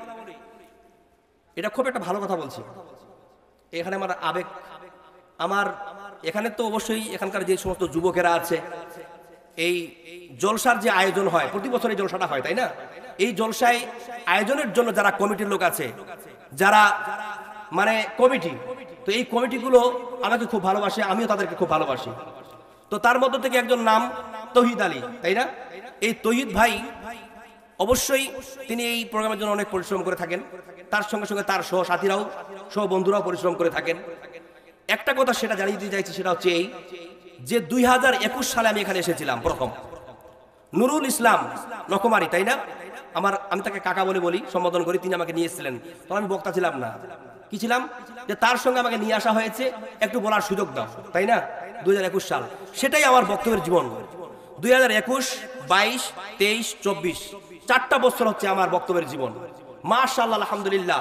এটা খুব একটা ভালো কথা বলছি। এখানে আমার আবেগ, আমার এখানে তো অবশ্যই এখানকার যে সমস্ত যুবকেরা আছে, এই জলসার যে আয়োজন হয় প্রতি বছর, এই জলসাটা হয়, তাই না? এই জলসায় আয়োজনের জন্য যারা কমিটির লোক আছে, যারা মানে কমিটি, তো এই কমিটিগুলো আমাকে খুব ভালোবাসে, আমিও তাদেরকে খুব ভালোবাসি। তো তার মধ্য থেকে একজন নাম তৌহিদ আলী, তাই না? এই তৌহিদ ভাই অবশ্যই তিনি এই প্রোগ্রামের জন্য অনেক পরিশ্রম করে থাকেন, তার সঙ্গে সঙ্গে তার সহসাথীরাও, সহ বন্ধুরাও পরিশ্রম করে থাকেন। একটা কথা সেটা জানিয়ে দিতে চাইছি, সেটা হচ্ছে এই যে 2021 সালে আমি এখানে এসেছিলাম প্রথম, নুরুল ইসলাম নকমারি, তাই না? আমি তাকে কাকা বলে বলি, সম্বোধন করি। তিনি আমাকে নিয়ে এসেছিলেন, তখন আমি বক্তা ছিলাম না, কি ছিলাম, যে তার সঙ্গে আমাকে নিয়ে আসা হয়েছে, একটু বলার সুযোগ দাও, তাই না? 2021 সাল, সেটাই আমার বক্তব্যের জীবন। 2021, 22, 23, 24, 4টা বছর হচ্ছে আমার বক্তব্যের জীবন। মাশাআল্লাহ, আলহামদুলিল্লাহ,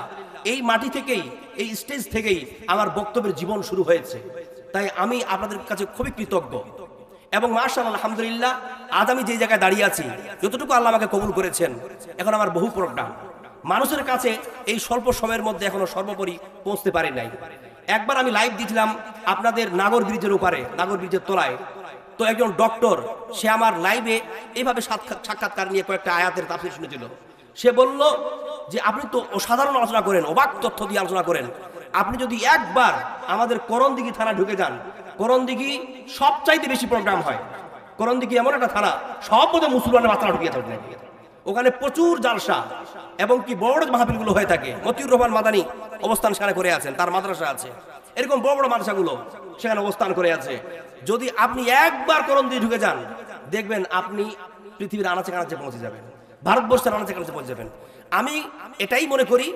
এই মাটি থেকেই, এই স্টেজ থেকেই আমার বক্তব্যের জীবন শুরু হয়েছে। তাই আমি আপনাদের কাছে খুবই কৃতজ্ঞ। এবং মাশাআল্লাহ, আলহামদুলিল্লাহ, আজ আমি যে জায়গায় দাঁড়িয়ে আছি, যতটুকু আল্লাহ আমাকে কবুল করেছেন, এখন আমার বহু প্রোগ্রাম মানুষের কাছে এই স্বল্প সময়ের মধ্যে এখনো সর্বোপরি পৌঁছতে পারি নাই। একবার আমি লাইভ দিয়েছিলাম আপনাদের নাগর ব্রিজের উপরে, নাগর ব্রিজের তলায়। তো একজন ডক্টর, সে আমার লাইভে এইভাবে সাক্ষাৎকার নিয়ে কয়েকটা আয়াতের তাফসীর শুনেছিল। সে বলল যে আপনি তো অসাধারণ আলোচনা করেন, অবাক তথ্য দিয়ে আলোচনা করেন, আপনি যদি একবার আমাদের করণদিঘি থানা ঢুকে যান, করণদিঘি সবচাইতে বেশি প্রোগ্রাম হয়। করণদিঘি এমন একটা থানা, সব বোধহয় মুসলমানের বাচ্চারা ঢুকিয়ে থাকে, ওখানে প্রচুর জালসা এবং কি বড় মাহফিলগুলো হয়ে থাকে। মতিউর রহমান মাদানী অবস্থান সেখানে করে আছেন, তার মাদ্রাসা আছে, এরকম বড় বড় মাদ্রাসাগুলো সেখানে অবস্থান করে আছে। যদি আপনি একবার করণদিঘি ঢুকে যান, দেখবেন আপনি পৃথিবীর আনাচে কানাচে পৌঁছে যাবেন, ভারতবর্ষের আনাচে কানাচে পৌঁছে যাবেন। আমি এটাই মনে করি,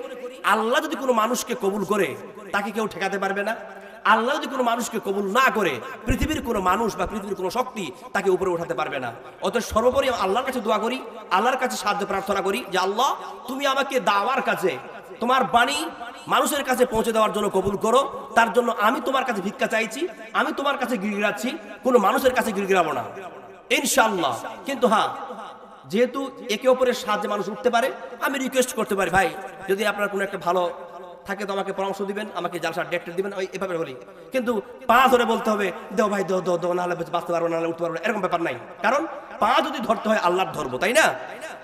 আল্লাহ যদি কোনো মানুষকে কবুল করে, তাকে কেউ ঠেকাতে পারবে না। আল্লাহ যদি কোনো মানুষকে কবুল না করে, পৃথিবীর কোনো মানুষ বা পৃথিবীর কোনো শক্তি তাকে উপরে উঠাতে পারবে না। অতএব সর্বোপরি আল্লাহর কাছে দোয়া করি, আল্লাহর কাছে সাহায্য প্রার্থনা করি যে আল্লাহ, তুমি আমাকে দাওয়ার কাছে, তোমার বাণী মানুষের কাছে পৌঁছে দেওয়ার জন্য কবুল করো। তার জন্য আমি তোমার কাছে ভিক্ষা চাইছি, আমি তোমার কাছে গিড়গিড়াচ্ছি, কোনো মানুষের কাছে গিড়গিড়াবো না ইনশাআল্লাহ। কিন্তু হ্যাঁ, যেহেতু একে অপরের সাহায্যে মানুষ উঠতে পারে, আমি রিকোয়েস্ট করতে পারি, ভাই যদি আপনার কোনো একটা ভালো থাকে তো আমাকে পরামর্শ দিবেন, আমাকে জালসার ডেট দিবেন, ওই এভাবে বলি। কিন্তু পা ধরে বলতে হবে, দেও ভাই দেও দেও, নাহলে বাঁচতে পারবো না, নাহলে উঠতে পারবো না, এরকম ব্যাপার নাই। কারণ পা যদি ধরতে হয় আল্লাহর ধরবো, তাই না?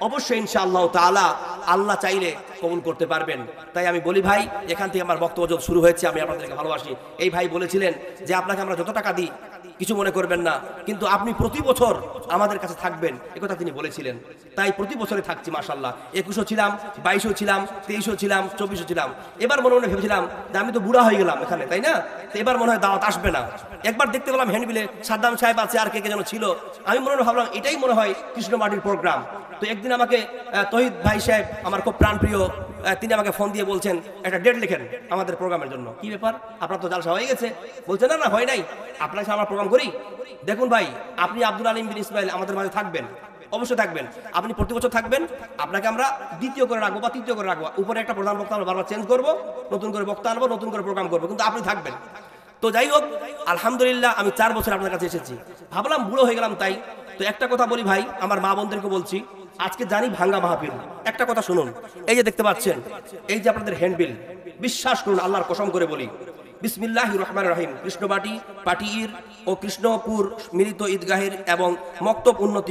অবশ্যই ইনশাআল্লাহ তাআলা আল্লাহ চাইলে কবুল করতে পারবেন। তাই আমি বলি ভাই, এখান থেকে আমার বক্তব্য যখন শুরু হয়েছে, আমি আপনাদেরকে ভালোবাসি। এই ভাই বলেছিলেন যে আপনাকে আমরা যত টাকা দিই কিছু মনে করবেন না, কিন্তু আপনি প্রতি বছর আমাদের কাছে থাকবেন, একথা তিনি বলেছিলেন। তাই প্রতি বছরে থাকছি মাশাআল্লাহ। 21ও ছিলাম, 22ও ছিলাম, 23ও ছিলাম, 24ও ছিলাম। এবার মনে মনে ভেবেছিলাম যে আমি তো বুড়া হয়ে গেলাম এখানে, তাই না? তো এবার মনে হয় দাওয়াত আসবে না। একবার দেখতে পেলাম হ্যান্ডবিলে সাদ্দাম সাহেব আছে, আর কে কে যেন ছিল। আমি মনে মনে ভাবলাম এটাই মনে হয় কৃষ্ণমাটির প্রোগ্রাম। তো একদিন আমাকে তহিদ ভাই সাহেব, আমার খুব প্রাণপ্রিয়, তিনি আমাকে ফোন দিয়ে বলছেন একটা ডেট লিখেন আমাদের প্রোগ্রামের জন্য। কি ব্যাপার, আপনার তো জালসা হয়ে গেছে? বলছে না না, হয় নাই, আপনার সাথে আমরা প্রোগ্রাম করি। দেখুন ভাই, আপনি আব্দুল আলিম বিন ইসমাইল আমাদের মাঝে থাকবেন, অবশ্যই থাকবেন। আপনি প্রতি বছর থাকবেন, আপনাকে আমরা দ্বিতীয় করে রাখবো বা তৃতীয় করে রাখবো। উপরে একটা প্রধান বক্তা আমরা বারবার চেঞ্জ করবো, নতুন করে বক্তা আনবো, নতুন করে প্রোগ্রাম করবো, কিন্তু আপনি থাকবেন। তো যাই হোক, আলহামদুলিল্লাহ আমি 4 বছর আপনার কাছে এসেছি, ভাবলাম বুড়ো হয়ে গেলাম। তাই তো একটা কথা বলি ভাই, আমার মা বোনদেরকে বলছি, আজকে জানি ভাঙ্গা মাহফিল, একটা কথা শুনুন। এই যে দেখতে পাচ্ছেন, এই যে আপনাদের হ্যান্ডবিল, বিশ্বাস করুন, আল্লাহর কসম করে বলি, বিসমিল্লাহির রহমানির রহিম, কৃষ্ণবাটি, পাটিইর ও কৃষ্ণপুর মিলিত ঈদগাহের এবং মক্তব উন্নতি